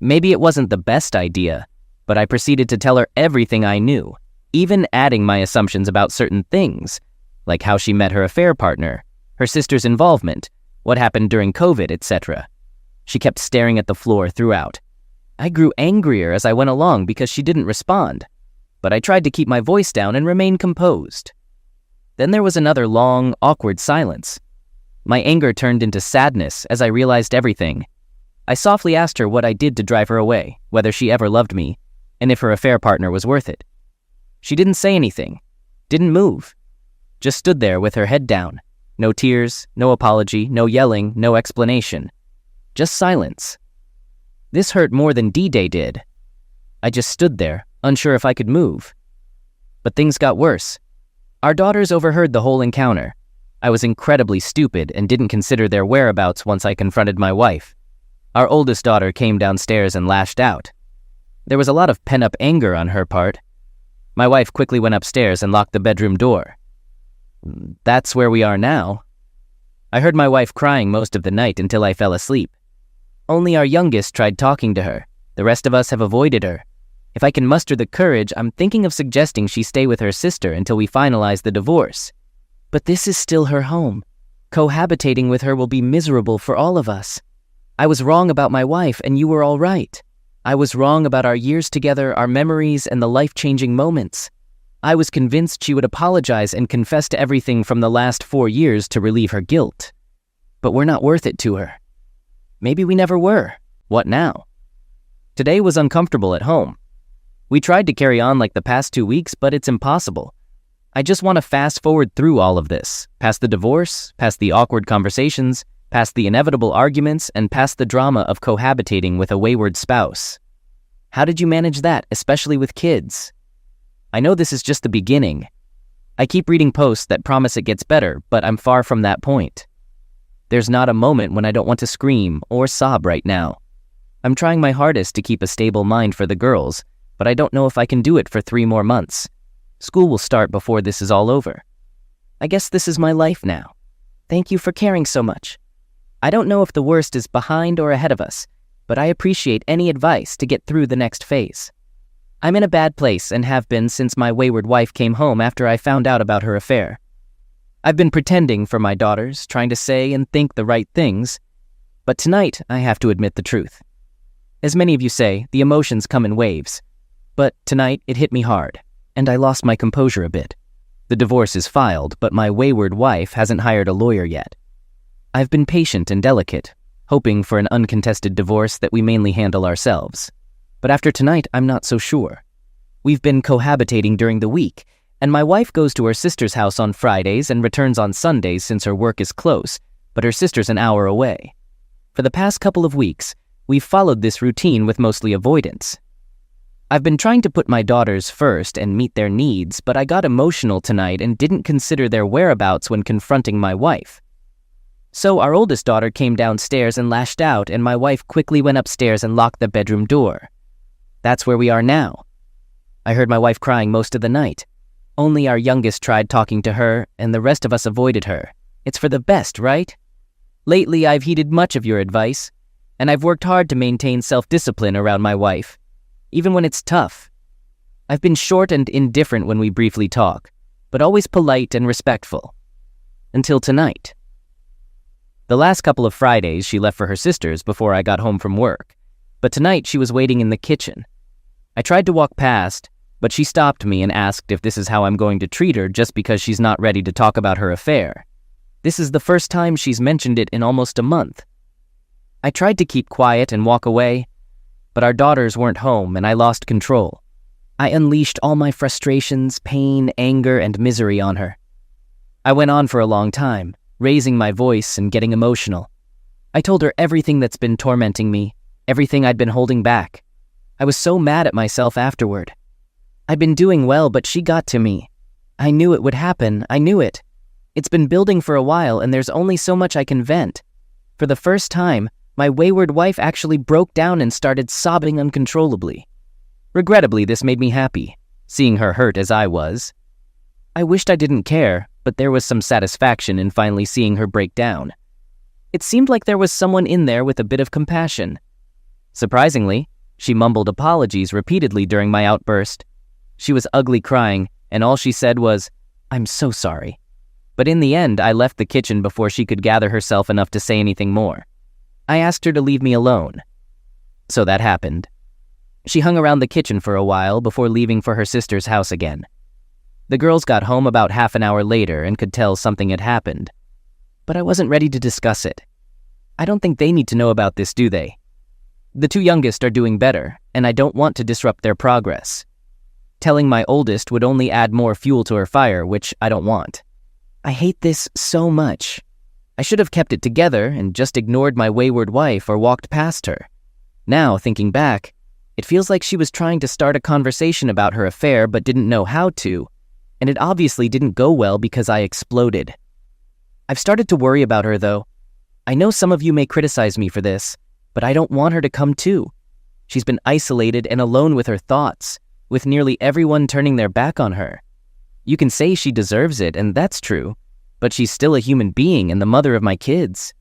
Maybe it wasn't the best idea, but I proceeded to tell her everything I knew, even adding my assumptions about certain things, like how she met her affair partner, her sister's involvement, what happened during COVID, etc. She kept staring at the floor throughout. I grew angrier as I went along because she didn't respond, but I tried to keep my voice down and remain composed. Then there was another long, awkward silence. My anger turned into sadness as I realized everything. I softly asked her what I did to drive her away, whether she ever loved me, and if her affair partner was worth it. She didn't say anything, didn't move, just stood there with her head down. No tears, no apology, no yelling, no explanation. Just silence. This hurt more than D-Day did. I just stood there, unsure if I could move. But things got worse. Our daughters overheard the whole encounter. I was incredibly stupid and didn't consider their whereabouts once I confronted my wife. Our oldest daughter came downstairs and lashed out. There was a lot of pent-up anger on her part. My wife quickly went upstairs and locked the bedroom door. That's where we are now. I heard my wife crying most of the night until I fell asleep. Only our youngest tried talking to her. The rest of us have avoided her. If I can muster the courage, I'm thinking of suggesting she stay with her sister until we finalize the divorce. But this is still her home. Cohabitating with her will be miserable for all of us. I was wrong about my wife, and you were all right. I was wrong about our years together, our memories, and the life-changing moments. I was convinced she would apologize and confess to everything from the last 4 years to relieve her guilt. But we're not worth it to her. Maybe we never were. What now? Today was uncomfortable at home. We tried to carry on like the past 2 weeks, but it's impossible. I just want to fast forward through all of this, past the divorce, past the awkward conversations, past the inevitable arguments, and past the drama of cohabitating with a wayward spouse. How did you manage that, especially with kids? I know this is just the beginning. I keep reading posts that promise it gets better, but I'm far from that point. There's not a moment when I don't want to scream or sob right now. I'm trying my hardest to keep a stable mind for the girls, but I don't know if I can do it for 3 more months. School will start before this is all over. I guess this is my life now. Thank you for caring so much. I don't know if the worst is behind or ahead of us, but I appreciate any advice to get through the next phase. I'm in a bad place and have been since my wayward wife came home after I found out about her affair. I've been pretending for my daughters, trying to say and think the right things, but tonight I have to admit the truth. As many of you say, the emotions come in waves, but tonight it hit me hard, and I lost my composure a bit. The divorce is filed, but my wayward wife hasn't hired a lawyer yet. I've been patient and delicate, hoping for an uncontested divorce that we mainly handle ourselves. But after tonight, I'm not so sure. We've been cohabitating during the week, and my wife goes to her sister's house on Fridays and returns on Sundays since her work is close, but her sister's an hour away. For the past couple of weeks, we've followed this routine with mostly avoidance. I've been trying to put my daughters first and meet their needs, but I got emotional tonight and didn't consider their whereabouts when confronting my wife. So our oldest daughter came downstairs and lashed out, and my wife quickly went upstairs and locked the bedroom door. That's where we are now. I heard my wife crying most of the night. Only our youngest tried talking to her, and the rest of us avoided her. It's for the best, right? Lately, I've heeded much of your advice, and I've worked hard to maintain self-discipline around my wife, even when it's tough. I've been short and indifferent when we briefly talk, but always polite and respectful. Until tonight. The last couple of Fridays, she left for her sister's before I got home from work, but tonight she was waiting in the kitchen. I tried to walk past, but she stopped me and asked if this is how I'm going to treat her just because she's not ready to talk about her affair. This is the first time she's mentioned it in almost a month. I tried to keep quiet and walk away, but our daughters weren't home and I lost control. I unleashed all my frustrations, pain, anger, and misery on her. I went on for a long time, raising my voice and getting emotional. I told her everything that's been tormenting me, everything I'd been holding back. I was so mad at myself afterward. I'd been doing well, but she got to me. I knew it would happen. I knew it. It's been building for a while, and there's only so much I can vent. For the first time, my wayward wife actually broke down and started sobbing uncontrollably. Regrettably, this made me happy, seeing her hurt as I was. I wished I didn't care, but there was some satisfaction in finally seeing her break down. It seemed like there was someone in there with a bit of compassion. Surprisingly, she mumbled apologies repeatedly during my outburst. She was ugly crying, and all she said was, "I'm so sorry." But in the end, I left the kitchen before she could gather herself enough to say anything more. I asked her to leave me alone. So that happened. She hung around the kitchen for a while before leaving for her sister's house again. The girls got home about half an hour later and could tell something had happened. But I wasn't ready to discuss it. I don't think they need to know about this, do they? The two youngest are doing better, and I don't want to disrupt their progress. Telling my oldest would only add more fuel to her fire, which I don't want. I hate this so much. I should have kept it together and just ignored my wayward wife or walked past her. Now, thinking back, it feels like she was trying to start a conversation about her affair but didn't know how to, and it obviously didn't go well because I exploded. I've started to worry about her, though. I know some of you may criticize me for this, but I don't want her to come too. She's been isolated and alone with her thoughts, with nearly everyone turning their back on her. You can say she deserves it, and that's true, but she's still a human being and the mother of my kids.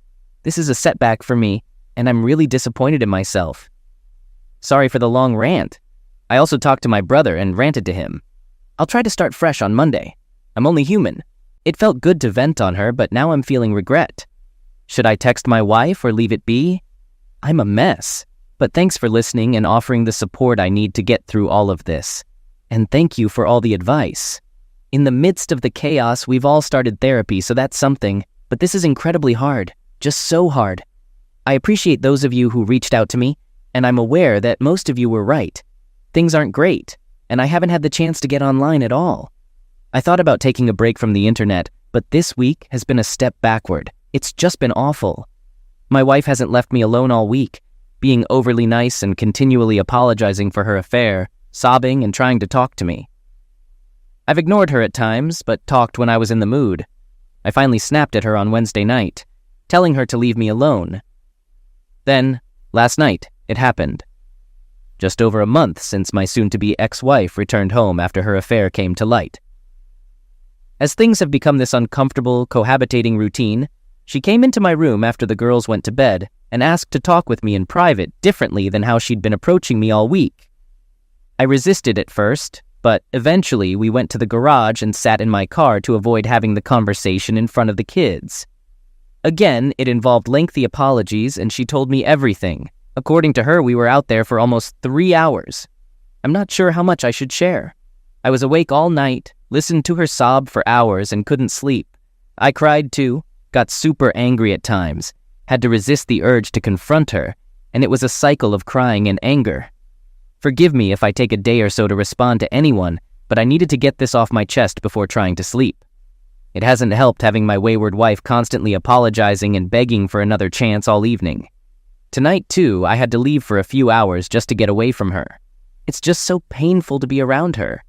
This is a setback for me, and I'm really disappointed in myself. Sorry for the long rant. I also talked to my brother and ranted to him. I'll try to start fresh on Monday. I'm only human. It felt good to vent on her, but now I'm feeling regret. Should I text my wife or leave it be? I'm a mess, but thanks for listening and offering the support I need to get through all of this. And thank you for all the advice. In the midst of the chaos, we've all started therapy, so that's something, but this is incredibly hard, just so hard. I appreciate those of you who reached out to me, and I'm aware that most of you were right. Things aren't great, and I haven't had the chance to get online at all. I thought about taking a break from the internet, but this week has been a step backward. It's just been awful. My wife hasn't left me alone all week, being overly nice and continually apologizing for her affair, sobbing and trying to talk to me. I've ignored her at times, but talked when I was in the mood. I finally snapped at her on Wednesday night, telling her to leave me alone. Then, last night, it happened. Just over a month since my soon-to-be ex-wife returned home after her affair came to light. As things have become this uncomfortable, cohabitating routine, she came into my room after the girls went to bed and asked to talk with me in private differently than how she'd been approaching me all week. I resisted at first, but eventually we went to the garage and sat in my car to avoid having the conversation in front of the kids. Again, it involved lengthy apologies, and she told me everything. According to her, we were out there for almost 3 hours. I'm not sure how much I should share. I was awake all night, listened to her sob for hours, and couldn't sleep. I cried too, got super angry at times, had to resist the urge to confront her, and it was a cycle of crying and anger. Forgive me if I take a day or so to respond to anyone, but I needed to get this off my chest before trying to sleep. It hasn't helped having my wayward wife constantly apologizing and begging for another chance all evening. Tonight, too, I had to leave for a few hours just to get away from her. It's just so painful to be around her.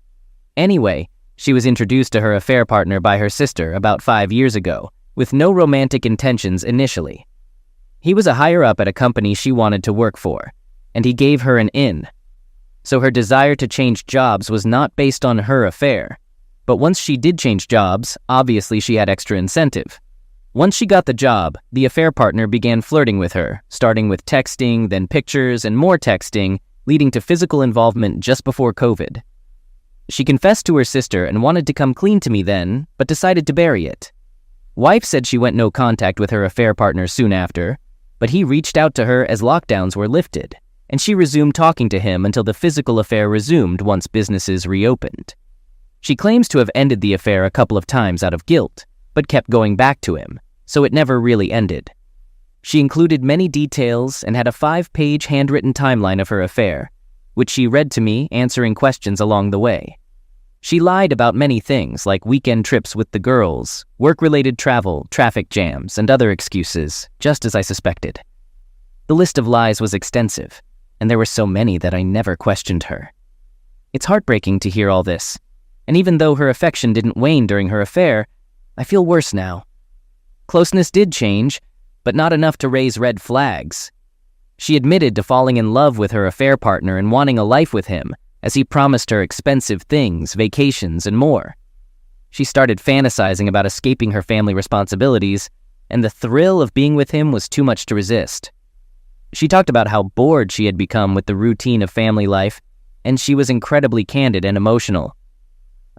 Anyway, she was introduced to her affair partner by her sister about 5 years ago, with no romantic intentions initially. He was a higher-up at a company she wanted to work for, and he gave her an in. So her desire to change jobs was not based on her affair. But once she did change jobs, obviously she had extra incentive. Once she got the job, the affair partner began flirting with her, starting with texting, then pictures, and more texting, leading to physical involvement just before COVID. She confessed to her sister and wanted to come clean to me then, but decided to bury it. Wife said she went no contact with her affair partner soon after, but he reached out to her as lockdowns were lifted, and she resumed talking to him until the physical affair resumed once businesses reopened. She claims to have ended the affair a couple of times out of guilt, but kept going back to him, so it never really ended. She included many details and had a 5-page handwritten timeline of her affair, which she read to me, answering questions along the way. She lied about many things like weekend trips with the girls, work-related travel, traffic jams, and other excuses, just as I suspected. The list of lies was extensive, and there were so many that I never questioned her. It's heartbreaking to hear all this, and even though her affection didn't wane during her affair, I feel worse now. Closeness did change, but not enough to raise red flags. She admitted to falling in love with her affair partner and wanting a life with him, as he promised her expensive things, vacations, and more. She started fantasizing about escaping her family responsibilities, and the thrill of being with him was too much to resist. She talked about how bored she had become with the routine of family life, and she was incredibly candid and emotional.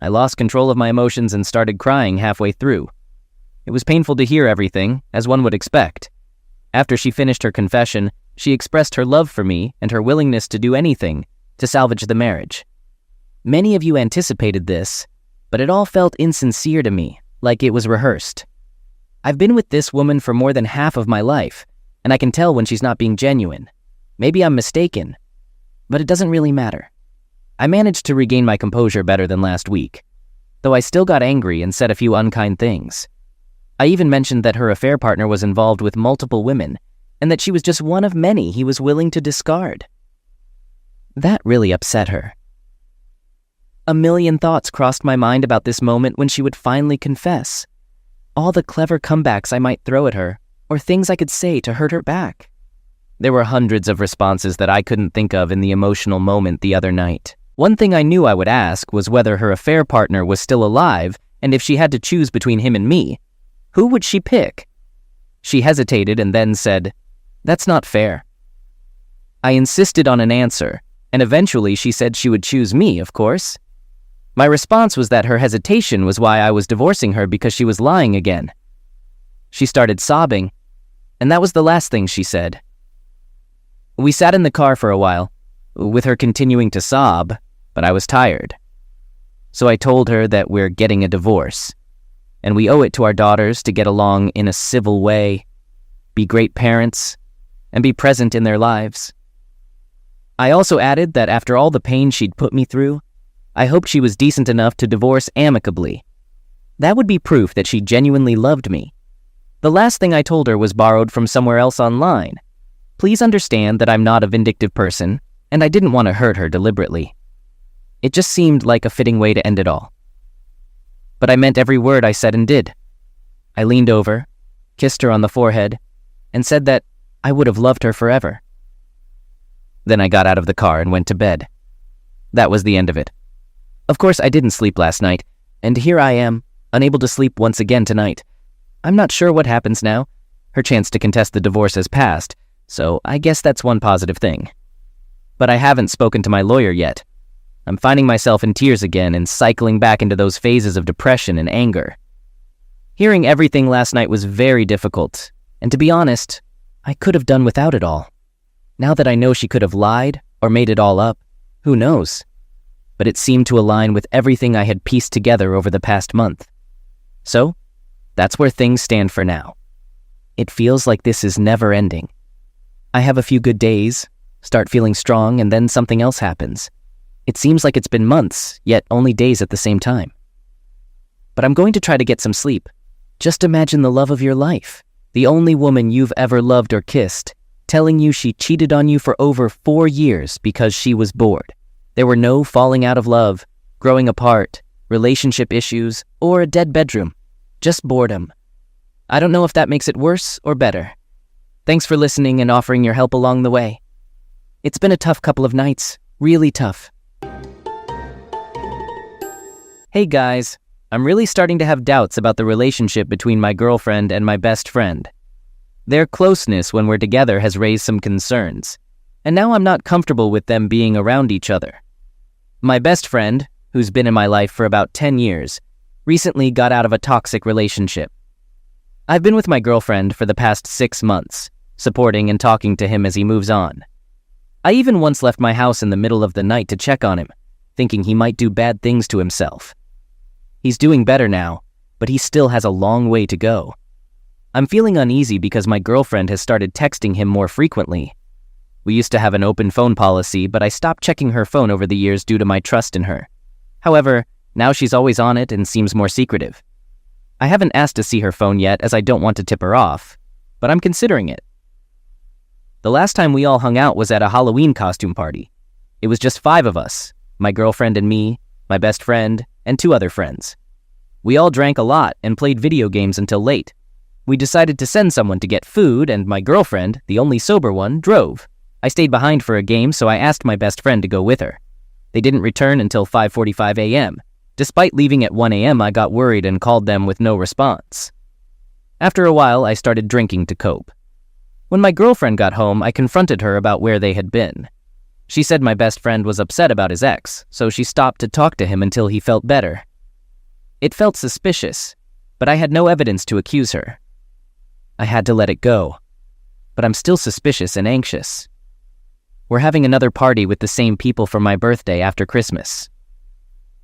I lost control of my emotions and started crying halfway through, It was painful to hear everything, as one would expect. After she finished her confession, she expressed her love for me and her willingness to do anything to salvage the marriage. Many of you anticipated this, but it all felt insincere to me, like it was rehearsed. I've been with this woman for more than half of my life, and I can tell when she's not being genuine. Maybe I'm mistaken, but it doesn't really matter. I managed to regain my composure better than last week, though I still got angry and said a few unkind things. I even mentioned that her affair partner was involved with multiple women, and that she was just one of many he was willing to discard. That really upset her. A million thoughts crossed my mind about this moment when she would finally confess. All the clever comebacks I might throw at her, or things I could say to hurt her back. There were hundreds of responses that I couldn't think of in the emotional moment the other night. One thing I knew I would ask was whether her affair partner was still alive, and if she had to choose between him and me, who would she pick? She hesitated and then said, "That's not fair." I insisted on an answer, and eventually she said she would choose me, of course. My response was that her hesitation was why I was divorcing her because she was lying again. She started sobbing, and that was the last thing she said. We sat in the car for a while, with her continuing to sob, but I was tired. So I told her that we're getting a divorce, and we owe it to our daughters to get along in a civil way, be great parents, and be present in their lives. I also added that after all the pain she'd put me through, I hoped she was decent enough to divorce amicably. That would be proof that she genuinely loved me. The last thing I told her was borrowed from somewhere else online. Please understand that I'm not a vindictive person, and I didn't want to hurt her deliberately. It just seemed like a fitting way to end it all. But I meant every word I said and did. I leaned over, kissed her on the forehead, and said that I would have loved her forever. Then I got out of the car and went to bed. That was the end of it. Of course, I didn't sleep last night, and here I am, unable to sleep once again tonight. I'm not sure what happens now. Her chance to contest the divorce has passed, so I guess that's one positive thing. But I haven't spoken to my lawyer yet. I'm finding myself in tears again and cycling back into those phases of depression and anger. Hearing everything last night was very difficult, and to be honest, I could have done without it all. Now that I know she could have lied or made it all up, who knows? But it seemed to align with everything I had pieced together over the past month. So, that's where things stand for now. It feels like this is never ending. I have a few good days, start feeling strong, and then something else happens. It seems like it's been months, yet only days at the same time. But I'm going to try to get some sleep. Just imagine the love of your life, the only woman you've ever loved or kissed, telling you she cheated on you for over 4 years because she was bored. There were no falling out of love, growing apart, relationship issues, or a dead bedroom. Just boredom. I don't know if that makes it worse or better. Thanks for listening and offering your help along the way. It's been a tough couple of nights, really tough. Hey guys, I'm really starting to have doubts about the relationship between my girlfriend and my best friend. Their closeness when we're together has raised some concerns, and now I'm not comfortable with them being around each other. My best friend, who's been in my life for about 10 years, recently got out of a toxic relationship. I've been with my girlfriend for the past 6 months, supporting and talking to him as he moves on. I even once left my house in the middle of the night to check on him, thinking he might do bad things to himself. He's doing better now, but he still has a long way to go. I'm feeling uneasy because my girlfriend has started texting him more frequently. We used to have an open phone policy, but I stopped checking her phone over the years due to my trust in her. However, now she's always on it and seems more secretive. I haven't asked to see her phone yet as I don't want to tip her off, but I'm considering it. The last time we all hung out was at a Halloween costume party. It was just 5 of us, my girlfriend and me, my best friend, and 2 other friends. We all drank a lot and played video games until late. We decided to send someone to get food, and my girlfriend, the only sober one, drove. I stayed behind for a game, so I asked my best friend to go with her. They didn't return until 5:45 a.m. Despite leaving at 1 a.m., I got worried and called them with no response. After a while, I started drinking to cope. When my girlfriend got home, I confronted her about where they had been. She said my best friend was upset about his ex, so she stopped to talk to him until he felt better. It felt suspicious. but I had no evidence to accuse her. I had to let it go, but I'm still suspicious and anxious. We're having another party with the same people for my birthday after Christmas.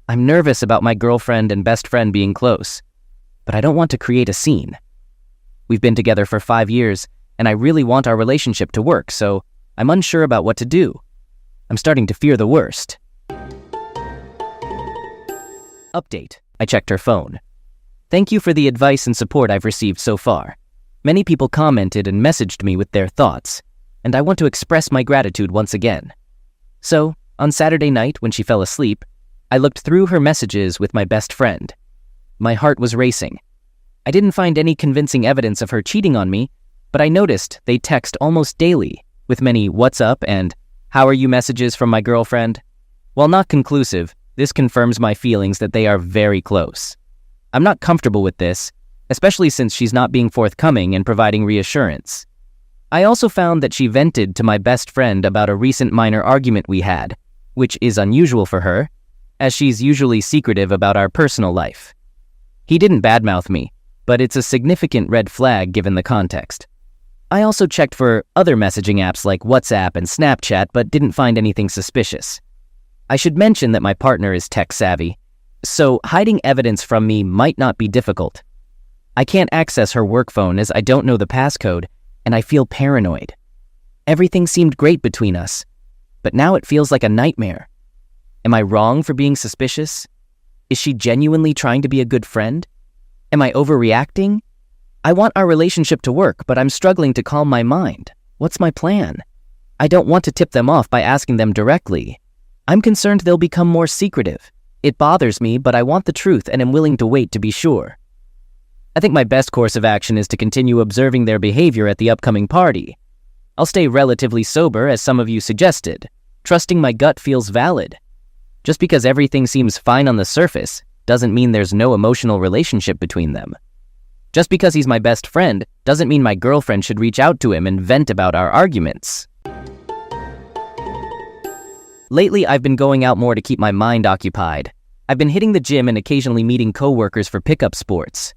I'm nervous about my girlfriend and best friend being close, but I don't want to create a scene. We've been together for 5 years, and I really want our relationship to work, so I'm unsure about what to do. I'm starting to fear the worst. Update. I checked her phone. Thank you for the advice and support I've received so far. Many people commented and messaged me with their thoughts, and I want to express my gratitude once again. So, on Saturday night when she fell asleep, I looked through her messages with my best friend. My heart was racing. I didn't find any convincing evidence of her cheating on me, but I noticed they text almost daily, with many "what's up" and "how are you" messages from my girlfriend. While not conclusive, this confirms my feelings that they are very close. I'm not comfortable with this, especially since she's not being forthcoming and providing reassurance. I also found that she vented to my best friend about a recent minor argument we had, which is unusual for her, as she's usually secretive about our personal life. He didn't badmouth me, but it's a significant red flag given the context. I also checked for other messaging apps like WhatsApp and Snapchat, but didn't find anything suspicious. I should mention that my partner is tech-savvy, so hiding evidence from me might not be difficult. I can't access her work phone as I don't know the passcode, and I feel paranoid. Everything seemed great between us, but now it feels like a nightmare. Am I wrong for being suspicious? Is she genuinely trying to be a good friend? Am I overreacting? I want our relationship to work, but I'm struggling to calm my mind. What's my plan? I don't want to tip them off by asking them directly. I'm concerned they'll become more secretive. It bothers me, but I want the truth and am willing to wait to be sure. I think my best course of action is to continue observing their behavior at the upcoming party. I'll stay relatively sober, as some of you suggested. Trusting my gut feels valid. Just because everything seems fine on the surface doesn't mean there's no emotional relationship between them. Just because he's my best friend doesn't mean my girlfriend should reach out to him and vent about our arguments. Lately, I've been going out more to keep my mind occupied. I've been hitting the gym and occasionally meeting coworkers for pickup sports.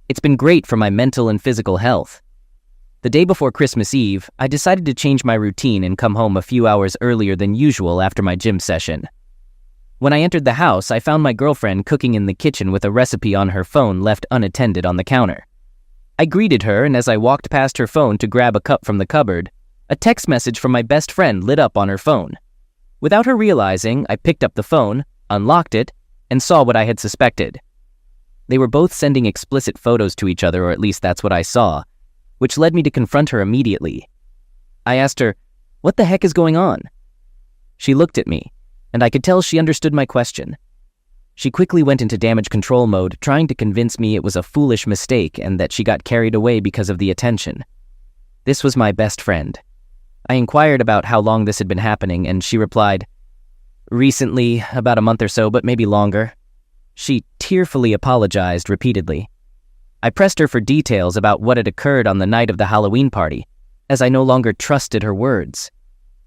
It's been great for my mental and physical health. The day before Christmas Eve, I decided to change my routine and come home a few hours earlier than usual after my gym session. When I entered the house, I found my girlfriend cooking in the kitchen with a recipe on her phone left unattended on the counter. I greeted her, and as I walked past her phone to grab a cup from the cupboard, a text message from my best friend lit up on her phone. Without her realizing, I picked up the phone, unlocked it, and saw what I had suspected. They were both sending explicit photos to each other, or at least that's what I saw, which led me to confront her immediately. I asked her, "What the heck is going on?" She looked at me, and I could tell she understood my question. She quickly went into damage control mode, trying to convince me it was a foolish mistake and that she got carried away because of the attention. This was my best friend. I inquired about how long this had been happening, and she replied, "Recently, about a month or so, but maybe longer." She tearfully apologized repeatedly. I pressed her for details about what had occurred on the night of the Halloween party, as I no longer trusted her words.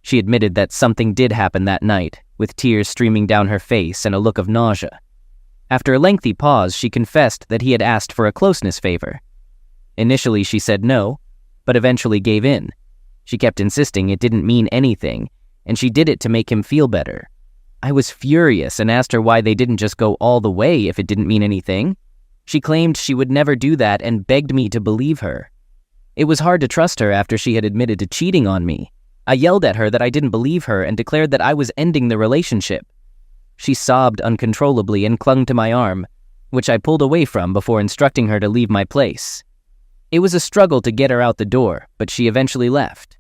She admitted that something did happen that night, with tears streaming down her face and a look of nausea. After a lengthy pause, she confessed that he had asked for a closeness favor. Initially, she said no, but eventually gave in. She kept insisting it didn't mean anything, and she did it to make him feel better. I was furious and asked her why they didn't just go all the way if it didn't mean anything. She claimed she would never do that and begged me to believe her. It was hard to trust her after she had admitted to cheating on me. I yelled at her that I didn't believe her and declared that I was ending the relationship. She sobbed uncontrollably and clung to my arm, which I pulled away from before instructing her to leave my place. It was a struggle to get her out the door, but she eventually left.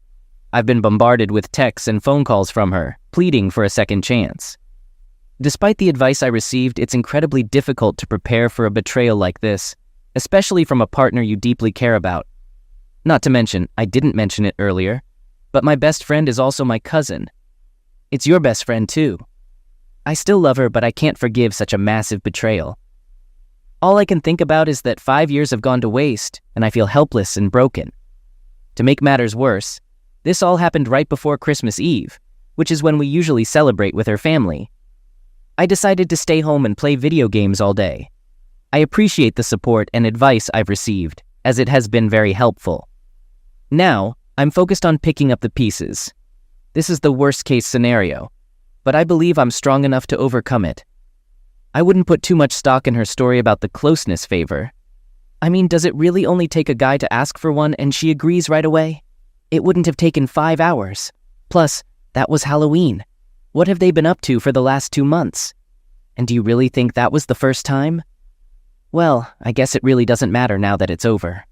I've been bombarded with texts and phone calls from her, pleading for a second chance. Despite the advice I received, it's incredibly difficult to prepare for a betrayal like this, especially from a partner you deeply care about. Not to mention, I didn't mention it earlier, but my best friend is also my cousin. It's your best friend too. I still love her, but I can't forgive such a massive betrayal. All I can think about is that 5 years have gone to waste, and I feel helpless and broken. To make matters worse, this all happened right before Christmas Eve, which is when we usually celebrate with her family. I decided to stay home and play video games all day. I appreciate the support and advice I've received, as it has been very helpful. Now, I'm focused on picking up the pieces. This is the worst-case scenario, but I believe I'm strong enough to overcome it. I wouldn't put too much stock in her story about the closeness favor. I mean, does it really only take a guy to ask for one and she agrees right away? It wouldn't have taken 5 hours. Plus, that was Halloween. What have they been up to for the last 2 months? And do you really think that was the first time? Well, I guess it really doesn't matter now that it's over.